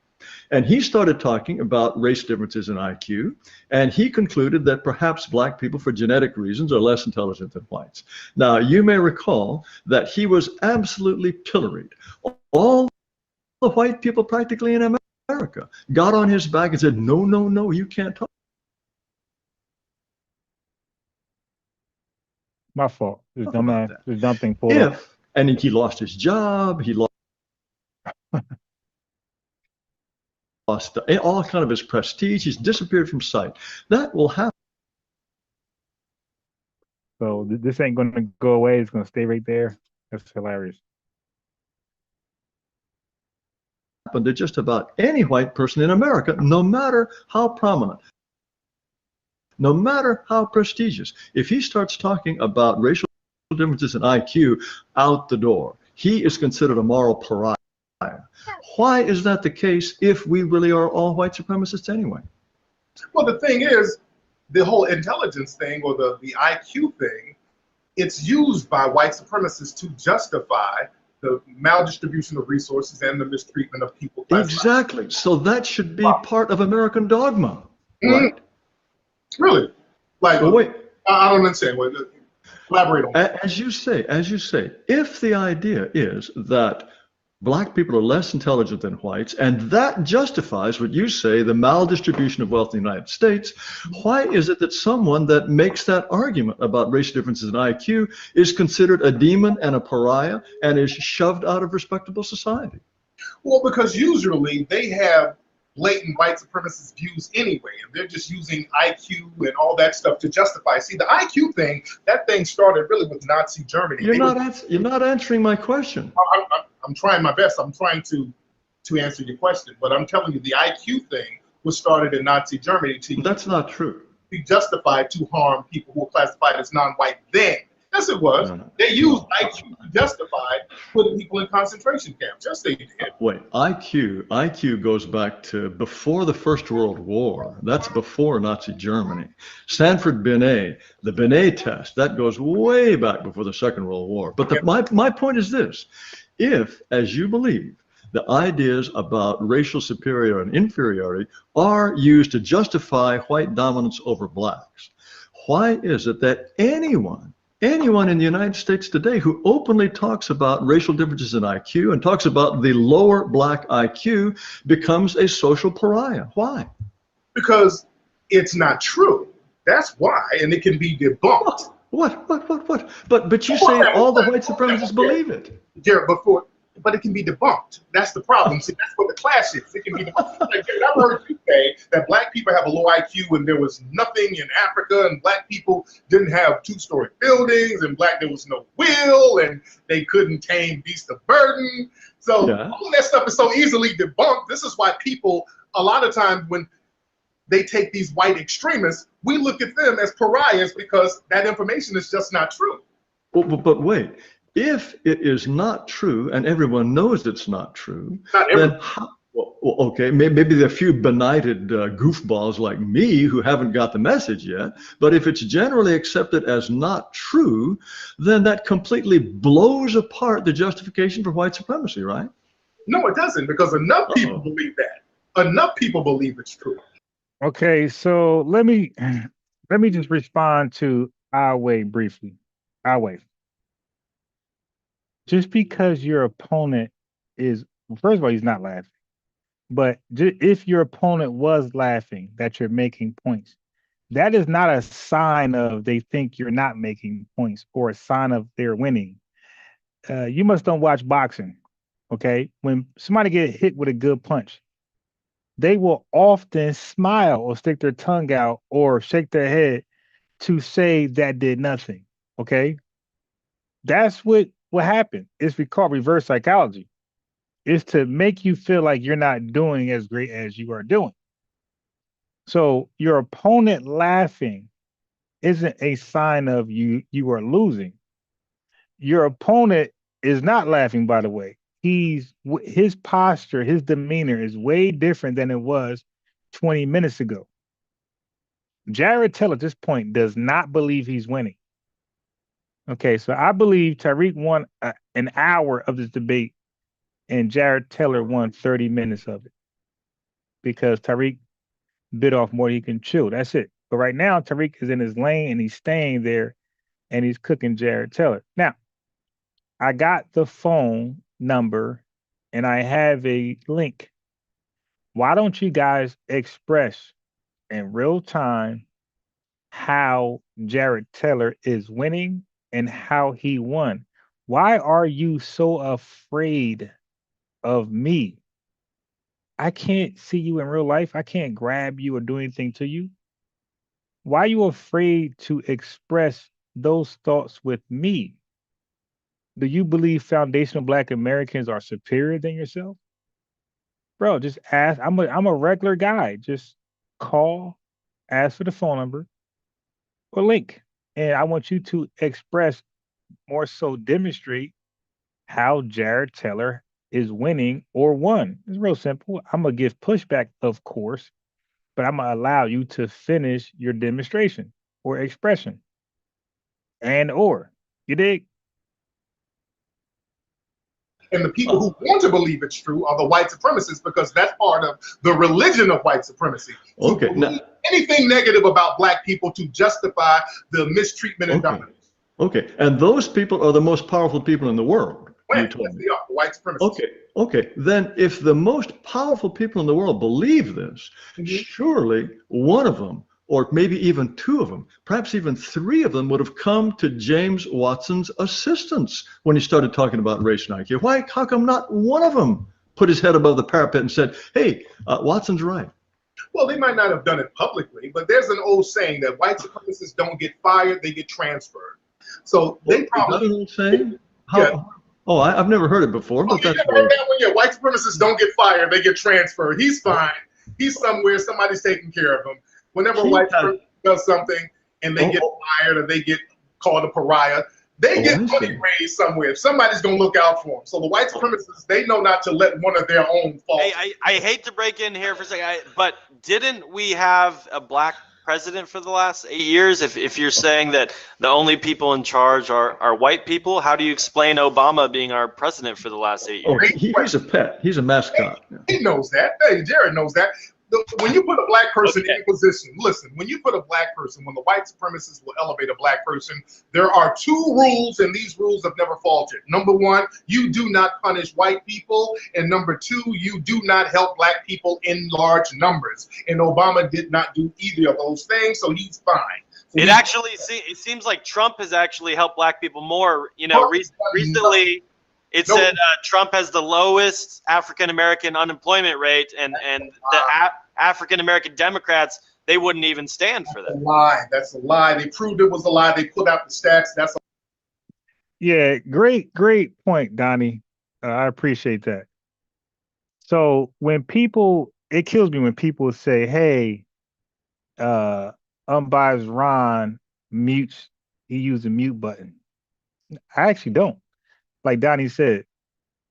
[SPEAKER 3] And he started talking about race differences in IQ, and he concluded that perhaps black people, for genetic reasons, are less intelligent than whites. Now, you may recall that he was absolutely pilloried. All the white people practically in America got on his back and said, no, no, no, you can't talk.
[SPEAKER 4] My fault. This dumb thing pulled up.
[SPEAKER 3] And he lost his job, he lost all kind of his prestige. He's disappeared from sight. That will happen.
[SPEAKER 4] So this ain't going to go away. It's going to stay right there. That's hilarious.
[SPEAKER 3] To just about any white person in America, no matter how prominent, no matter how prestigious. If he starts talking about racial differences in IQ, out the door. He is considered a moral pariah. Why is that the case if we really are all white supremacists anyway?
[SPEAKER 2] Well, the thing is, the whole intelligence thing or the IQ thing, it's used by white supremacists to justify the maldistribution of resources and the mistreatment of people.
[SPEAKER 3] Exactly. So that should be part of American dogma, right?
[SPEAKER 2] Really? Like,
[SPEAKER 3] well, wait.
[SPEAKER 2] I don't understand. Elaborate on that.
[SPEAKER 3] As you say, if the idea is that black people are less intelligent than whites, and that justifies what you say, the maldistribution of wealth in the United States, why is it that someone that makes that argument about racial differences in IQ is considered a demon and a pariah and is shoved out of respectable society?
[SPEAKER 2] Well, because usually they have blatant white supremacist views anyway, and they're just using IQ and all that stuff to justify. See, the IQ thing, that thing started really with Nazi Germany.
[SPEAKER 3] You're not answering my question.
[SPEAKER 2] I'm trying my best. I'm trying to answer your question, but I'm telling you, the IQ thing was started in Nazi Germany.
[SPEAKER 3] That's not true.
[SPEAKER 2] Be justified to harm people who were classified as non-white then. Yes, it was. They used IQ to justify putting people in concentration camps. Yes, they did.
[SPEAKER 3] Wait, IQ goes back to before the First World War. That's before Nazi Germany. Sanford Binet, the Binet test, that goes way back before the Second World War. But my point is this. If, as you believe, the ideas about racial superiority and inferiority are used to justify white dominance over blacks, why is it that anyone in the United States today who openly talks about racial differences in IQ and talks about the lower black IQ becomes a social pariah? Why?
[SPEAKER 2] Because it's not true. That's why, and it can be debunked.
[SPEAKER 3] What? But you say all the white supremacists believe it.
[SPEAKER 2] Jared, but it can be debunked. That's the problem. See, that's what the clash is. It can be debunked. Like, Jared, I've heard you say that black people have a low IQ and there was nothing in Africa, and black people didn't have two-story buildings, and there was no will, and they couldn't tame beasts of burden. So all that stuff is so easily debunked. This is why people, a lot of times when they take these white extremists, we look at them as pariahs because that information is just not true.
[SPEAKER 3] But wait, if it is not true and everyone knows it's not true, then how, okay, maybe there are a few benighted goofballs like me who haven't got the message yet, but if it's generally accepted as not true, then that completely blows apart the justification for white supremacy, right?
[SPEAKER 2] No, it doesn't, because enough people believe that. Enough people believe it's true.
[SPEAKER 4] Okay, so let me just respond to Awe briefly. Awe. Just because your opponent is, first of all, he's not laughing. But if your opponent was laughing that you're making points, that is not a sign of they think you're not making points or a sign of they're winning. You must don't watch boxing, Okay. When somebody get hit with a good punch, they will often smile or stick their tongue out or shake their head to say that did nothing. Okay. That's what happened. It's called reverse psychology. It's to make you feel like you're not doing as great as you are doing. So your opponent laughing isn't a sign of you are losing. Your opponent is not laughing, by the way. His posture, his demeanor is way different than it was 20 minutes ago. Jared Taylor at this point does not believe he's winning. Okay, so I believe Tariq won an hour of this debate and Jared Taylor won 30 minutes of it because Tariq bit off more than he can chew. That's it. But right now, Tariq is in his lane and he's staying there and he's cooking Jared Taylor. Now, I got the phone number and I have a link. Why don't you guys express in real time how Jared Taylor is winning and how he won? Why are you so afraid of me? I can't see you in real life. I can't grab you or do anything to you. Why are you afraid to express those thoughts with me? Do you believe foundational Black Americans are superior than yourself? Bro, just ask. I'm a regular guy. Just call, ask for the phone number or link. And I want you to express, more so demonstrate how Jared Taylor is winning or won. It's real simple. I'm gonna give pushback, of course, but I'm gonna allow you to finish your demonstration or expression. And or you dig?
[SPEAKER 2] And the people who want to believe it's true are the white supremacists, because that's part of the religion of white supremacy.
[SPEAKER 3] Okay.
[SPEAKER 2] Now, anything negative about Black people to justify the mistreatment and dominance.
[SPEAKER 3] Okay. And those people are the most powerful people in the world.
[SPEAKER 2] Yes, they are, the white supremacists.
[SPEAKER 3] Okay. Then if the most powerful people in the world believe this, surely one of them, or maybe even two of them, perhaps even three of them, would have come to James Watson's assistance when he started talking about race and IQ. Why? How come not one of them put his head above the parapet and said, hey, Watson's right?
[SPEAKER 2] Well, they might not have done it publicly, but there's an old saying that white supremacists don't get fired, they get transferred. So they probably...
[SPEAKER 3] Is that an old saying?
[SPEAKER 2] Yeah.
[SPEAKER 3] Oh, I've never heard it before. But
[SPEAKER 2] you never heard that one? Yeah, white supremacists don't get fired, they get transferred. He's fine. He's somewhere, somebody's taking care of him. Whenever white supremacist does something and they get fired or they get called a pariah, they get money raised somewhere. Somebody's going to look out for them. So the white supremacists, they know not to let one of their own fall.
[SPEAKER 1] Hey, I hate to break in here for a second, but didn't we have a Black president for the last 8 years? If you're saying that the only people in charge are white people, how do you explain Obama being our president for the last 8 years?
[SPEAKER 3] Oh, he's a pet. He's a mascot.
[SPEAKER 2] He knows that. Hey, Jared knows that. When you put a Black person in a position, listen, when you put a Black person, when the white supremacists will elevate a Black person, there are two rules, and these rules have never faltered. Number one, you do not punish white people. And number two, you do not help Black people in large numbers. And Obama did not do either of those things, so he's fine. So
[SPEAKER 1] it seems like Trump has actually helped Black people more. You know, recently it said Trump has the lowest African-American unemployment rate, and the African-American Democrats, they wouldn't even stand for that.
[SPEAKER 2] That's a lie. That's a lie. They proved it was a lie. They put out the stats. That's
[SPEAKER 4] Yeah, great point, Donnie. I appreciate that. So when people, it kills me when people say, hey, UnbiasedRON mutes, he used the mute button. I actually don't. Like Donnie said,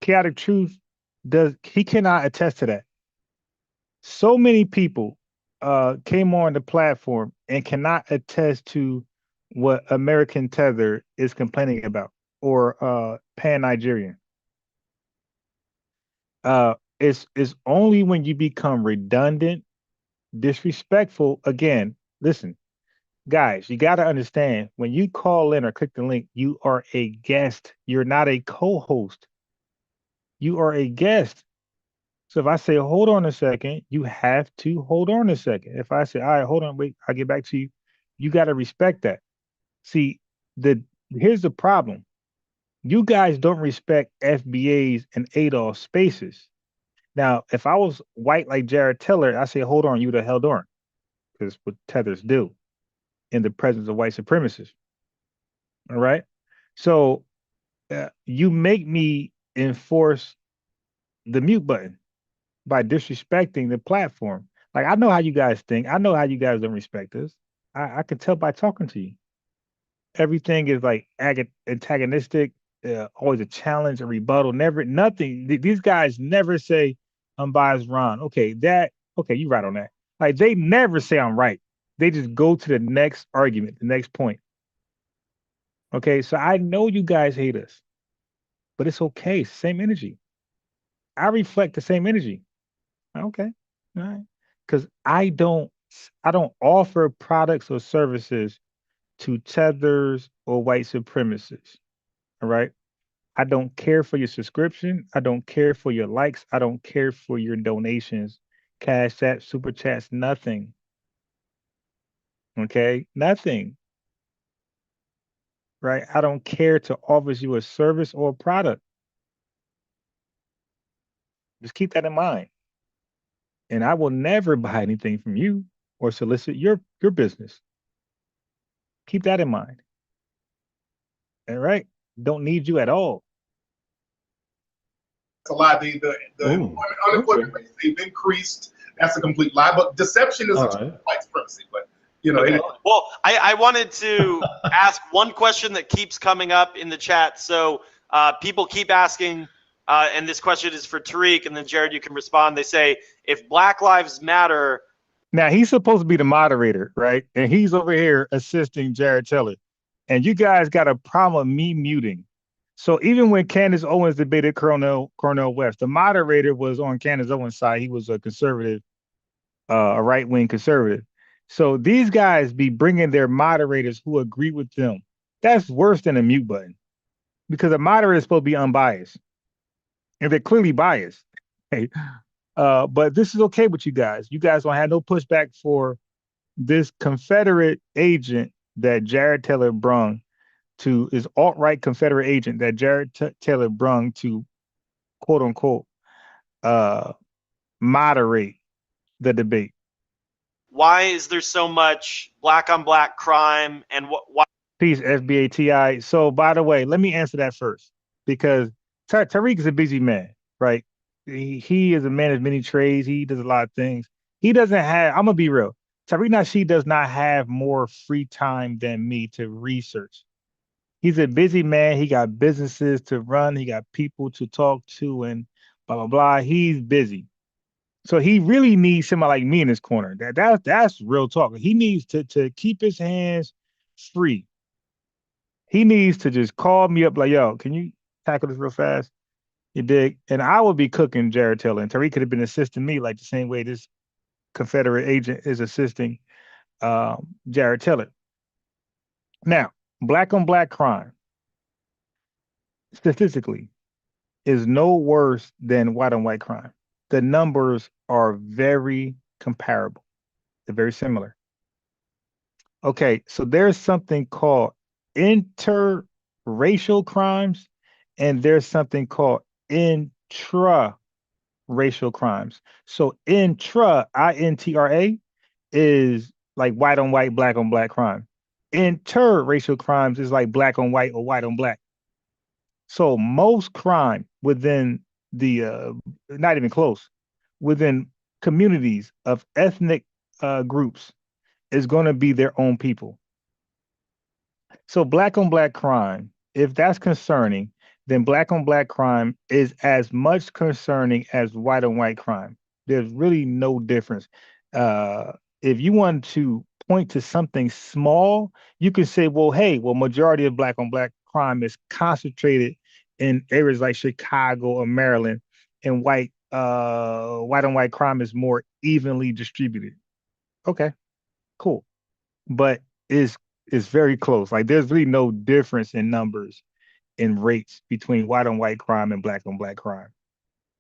[SPEAKER 4] Chaotic Truth he cannot attest to that. So many people came on the platform and cannot attest to what American Tether is complaining about, or Pan-Nigerian. It's only when you become redundant, disrespectful. Again, listen, guys, you got to understand, when you call in or click the link, you are a guest. You're not a co-host. You are a guest. So if I say, hold on a second, you have to hold on a second. If I say, all right, hold on, wait, I'll get back to you. You got to respect that. See, here's the problem. You guys don't respect FBA's and ADOS spaces. Now, if I was white like Jared Teller, I say, hold on, you the hell darn, because what tethers do in the presence of white supremacists. All right. So you make me enforce the mute button by disrespecting the platform. Like, I know how you guys think. I know how you guys don't respect us. I can tell by talking to you. Everything is like antagonistic, always a challenge, a rebuttal, never nothing. These guys never say unbiased Ron. Okay, you right on that. Like they never say I'm right. They just go to the next argument, the next point. Okay, so I know you guys hate us, but it's okay. Same energy. I reflect the same energy. Okay. All right. Because I don't offer products or services to tethers or white supremacists. All right. I don't care for your subscription. I don't care for your likes. I don't care for your donations, cash app, super chats, nothing. Okay. Nothing. Right. I don't care to offer you a service or a product. Just keep that in mind. And I will never buy anything from you or solicit your business. Keep that in mind. All right. Don't need you at all.
[SPEAKER 2] A lie. The unemployment rates, they've increased. That's a complete lie. But deception is white supremacy. But
[SPEAKER 1] well, I wanted to ask one question that keeps coming up in the chat. So people keep asking, and this question is for Tariq, and then Jared, you can respond. They say, if Black Lives Matter.
[SPEAKER 4] Now he's supposed to be the moderator, right? And he's over here assisting Jared Teller. And you guys got a problem with me muting. So even when Candace Owens debated Cornel West, the moderator was on Candace Owens' side. He was a conservative, a right-wing conservative. So these guys be bringing their moderators who agree with them. That's worse than a mute button because a moderator is supposed to be unbiased. And they're clearly biased. Hey, but this is okay with you guys. You guys don't have no pushback for this Confederate agent that Jared Taylor brung to is alt-right Confederate agent that Jared Taylor brung to quote unquote moderate the debate.
[SPEAKER 1] Why is there so much black on black crime and why?
[SPEAKER 4] Peace, FBA TI. So by the way, let me answer that first because Tariq is a busy man, right? He is a man of many trades. He does a lot of things. He doesn't have, I'm gonna be real. Tariq Nasheed does not have more free time than me to research. He's a busy man. He got businesses to run. He got people to talk to and blah, blah, blah. He's busy. So he really needs somebody like me in his corner. That's real talk. He needs to keep his hands free. He needs to just call me up like, yo, can you tackle this real fast? You dig? And I would be cooking Jared Taylor. And Tariq could have been assisting me like the same way this Confederate agent is assisting Jared Taylor. Now, black on black crime, statistically, is no worse than white on white crime. The numbers are very comparable. They're very similar. Okay, so there's something called interracial crimes, and there's something called intra-racial crimes. So intra, I-N-T-R-A, is like white on white, black on black crime. Interracial crimes is like black on white or white on black. So most crime within the, not even close, within communities of ethnic groups is going to be their own people. So black on black crime, if that's concerning, then black on black crime is as much concerning as white on white crime. There's really no difference. If you want to point to something small, you can say, well, hey, majority of black on black crime is concentrated in areas like Chicago or Maryland, and white on white crime is more evenly distributed. Okay, cool. But it's very close. Like there's really no difference in numbers in rates between white on white crime and black on black crime.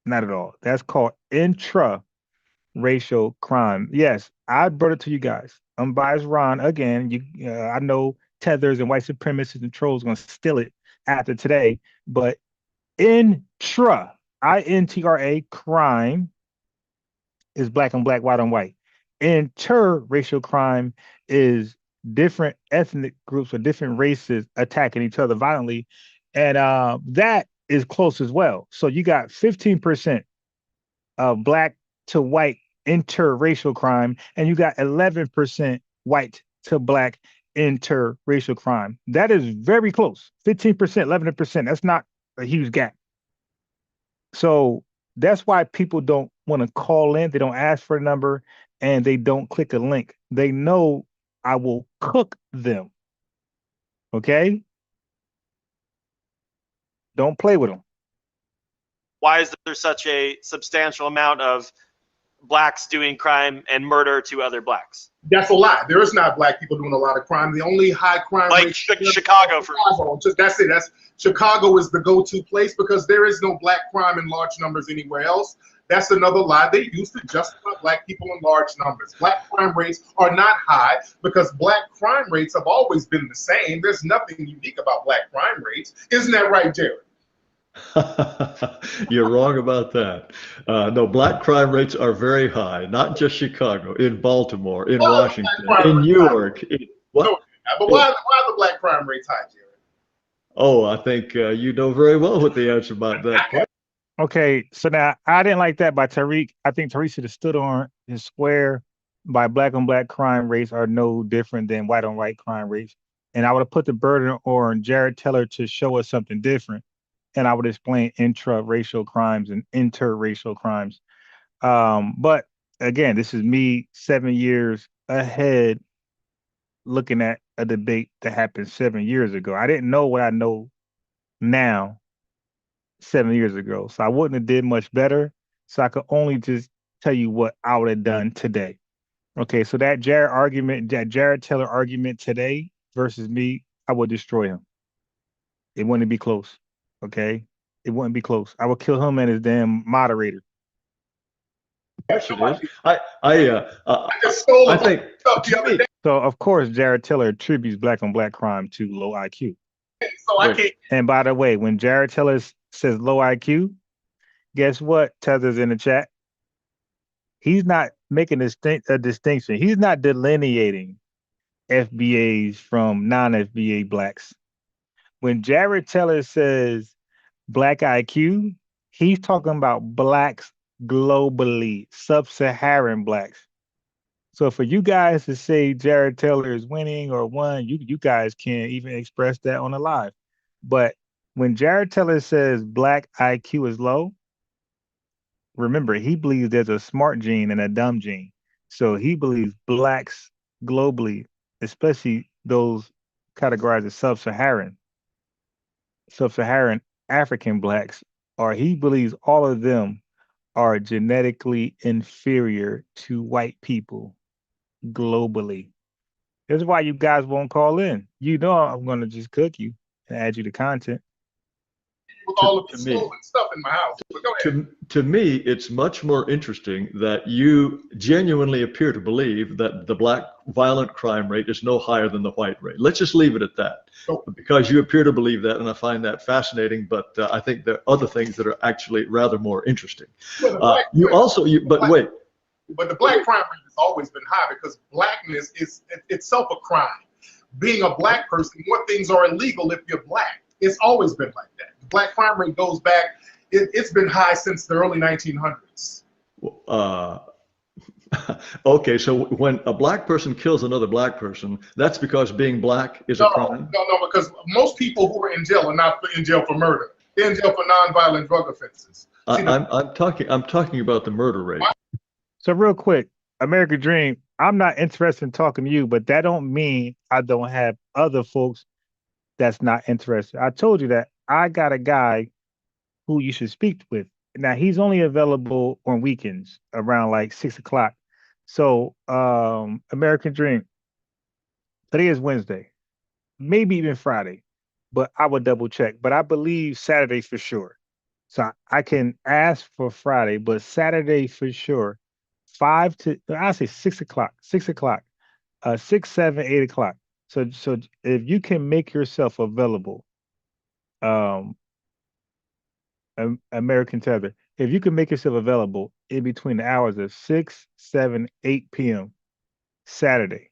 [SPEAKER 4] Not at all. That's called intra-racial crime. Yes, I brought it to you guys. Unbiased Ron, again, I know tethers and white supremacists and trolls going to steal it after today. But intra, INTRA, crime is black on black, white on white. Interracial crime is different ethnic groups or different races attacking each other violently. And that is close as well. So you got 15% of black to white interracial crime, and you got 11% white to black interracial crime. That is very close. 15%, 11%. That's not a huge gap. So that's why people don't want to call in. They don't ask for a number and they don't click a link. They know I will cook them. Okay? Don't play with them.
[SPEAKER 1] Why is there such a substantial amount of blacks doing crime and murder to other blacks?
[SPEAKER 2] That's a lie. There is not black people doing a lot of crime. The only high crime
[SPEAKER 1] like
[SPEAKER 2] rate
[SPEAKER 1] Chicago, for
[SPEAKER 2] instance. That's it. That's Chicago is the go-to place because there is no black crime in large numbers anywhere else. That's another lie. They used to justify black people in large numbers. Black crime rates are not high because black crime rates have always been the same. There's nothing unique about black crime rates. Isn't that right, Jared?
[SPEAKER 3] You're wrong about that. No, black crime rates are very high, not just Chicago, in Baltimore, in Washington, in New York.
[SPEAKER 2] What? No, but why are the black crime rates high, Jared?
[SPEAKER 3] Oh, I think you know very well what the answer about that.
[SPEAKER 4] Okay, so now I didn't like that by Tariq. I think Tariq should have stood on his square by black on black crime rates are no different than white on white crime rates. And I would have put the burden on Jared Teller to show us something different. And I would explain intra-racial crimes and interracial crimes. But again, this is me 7 years ahead looking at a debate that happened 7 years ago. I didn't know what I know now 7 years ago. So I wouldn't have did much better. So I could only just tell you what I would have done today. Okay, so that Jared Teller argument today versus me, I would destroy him. It wouldn't be close. Okay, it wouldn't be close. I would kill him and his damn moderator.
[SPEAKER 3] Yes, it is.
[SPEAKER 2] I think the other day.
[SPEAKER 4] So of course, Jared Teller attributes black on black crime to low IQ.
[SPEAKER 2] So I can't.
[SPEAKER 4] And by the way, when Jared Teller says low IQ, guess what? Tether's in the chat. He's not making a distinction. He's not delineating FBAs from non-FBA blacks. When Jared Teller says black IQ, he's talking about blacks globally, sub-Saharan blacks. So for you guys to say Jared Teller is winning or won, you guys can't even express that on the live. But when Jared Teller says black IQ is low, remember, he believes there's a smart gene and a dumb gene. So he believes blacks globally, especially those categorized as sub-Saharan African blacks, or he believes all of them are genetically inferior to white people globally. That's why you guys won't call in. You know I'm going to just cook you and add you to content.
[SPEAKER 2] With all of the stolen stuff in my house. But go ahead.
[SPEAKER 3] To me, it's much more interesting that you genuinely appear to believe that the black violent crime rate is no higher than the white rate. Let's just leave it at that, because you appear to believe that, and I find that fascinating. But I think there are other things that are actually rather more interesting.
[SPEAKER 2] But
[SPEAKER 3] the
[SPEAKER 2] black crime rate has always been high because blackness is itself a crime. Being a black person, more things are illegal if you're black. It's always been like that. The black crime rate goes back, it's been high since the early 1900s.
[SPEAKER 3] Okay, so when a black person kills another black person, that's because being black is a crime?
[SPEAKER 2] No, because most people who are in jail are not in jail for murder. They're in jail for nonviolent drug offenses.
[SPEAKER 3] I'm talking about the murder rate.
[SPEAKER 4] So real quick, American Dream, I'm not interested in talking to you, but that don't mean I don't have other folks that's not interested. I told you that I got a guy who you should speak with. Now he's only available on weekends around like 6 o'clock. So American Dream, today is Wednesday, maybe even Friday, but I would double check. But I believe Saturday for sure. So I can ask for Friday, but Saturday for sure. 6 o'clock, 6, 7, 8 o'clock. So if you can make yourself available um, American Tether. If you can make yourself available in between the hours of 6, 7, 8 p.m. Saturday,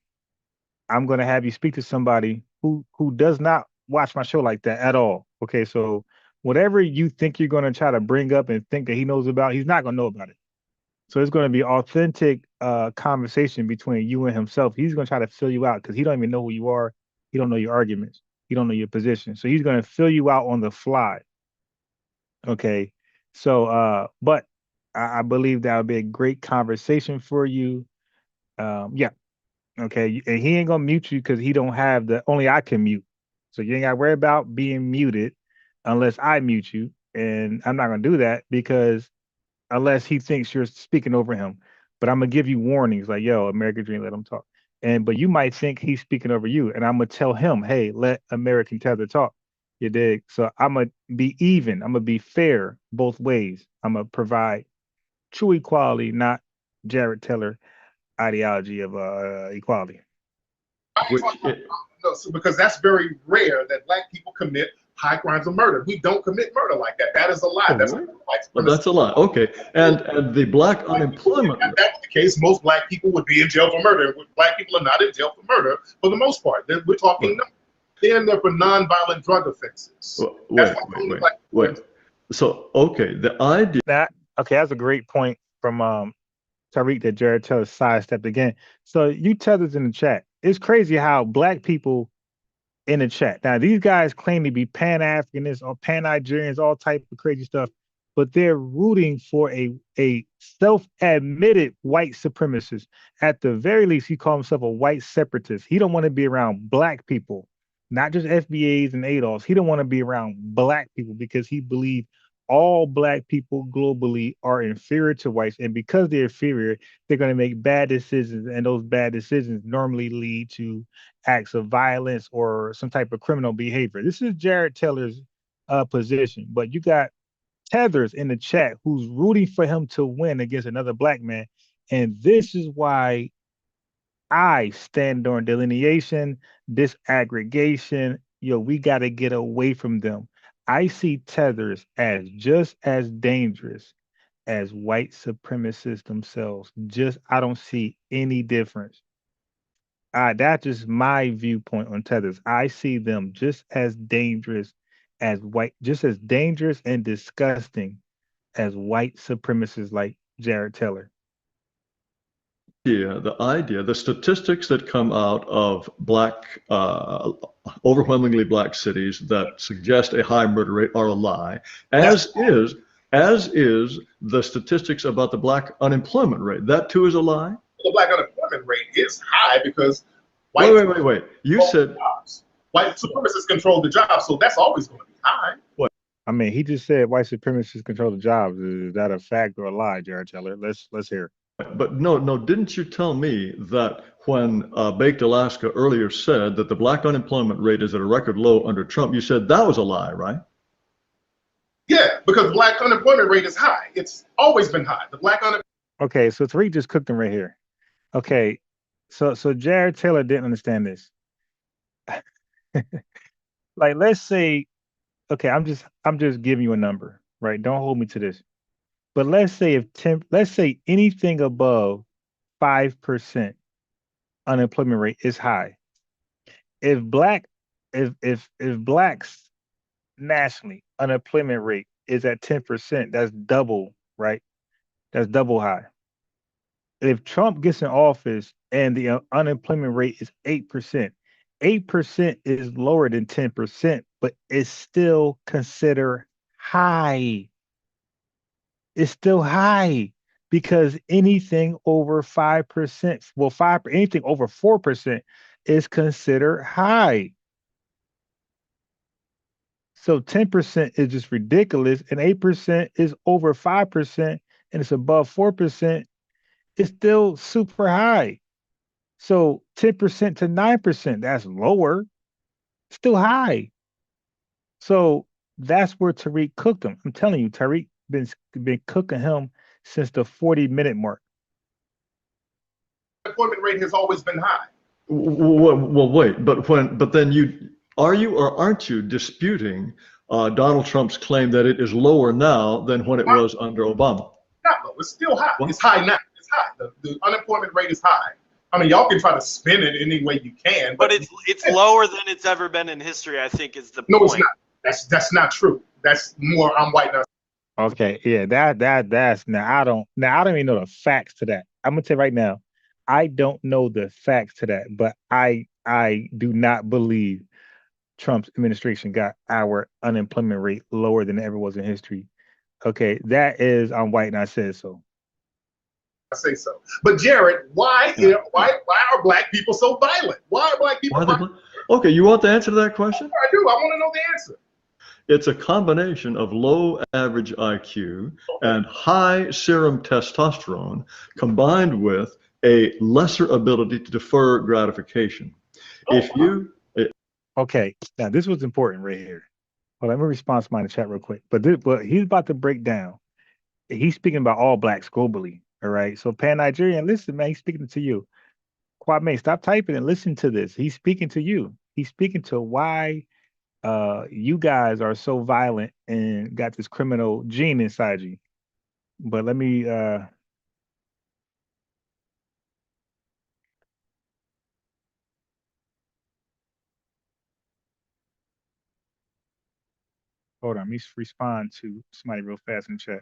[SPEAKER 4] I'm going to have you speak to somebody who does not watch my show like that at all. Okay, so whatever you think you're going to try to bring up and think that he knows about, he's not going to know about it. So it's going to be authentic conversation between you and himself. He's going to try to fill you out because he don't even know who you are. He don't know your arguments. He don't know your position. So he's going to fill you out on the fly. Okay. So, but I believe that would be a great conversation for you. Yeah. Okay. And he ain't gonna mute you because he don't have the only I can mute. So you ain't gotta worry about being muted unless I mute you. And I'm not gonna do that because unless he thinks you're speaking over him. But I'm gonna give you warnings like, yo, American Dream, let him talk. But you might think he's speaking over you, and I'm gonna tell him, hey, let American Tether talk. You dig? So I'm gonna be even. I'm gonna be fair both ways. I'm gonna provide true equality, not Jared Taylor ideology of equality.
[SPEAKER 2] Which no, so because that's very rare that Black people commit high crimes of murder. We don't commit murder like that. That is a lie. That's
[SPEAKER 3] that's a lie. Okay, and the Black unemployment.
[SPEAKER 2] If that's the case, most Black people would be in jail for murder. Black people are not in jail for murder for the most part. We're talking. They're in there for non-violent drug offenses.
[SPEAKER 3] Wait. So okay, the idea.
[SPEAKER 4] That's a great point from Tariq that Jared Taylor sidestepped again. So you Tether's in the chat. It's crazy how Black people in the chat. Now, these guys claim to be Pan-Africanists or Pan-Nigerians, all type of crazy stuff, but they're rooting for a self-admitted white supremacist. At the very least, he calls himself a white separatist. He don't want to be around Black people, not just FBAs and ADOS. He don't want to be around Black people because he believes all Black people globally are inferior to whites. And because they're inferior, they're going to make bad decisions. And those bad decisions normally lead to acts of violence or some type of criminal behavior. This is Jared Taylor's position. But you got Tethers in the chat who's rooting for him to win against another Black man. And this is why I stand on delineation, disaggregation. We got to get away from them. I see Tethers as just as dangerous as white supremacists themselves. I don't see any difference. That's just my viewpoint on Tethers. I see them just as dangerous just as dangerous and disgusting as white supremacists like Jared Taylor.
[SPEAKER 3] The statistics that come out of overwhelmingly Black cities that suggest a high murder rate are a lie, as is the statistics about the Black unemployment rate. That too is a lie?
[SPEAKER 2] The Black unemployment rate is high because
[SPEAKER 3] wait. You said
[SPEAKER 2] white supremacists control the jobs, so that's always going to be high.
[SPEAKER 3] What?
[SPEAKER 4] I mean, he just said white supremacists control the jobs. Is that a fact or a lie, Jared Taylor? Let's hear.
[SPEAKER 3] But no, didn't you tell me that when Baked Alaska earlier said that the Black unemployment rate is at a record low under Trump, you said that was a lie, right?
[SPEAKER 2] Yeah, because Black unemployment rate is high. It's always been high.
[SPEAKER 4] Okay, so Tariq just cooked them right here. Okay, so Jared Taylor didn't understand this. Like, let's say, okay, I'm just giving you a number, right? Don't hold me to this. But let's say let's say anything above 5% unemployment rate is high. If Blacks nationally unemployment rate is at 10%, that's double, right? That's double high. If Trump gets in office and the unemployment rate is 8%, 8% is lower than 10%, but it's still considered high. It's still high because anything over 5%, anything over 4% is considered high. So 10% is just ridiculous, and 8% is over 5%, and it's above 4%. It's still super high. So 10% to 9%, that's lower, still high. So that's where Tariq cooked him. I'm telling you, Tariq been cooking him since the 40-minute mark.
[SPEAKER 2] Unemployment rate has always been high.
[SPEAKER 3] Well, wait, but then are you or aren't you disputing Donald Trump's claim that it is lower now than when it was under Obama.
[SPEAKER 2] Not low. It's still high.
[SPEAKER 3] What?
[SPEAKER 2] It's high now. It's high. The unemployment rate is high. I mean, y'all can try to spin it any way you can,
[SPEAKER 1] but it's lower than it's ever been in history. I think is the point.
[SPEAKER 2] No, it's not. That's not true. That's more. I'm white now.
[SPEAKER 4] Okay, yeah, that's now I don't even know the facts to that. I'm gonna tell you right now, I don't know the facts to that, but I do not believe Trump's administration got our unemployment rate lower than it ever was in history. Okay, that is I'm white and I said so.
[SPEAKER 2] I say so. But Jared, why are black people so violent? Why are black people violent?
[SPEAKER 3] Okay, you want the answer to that question?
[SPEAKER 2] I do. I want to know the answer.
[SPEAKER 3] It's a combination of low average IQ and high serum testosterone combined with a lesser ability to defer gratification.
[SPEAKER 4] Okay, now this was important right here. Well, let me respond to mine in the chat real quick. But he's about to break down. He's speaking about all blacks globally. All right. So Pan-Nigerian, listen, man, he's speaking to you. Kwame, stop typing and listen to this. He's speaking to you. He's speaking to why you guys are so violent and got this criminal gene inside you. But let me hold on. Let me respond to somebody real fast in the chat.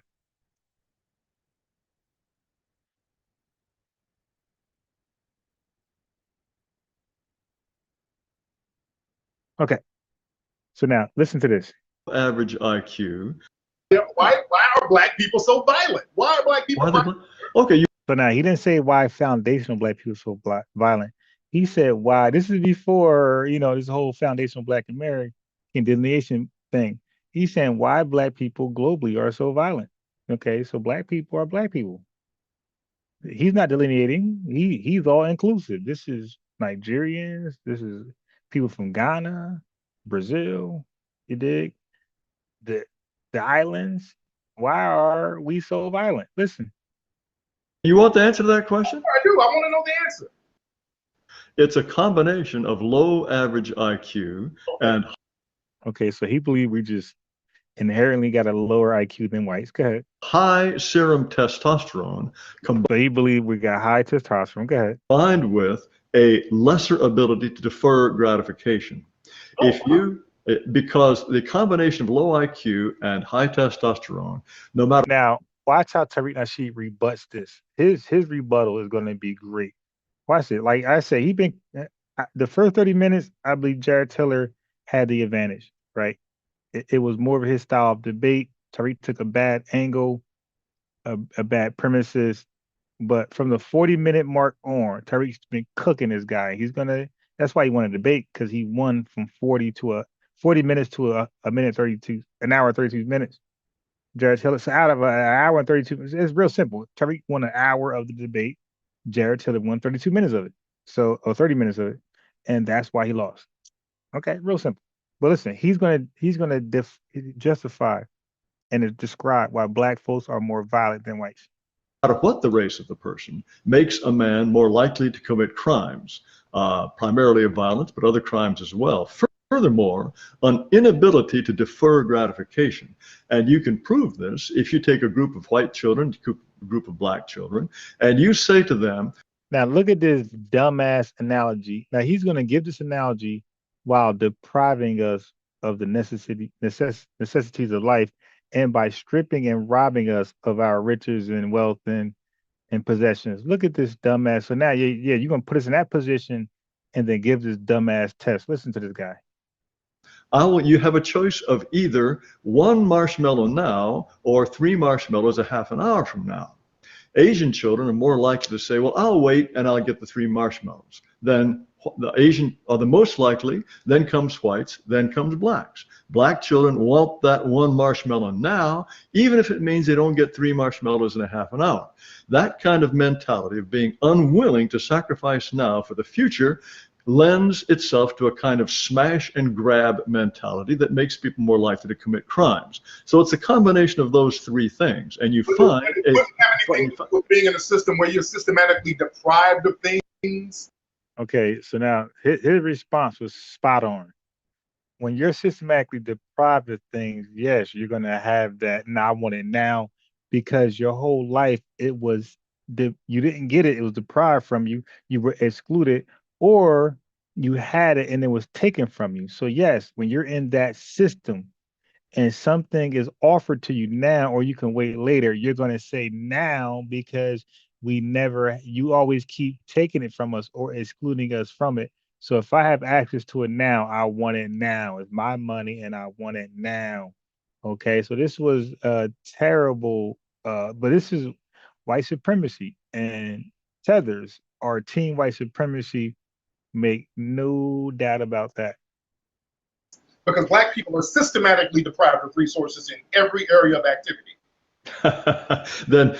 [SPEAKER 4] Okay. So now listen to this.
[SPEAKER 3] Average IQ.
[SPEAKER 2] Yeah, why are black people so violent? Why are black people violent?
[SPEAKER 3] Okay.
[SPEAKER 4] So now he didn't say why foundational black people so violent. He said why. This is before, this whole foundational black American delineation thing. He's saying why black people globally are so violent. Okay, so black people are black people. He's not delineating. He's all inclusive. This is Nigerians. This is people from Ghana, Brazil. You dig? The islands. Why are we so violent? Listen.
[SPEAKER 3] You want the answer to that question?
[SPEAKER 2] I do. I want to know the answer.
[SPEAKER 3] It's a combination of low average IQ and.
[SPEAKER 4] Okay, so he believes we just inherently got a lower IQ than whites. Go ahead.
[SPEAKER 3] High serum testosterone.
[SPEAKER 4] So he believes we got high testosterone. Go ahead.
[SPEAKER 3] Combined with a lesser ability to defer gratification. Because the combination of low IQ and high testosterone, no matter.
[SPEAKER 4] Now, watch how Tariq Nasheed rebuts this. His rebuttal is going to be great. Watch it. Like I said, the first 30 minutes, I believe Jared Taylor had the advantage, right? It was more of his style of debate. Tariq took a bad angle, a bad premises. But from the 40-minute mark on, Tariq's been cooking this guy. That's why he won a debate, because he won from 40 minutes to a minute 32, an hour 32 minutes. Jared Taylor, so out of an hour and 32 minutes, it's real simple. Tariq won an hour of the debate. Jared Taylor won 32 minutes of it. Or 30 minutes of it. And that's why he lost. Okay, real simple. But listen, he's gonna justify and describe why black folks are more violent than whites.
[SPEAKER 3] No matter what the race of the person, makes a man more likely to commit crimes, primarily of violence, but other crimes as well. Furthermore, an inability to defer gratification. And you can prove this if you take a group of white children, a group of black children, and you say to them.
[SPEAKER 4] Now look at this dumbass analogy. Now he's going to give this analogy while depriving us of the necessities of life, and by stripping and robbing us of our riches and wealth and possessions. Look at this dumbass. So now, you're going to put us in that position and then give this dumbass test. Listen to this guy.
[SPEAKER 3] You have a choice of either 1 marshmallow now or 3 marshmallows a half an hour from now. Asian children are more likely to say, well, I'll wait and I'll get the 3 marshmallows. Then the Asian are the most likely, then comes whites, then comes blacks. Black children want that 1 marshmallow now, even if it means they don't get 3 marshmallows in a half an hour. That kind of mentality of being unwilling to sacrifice now for the future lends itself to a kind of smash and grab mentality that makes people more likely to commit crimes. So it's a combination of those 3 things. And you find
[SPEAKER 2] with being in a system where you're systematically deprived of things.
[SPEAKER 4] Okay, so now his response was spot on. when you're systematically deprived of things, yes, you're gonna have that. And I want it now because your whole life you didn't get it. It was deprived from you. You were excluded, or you had it and it was taken from you. So yes, when you're in that system and something is offered to you now, or you can wait later, you're gonna say now because you always keep taking it from us or excluding us from it. So if I have access to it now, I want it now. It's my money and I want it now. Okay, so this was terrible, but this is white supremacy and tethers are team white supremacy. Make no doubt about that.
[SPEAKER 2] Because Black people are systematically deprived of resources in every area of activity.
[SPEAKER 3] Then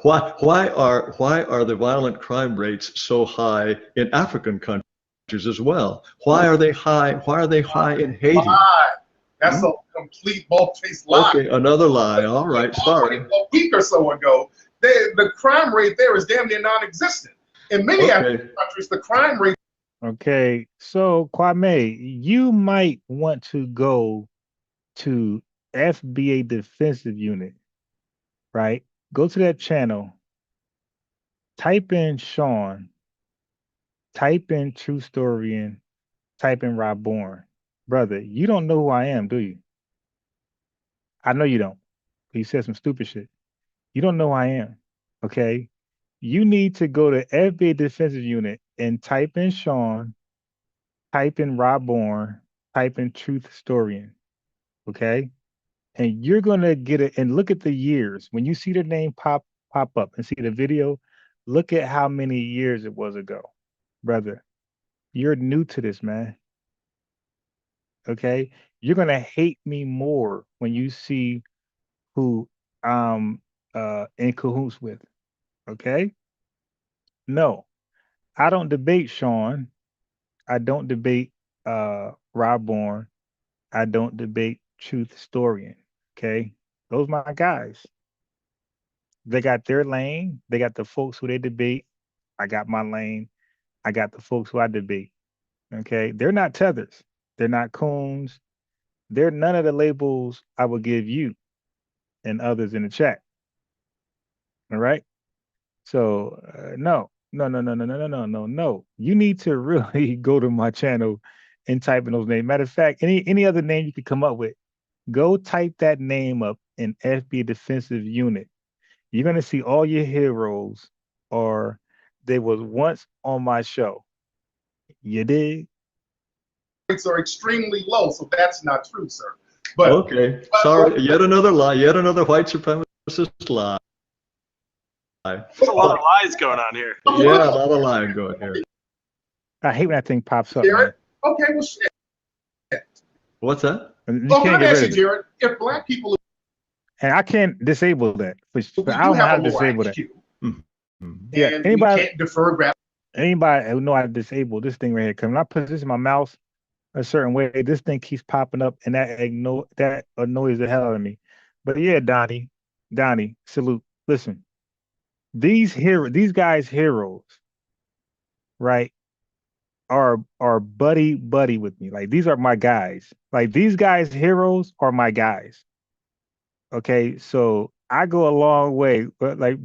[SPEAKER 3] why are the violent crime rates so high in African countries as well? Why are they high? Why are they high in Haiti?
[SPEAKER 2] Lie. That's a complete bald-faced lie.
[SPEAKER 3] Okay, another lie. All right, sorry.
[SPEAKER 2] A week or so ago, the crime rate there is damn near non-existent. In many African countries, the crime rate.
[SPEAKER 4] Okay, so Kwame, you might want to go to FBA Defensive Unit, right? Go to that channel, type in Sean, type in True Story, and type in Rob Bourne. Brother, you don't know who I am, do you? I know you don't. He said some stupid shit. You don't know who I am, okay? You need to go to FBA Defensive Unit and type in Sean, type in Rob Bourne, type in Truth Historian, okay? And you're gonna get it and look at the years. When you see the name pop up and see the video, look at how many years it was ago. Brother, you're new to this, man. Okay? You're gonna hate me more when you see who I'm in cahoots with. Okay? No, I don't debate Sean. I don't debate Rob Bourne. I don't debate Truth Historian. Okay? Those my guys. They got their lane. They got the folks who they debate. I got my lane. I got the folks who I debate. Okay? They're not tethers. They're not coons. They're none of the labels I would give you and others in the chat. All right? So no. You need to really go to my channel and type in those names. Matter of fact, any other name you could come up with, go type that name up in FB Defensive Unit. You're gonna see all your heroes, or they was once on my show. You dig?
[SPEAKER 2] Rates are extremely low, so that's not true, sir. But
[SPEAKER 3] okay, sorry, yet another lie, yet another white supremacist lie.
[SPEAKER 1] There's a lot of lies going on here.
[SPEAKER 3] Yeah, a lot of lying going here.
[SPEAKER 4] I hate when that thing pops up.
[SPEAKER 2] Jared, okay, well, shit.
[SPEAKER 3] What's that?
[SPEAKER 2] Well, can I ask you, Jared, if Black people...
[SPEAKER 4] And I can't disable that. But I don't know how to disable that. Yeah, anybody
[SPEAKER 2] can't defer grab.
[SPEAKER 4] Anybody who know how to disable this thing right here, because when I put this in my mouse a certain way, this thing keeps popping up, and that annoys the hell out of me. But yeah, Donnie, salute. Listen, these guys' heroes, right, are buddy with me. Like, these are my guys. Like, these guys' heroes are my guys. Okay, so I go a long way. But like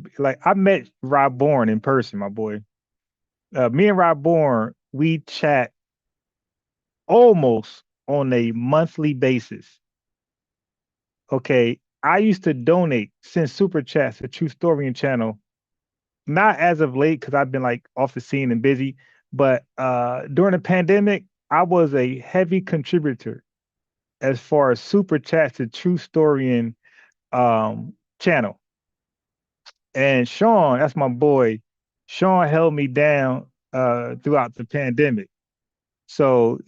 [SPEAKER 4] I met Rob Bourne in person, my boy. Me and Rob Bourne, we chat almost on a monthly basis. Okay, I used to send super chats to True Story channel, not as of late because I've been like off the scene and busy, but during the pandemic, I was a heavy contributor as far as super chats to True Story channel. And Sean, that's my boy. Sean held me down throughout the pandemic. So,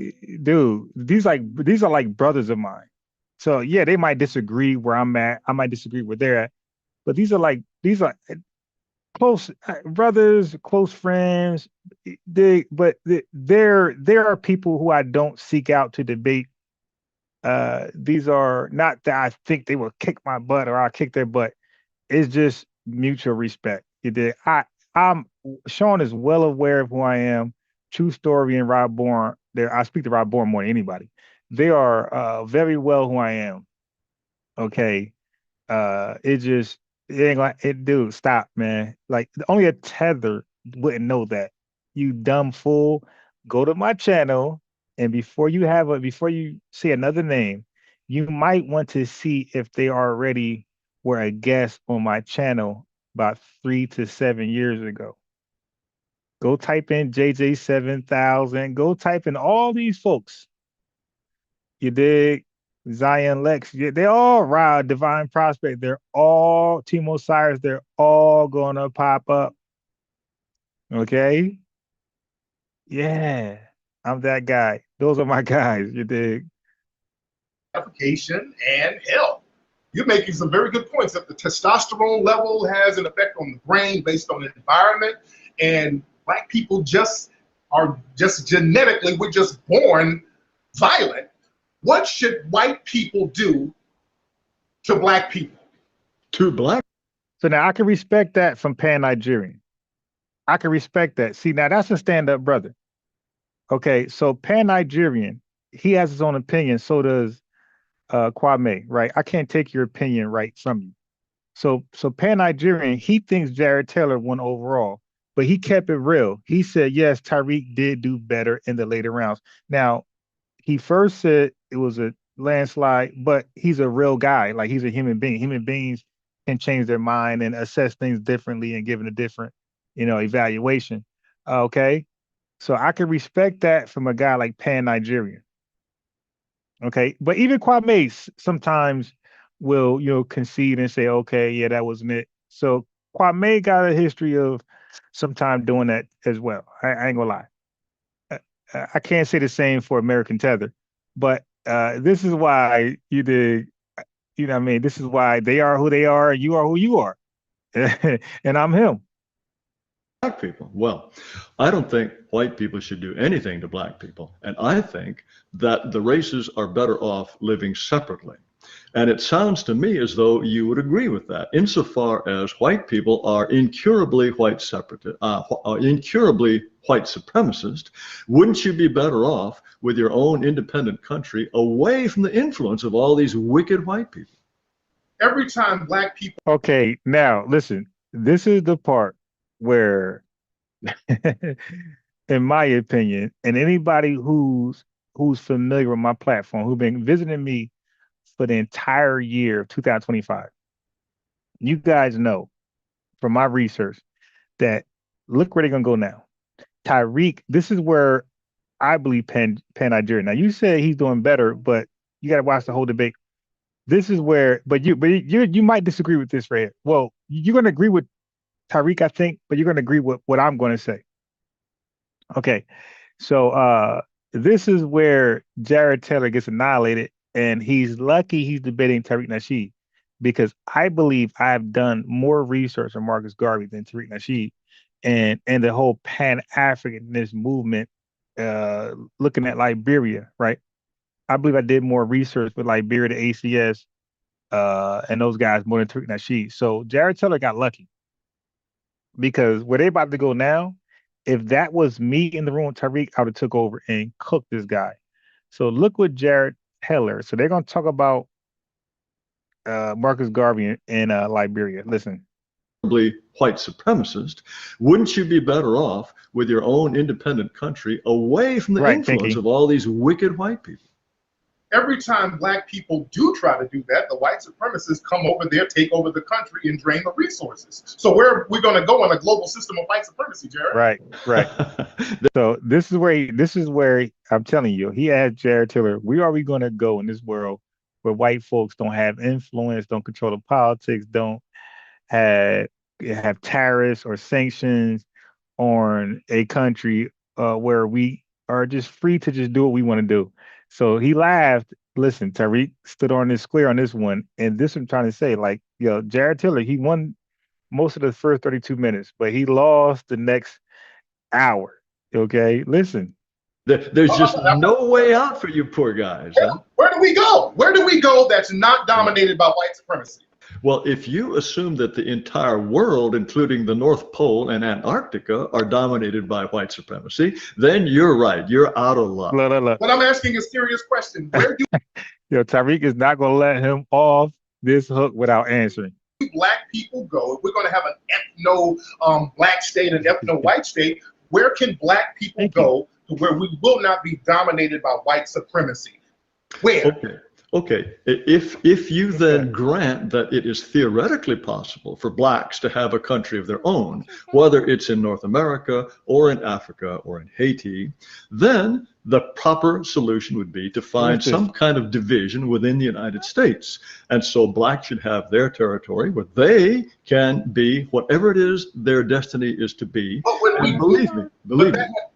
[SPEAKER 4] dude, these are like brothers of mine. So yeah, they might disagree where I'm at. I might disagree where they're at. But these are close brothers, close friends. There are people who I don't seek out to debate. These are not that I think they will kick my butt or I'll kick their butt. It's just mutual respect. You did. Sean is well aware of who I am. True Story and Rob Bourne, I speak to Rob Bourne more than anybody. They are very well who I am. Okay. It ain't like it, dude. Stop, man. Like only a tether wouldn't know that. You dumb fool. Go to my channel, and before you say another name, you might want to see if they already were a guest on my channel about 3 to 7 years ago. Go type in JJ7000. Go type in all these folks. You dig? Zion Lex. Yeah, they all Rod, Divine Prospect. They're all Team Osiris. They're all gonna pop up. Okay? Yeah. I'm that guy. Those are my guys. You dig?
[SPEAKER 2] Gratification and health. You're making some very good points that the testosterone level has an effect on the brain based on the environment, and black people are just genetically, we're just born violent. What should white people do to black people?
[SPEAKER 3] To black?
[SPEAKER 4] So now I can respect that from Pan-Nigerian. I can respect that. See, now that's a stand-up brother. Okay, so Pan-Nigerian, he has his own opinion, so does Kwame, right? I can't take your opinion right from you. So Pan-Nigerian, he thinks Jared Taylor won overall, but he kept it real. He said, yes, Tariq did do better in the later rounds. Now, he first said it was a landslide, but he's a real guy. Like he's a human being. Human beings can change their mind and assess things differently and give it a different, evaluation. Okay. So I can respect that from a guy like Pan-Nigerian. Okay. But even Kwame sometimes will, concede and say, okay, yeah, that wasn't it. So Kwame got a history of sometime doing that as well. I ain't gonna lie. I can't say the same for American Tether, but this is why you did, what I mean? This is why they are who they are, and you are who you are. And I'm him.
[SPEAKER 3] Black people. Well, I don't think white people should do anything to black people. And I think that the races are better off living separately. And it sounds to me as though you would agree with that, insofar as white people are incurably white supremacist. Wouldn't you be better off with your own independent country away from the influence of all these wicked white people?
[SPEAKER 2] Every time black people.
[SPEAKER 4] Okay, now listen, this is the part where, in my opinion, and anybody who's familiar with my platform, who's been visiting me for the entire year of 2025, you guys know from my research that look where they're gonna go now. Tariq, this is where I believe Pan-Nigeria. Now you say he's doing better, but you got to watch the whole debate. This is where, but you might disagree with this right here. Well, you're gonna agree with Tariq, I think, but you're gonna agree with what I'm gonna say. Okay, so this is where Jared Taylor gets annihilated, and he's lucky he's debating Tariq Nasheed, because I believe I've done more research on Marcus Garvey than Tariq Nasheed, and the whole Pan-Africanism movement, looking at Liberia, right? I believe I did more research with Liberia, the ACS, and those guys more than Tariq Nasheed. So Jared Taylor got lucky, because where they about to go now, if that was me in the room with Tariq, I would have took over and cooked this guy. So look what Jared Taylor. So they're gonna talk about Marcus Garvey in Liberia. Listen.
[SPEAKER 3] White supremacist, wouldn't you be better off with your own independent country away from the influence of all these wicked white people?
[SPEAKER 2] Every time black people do try to do that, the white supremacists come over there, take over the country, and drain the resources. So where are we going to go in a global system of white supremacy, Jared?
[SPEAKER 4] Right. So this is where I'm telling you, he asked Jared Taylor, where are we going to go in this world where white folks don't have influence, don't control the politics, don't have tariffs or sanctions on a country where we are just free to just do what we want to do. So he laughed. Listen, Tariq stood on this square on this one, and this I'm trying to say, like, Jared Taylor, he won most of the first 32 minutes, but he lost the next hour. Okay, listen.
[SPEAKER 3] There's just no way out for you poor guys.
[SPEAKER 2] Where do we go? Where do we go that's not dominated by white supremacy?
[SPEAKER 3] Well, if you assume that the entire world, including the North Pole and Antarctica, are dominated by white supremacy, then you're right. You're out of luck.
[SPEAKER 4] Look.
[SPEAKER 2] But I'm asking a serious question. Where do
[SPEAKER 4] Yo, Tariq is not going to let him off this hook without answering.
[SPEAKER 2] Black people go? If we're going to have an ethno black state and ethno white state, where can Black people go to where we will not be dominated by white supremacy? Where?
[SPEAKER 3] Okay. If you then grant that it is theoretically possible for Blacks to have a country of their own, whether it's in North America or in Africa or in Haiti, then the proper solution would be to find some kind of division within the United States. And so Blacks should have their territory where they can be whatever it is their destiny is to be.
[SPEAKER 2] But when
[SPEAKER 3] believe me,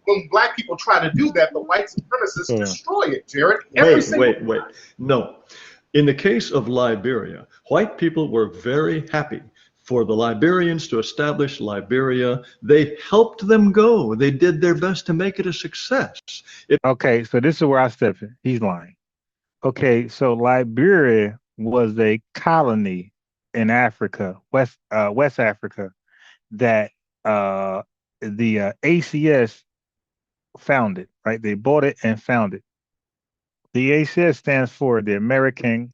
[SPEAKER 2] when Black people try to do that, the white supremacists destroy it, Jared.
[SPEAKER 3] Wait. No. In the case of Liberia, white people were very happy for the Liberians to establish Liberia. They helped them go. They did their best to make it a success.
[SPEAKER 4] Okay, so this is where I step in. He's lying. Okay, so Liberia was a colony in Africa, West Africa, that the ACS founded, right? They bought it and founded. The ACS stands for the American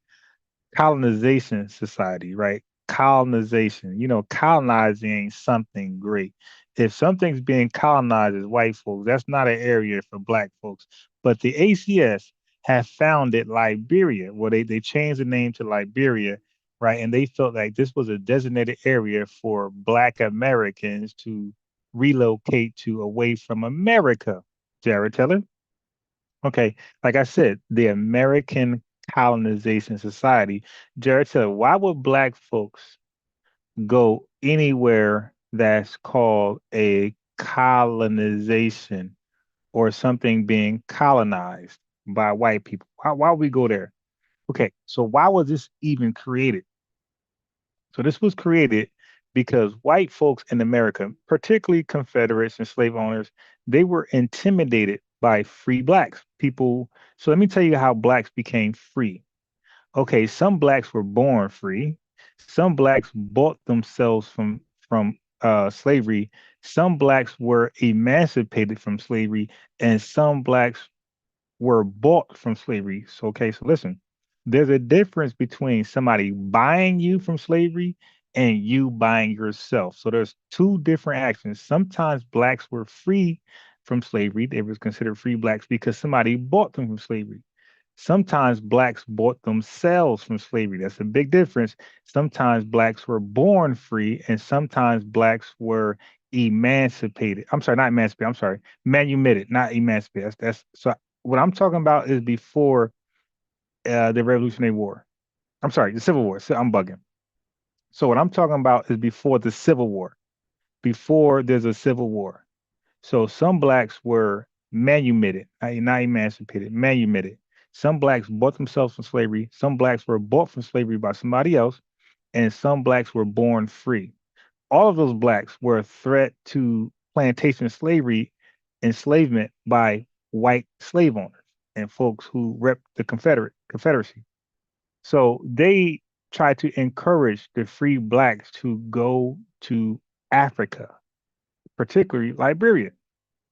[SPEAKER 4] Colonization Society, right? Colonization. You know, colonizing ain't something great. If something's being colonized as white folks, that's not an area for Black folks. But the ACS have founded Liberia. Well, they changed the name to Liberia, right? And they felt like this was a designated area for Black Americans to relocate to away from America. Jared Teller? Okay, like I said, the American Colonization Society. Jared Teller, why would Black folks go anywhere that's called a colonization or something being colonized by white people? Why would we go there? Okay, so why was this even created? So this was created because white folks in America, particularly Confederates and slave owners, they were intimidated by free Blacks. People. So let me tell you how Blacks became free. Okay, some Blacks were born free. Some Blacks bought themselves from slavery. Some Blacks were emancipated from slavery, and some Blacks were bought from slavery. So, okay, so listen, there's a difference between somebody buying you from slavery and you buying yourself. So there's two different actions. Sometimes Blacks were free from slavery. They was considered free Blacks because somebody bought them from slavery. Sometimes Blacks bought themselves from slavery. That's a big difference. Sometimes Blacks were born free, and sometimes Blacks were emancipated. I'm sorry, not emancipated. I'm sorry, manumitted, not emancipated. That's so. What I'm talking about is before the Revolutionary War. I'm sorry, the Civil War. So I'm bugging. So what I'm talking about is before the Civil War. Before there's a Civil War. So some Blacks were manumitted, not emancipated, manumitted. Some Blacks bought themselves from slavery. Some Blacks were bought from slavery by somebody else, and some Blacks were born free. All of those Blacks were a threat to plantation slavery, enslavement by white slave owners and folks who rep the Confederacy. So they tried to encourage the free Blacks to go to Africa, particularly Liberia.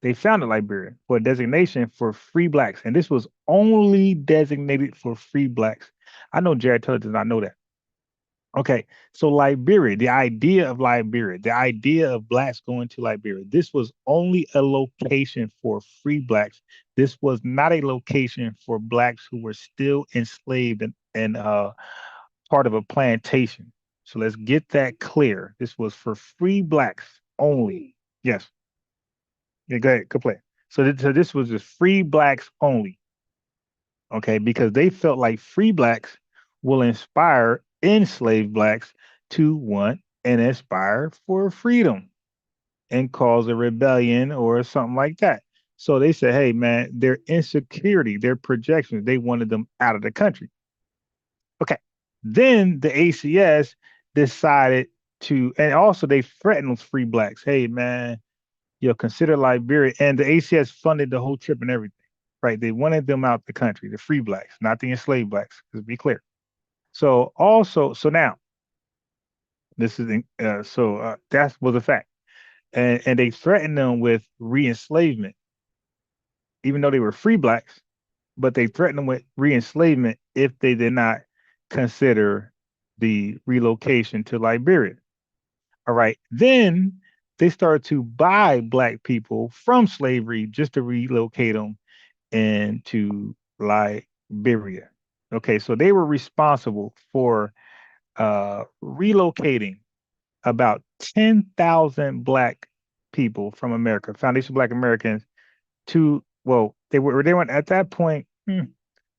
[SPEAKER 4] They founded Liberia for a designation for free Blacks, and this was only designated for free Blacks. I know Jared Teller does not know that. Okay, so Liberia, the idea of Liberia, the idea of Blacks going to Liberia, this was only a location for free Blacks. This was not a location for Blacks who were still enslaved and part of a plantation. So let's get that clear. This was for free Blacks only. Yes. Yeah, go ahead, go play. So this was just free Blacks only. Okay, because they felt like free Blacks will inspire enslaved Blacks to want and aspire for freedom and cause a rebellion or something like that. So they said, hey, man, their insecurity, their projections, they wanted them out of the country. Okay. Then the ACS decided to, and also they threatened those free Blacks. Hey, man, consider Liberia. And the ACS funded the whole trip and everything, right? They wanted them out the country, the free Blacks, not the enslaved Blacks, to be clear. So now This is that was a fact, and they threatened them with re-enslavement, even though they were free blacks. But they threatened them with re-enslavement if they did not consider the relocation to Liberia. All right. Then they started to buy black people from slavery just to relocate them into Liberia. Okay, so they were responsible for relocating about 10,000 black people from America, Foundation Black Americans, to, well, they weren't at that point,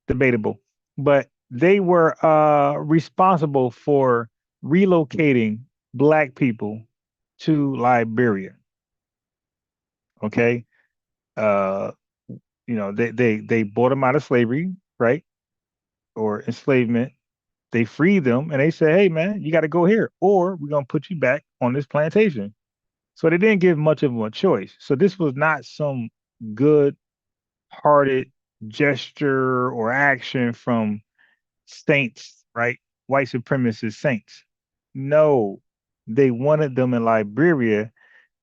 [SPEAKER 4] debatable, but they were responsible for relocating black people to Liberia. Okay, uh, they bought them out of slavery, right, or enslavement. They freed them, and they said, "Hey, man, you got to go here, or we're gonna put you back on this plantation." So they didn't give much of them a choice. So this was not some good-hearted gesture or action from saints, right? White supremacist saints. No, they wanted them in Liberia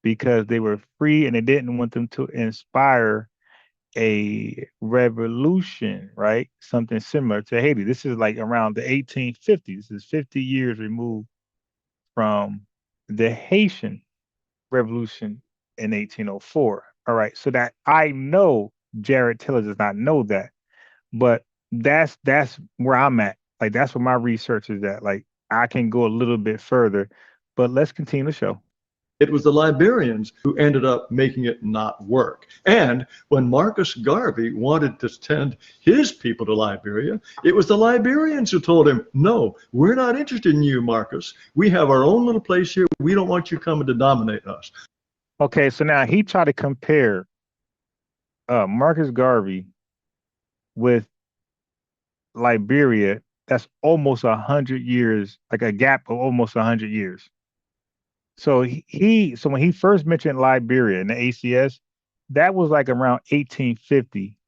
[SPEAKER 4] because they were free and they didn't want them to inspire a revolution, right? Something similar to Haiti. This is like around the 1850s. This is 50 years removed from the Haitian Revolution in 1804. All right. So that I know Jared Taylor does not know that, but that's where I'm at. Like that's where my research is at. Like I can go a little bit further, but let's continue the show.
[SPEAKER 3] It was the Liberians who ended up making it not work. And when Marcus Garvey wanted to send his people to Liberia, it was the Liberians who told him, no, we're not interested in you, Marcus. We have our own little place here. We don't want you coming to dominate us.
[SPEAKER 4] Okay, so now he tried to compare Marcus Garvey with Liberia. That's almost 100 years, like a gap of almost 100 years. So so when he first mentioned Liberia in the ACS, that was like around 1850.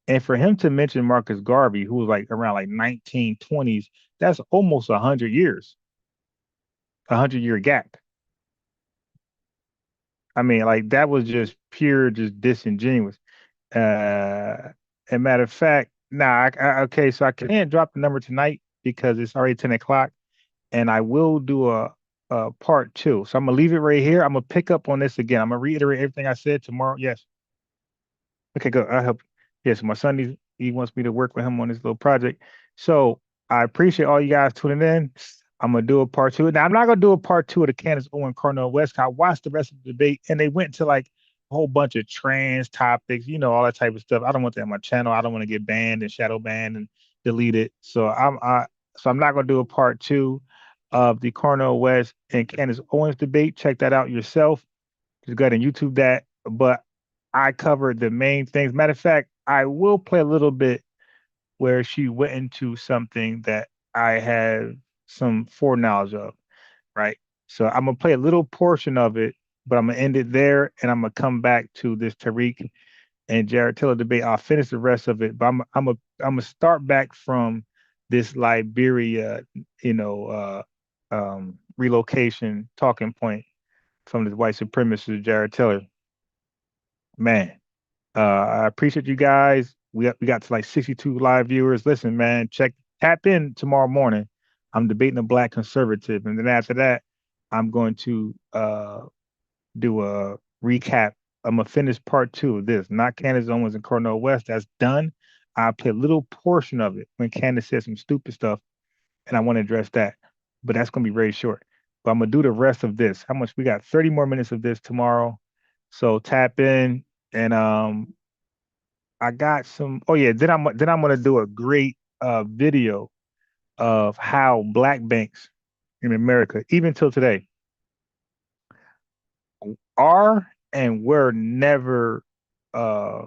[SPEAKER 4] And for him to mention Marcus Garvey, who was like around like 1920s, that's almost 100 years, 100-year gap. I mean, like that was just pure, just disingenuous. And matter of fact, nah, okay, so I can't drop the number tonight because it's already 10 o'clock, and I will do a part two. So I'm gonna leave it right here. I'm gonna pick up on this again. I'm gonna reiterate everything I said tomorrow. Yes. Okay, good. I help. Yes, my son he wants me to work with him on this little project. So I appreciate all you guys tuning in. I'm gonna do a part two. Now I'm not gonna do a part two of the Candace Owen Cornell West. I watched the rest of the debate, and they went to like a whole bunch of trans topics, all that type of stuff. I don't want that on my channel. I don't want to get banned and shadow banned and deleted. So I'm not gonna do a part two of the Cornell West and Candace Owens debate. Check that out yourself. Just go ahead and YouTube that. But I covered the main things. Matter of fact, I will play a little bit where she went into something that I have some foreknowledge of, right? So I'm gonna play a little portion of it, but I'm gonna end it there, and I'm gonna come back to this Tariq and Jared Taylor debate. I'll finish the rest of it, but I'm gonna start back from this Liberia, relocation talking point from the white supremacist Jared Taylor. Man, I appreciate you guys. We got to like 62 live viewers. Listen, man, tap in tomorrow morning. I'm debating a black conservative, and then after that, I'm going to do a recap. I'm gonna finish part two of this. Not Candace Owens and Cornell West. That's done. I'll play a little portion of it when Candace said some stupid stuff, and I want to address that. But that's gonna be very short. But I'm gonna do the rest of this. How much we got? 30 more minutes of this tomorrow. So tap in and I got some. Oh yeah, then I'm gonna do a great video of how black banks in America, even till today, are and were never uh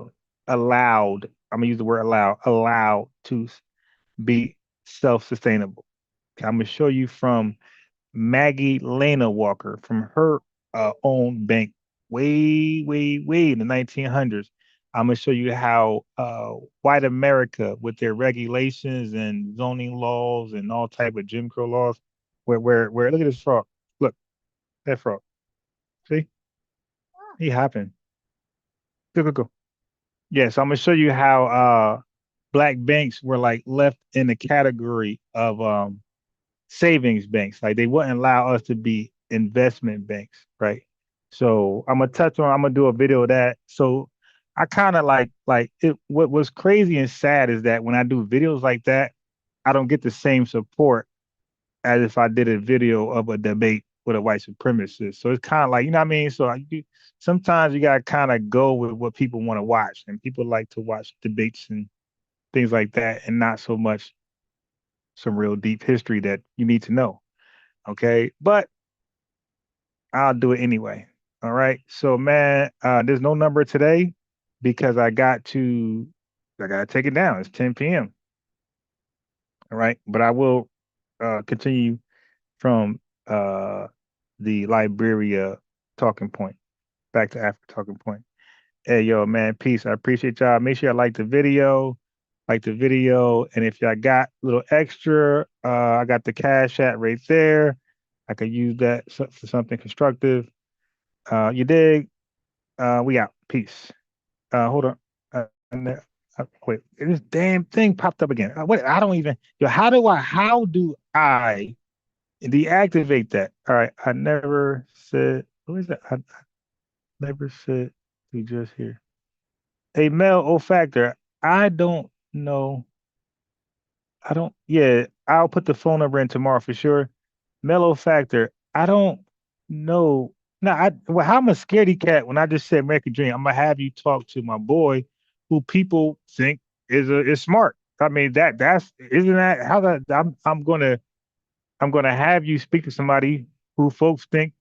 [SPEAKER 4] allowed. I'm gonna use the word allowed to be self-sustainable. Okay, I'm gonna show you from Maggie Lena Walker from her own bank way, way, way in the 1900s. I'm gonna show you how white America, with their regulations and zoning laws and all type of Jim Crow laws, where look at this frog. That frog. See? He hopping. Go. Yeah, so I'm gonna show you how black banks were like left in the category of savings banks. Like they wouldn't allow us to be investment banks, right? So I'm gonna do a video of that. So I kind of like it. What was crazy and sad is that when I do videos like that, I don't get the same support as if I did a video of a debate with a white supremacist. So it's kind of like, you know what I mean? So sometimes you gotta kind of go with what people want to watch, and people like to watch debates and things like that, and not so much some real deep history that you need to know. Okay, but I'll do it anyway. All right. So man, there's no number today because I gotta take it down. It's 10 p.m. All right. But I will continue from the Liberia talking point back to Africa talking point. Hey yo, man, peace. I appreciate y'all. Make sure y'all like the video, and if y'all got a little extra, I got the Cash App right there. I could use that for something constructive. You dig? We out. Peace. Hold on. Wait, this damn thing popped up again. Wait, I don't even. Yo, how do I deactivate that? All right. I never said. Who is that? I never said we just here. Hey, Mel Olfactor. I don't know. Yeah, I'll put the phone number in tomorrow for sure. Mellow Factor. I don't know. No, well, how I'm a scaredy cat when I just said American Dream. I'm gonna have you talk to my boy, who people think is smart. I mean that's isn't that how that I'm gonna have you speak to somebody who folks think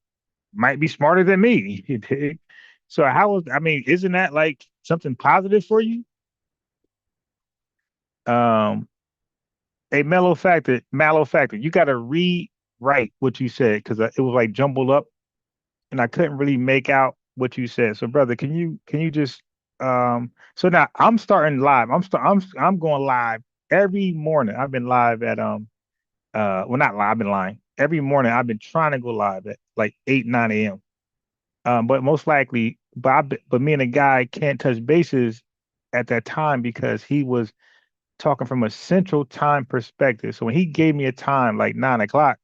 [SPEAKER 4] might be smarter than me. You dig? So I mean, isn't that like something positive for you? Um, a mallow factor. You got to rewrite what you said because it was like jumbled up, and I couldn't really make out what you said. So, brother, can you just So now I'm starting live. I'm going live every morning. I've been live at well, not live. I've been lying every morning. I've been trying to go live at like 8 9 a.m. But most likely, but me and a guy can't touch bases at that time because he was talking from a central time perspective. So when he gave me a time like 9 o'clock,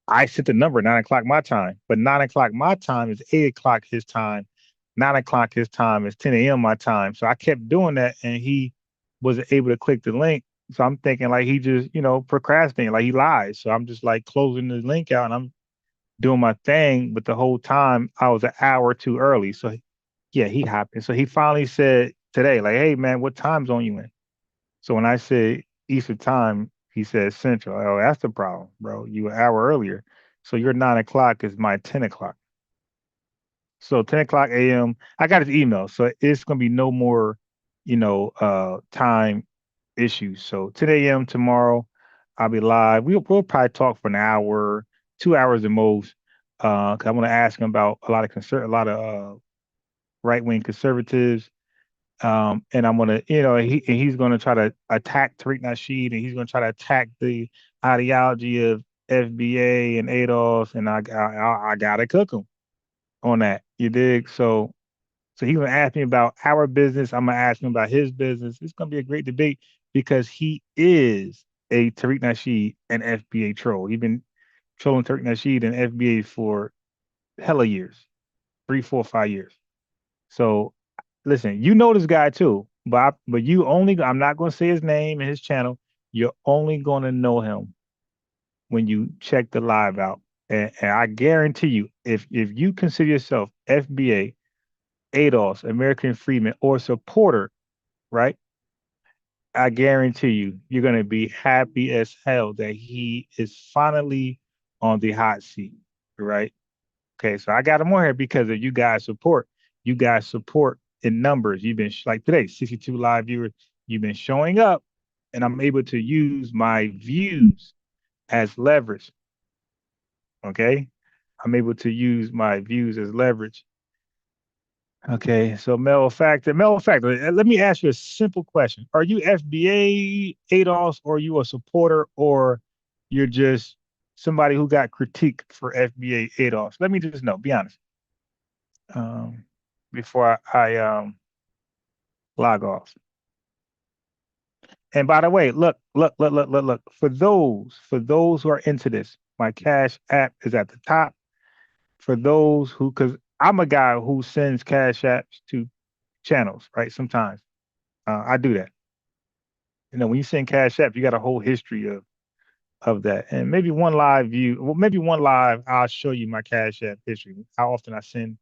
[SPEAKER 4] I set the number 9 o'clock my time. But 9 o'clock my time is 8 o'clock his time. 9 o'clock his time is 10 a.m. my time. So I kept doing that and he wasn't able to click the link. So I'm thinking like he just, procrastinating, like he lies. So I'm just like closing the link out and I'm doing my thing. But the whole time I was an hour too early. So yeah, he happened. So he finally said today, like, hey man, what time zone you in? So when I said Eastern time, he said Central. Oh, that's the problem, bro. You an hour earlier. So your 9 o'clock is my 10 o'clock. So 10 o'clock a.m. I got his email. So it's gonna be no more, time issues. So 10 a.m. tomorrow, I'll be live. We'll probably talk for an hour, 2 hours at most. 'Cause I want to ask him about a lot of right wing conservatives. And I'm gonna, he's gonna try to attack Tariq Nasheed, and he's gonna try to attack the ideology of FBA and ADOS, and I gotta cook him on that. You dig? So he's gonna ask me about our business. I'm gonna ask him about his business. It's gonna be a great debate because he is a Tariq Nasheed and FBA troll. He's been trolling Tariq Nasheed and FBA for hella years, 3 4 5 years. So listen, you know this guy too, but I'm not going to say his name and his channel. You're only going to know him when you check the live out. And I guarantee you, if you consider yourself FBA, ADOS, American Freedman, or supporter, right? I guarantee you're going to be happy as hell that he is finally on the hot seat, right? Okay, so I got him on here because of you guys' support. You guys support in numbers. You've been like today, 62 live viewers. You've been showing up, and I'm able to use my views as leverage. Okay, I'm able to use my views as leverage. Okay, so Mel Factor. Let me ask you a simple question: are you FBA, ADOS, or are you a supporter, or you're just somebody who got critiqued for FBA ADOS? Let me just know. Be honest. Before I log off. And by the way, look. For those who are into this, my Cash App is at the top. For those who, because I'm a guy who sends Cash Apps to channels, right? Sometimes I do that. You know, when you send Cash App, you got a whole history of that. And maybe one live I'll show you my Cash App history. How often I send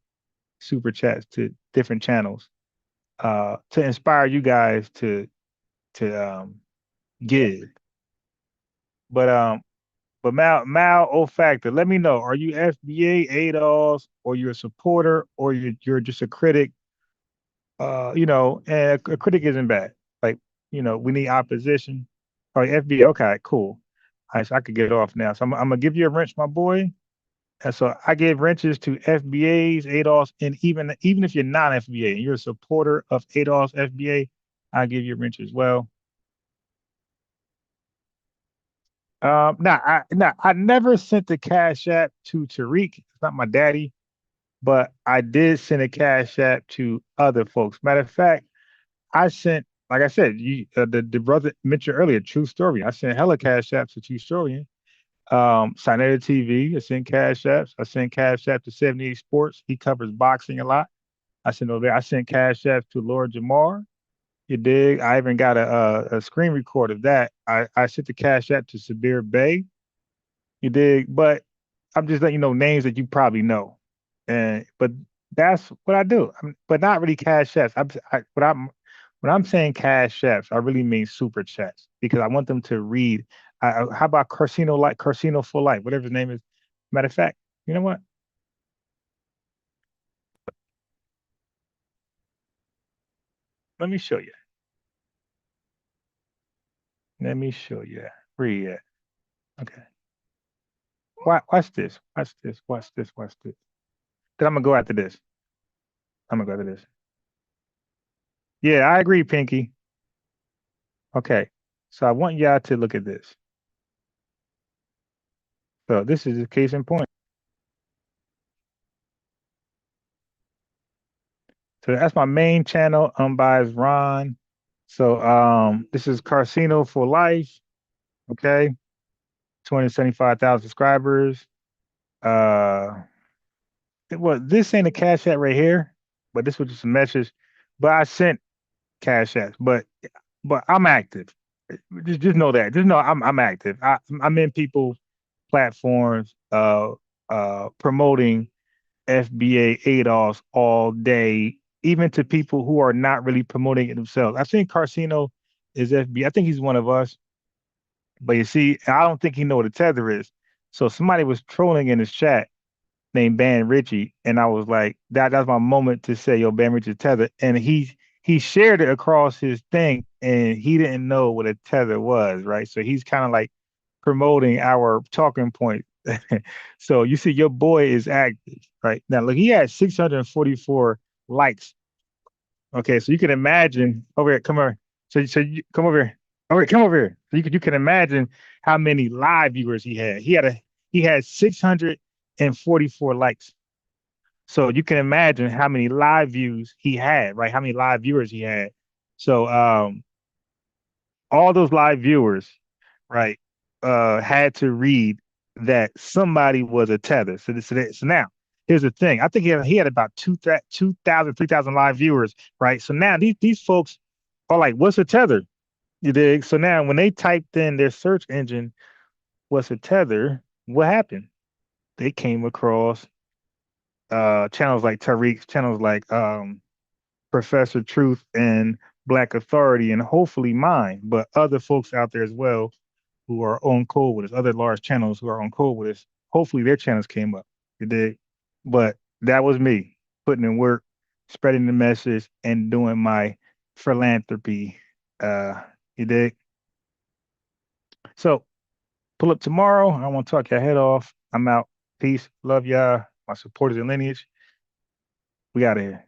[SPEAKER 4] super chats to different channels to inspire you guys to give. But Mal O-Factor, let me know. Are you FBA, ADOS, or you're a supporter, or you're just a critic? You know, and a critic isn't bad. Like, you know, we need opposition. Oh, FBA, okay, cool. All right, so I could get off now. So I'm gonna give you a wrench, my boy. And so I give wrenches to FBAs, ADOS, and even if you're not FBA and you're a supporter of ADOS, FBA, I give you a wrench as well. I never sent the Cash App to Tariq. It's not my daddy, but I did send a Cash App to other folks. Matter of fact, I sent, like I said, the brother mentioned earlier, True Story. I sent hella Cash Apps to True Story. Sinetta TV, I sent Cash Apps. I sent Cash App to 78 Sports. He covers boxing a lot. I sent over there. I sent Cash Apps to Lord Jamar. You dig? I even got a screen record of that. I sent the Cash App to Sabir Bay. You dig? But I'm just letting you know names that you probably know. And but that's what I do. But not really Cash Apps. When I'm saying Cash Apps, I really mean super chats because I want them to read. How about Carsino for Life, whatever his name is. Matter of fact, you know what? Let me show you. Let me show you. Where you at? Okay. Watch this. Watch this. Watch this. Watch this. Then I'm gonna go after this. I'm gonna go after this. Yeah, I agree, Pinky. Okay. So I want y'all to look at this. So this is a case in point. So that's my main channel, UnbiasedRON. So this is Carsino for Life. Okay. 275,000 subscribers. Well, this ain't a Cash App right here, but this was just a message. But I sent Cash Apps, but I'm active. Just know that. Just know I'm active. I'm in people's platforms promoting FBA ADOS all day, even to people who are not really promoting it themselves. I think Carsino is FBA. I think he's one of us. But you see, I don't think he know what a tether is. So somebody was trolling in his chat named Ban Richie, and I was like, that's my moment to say, yo, Ban Richie tether. And he shared it across his thing, and he didn't know what a tether was, right? So he's kind of like promoting our talking point. So you see, your boy is active, right? Now look, he had 644 likes. Okay, so you can imagine over here, come over. So you come over here. All right, come over here. So you can imagine how many live viewers he had. He had 644 likes. So you can imagine how many live views he had, right? How many live viewers he had. So all those live viewers, right, had to read that somebody was a tether. So now here's the thing. I think he had about 2,000, 3,000 live viewers, right? So now these folks are like, what's a tether? You dig? So now when they typed in their search engine, what's a tether? What happened? They came across channels like Tariq, channels like Professor Truth and Black Authority, and hopefully mine, but other folks out there as well who are on code with us, other large channels who are on code with us. Hopefully their channels came up. You dig? But that was me putting in work, spreading the message, and doing my philanthropy. You dig? So pull up tomorrow. I want to talk your head off. I'm out. Peace. Love y'all. My supporters and lineage. We out of here.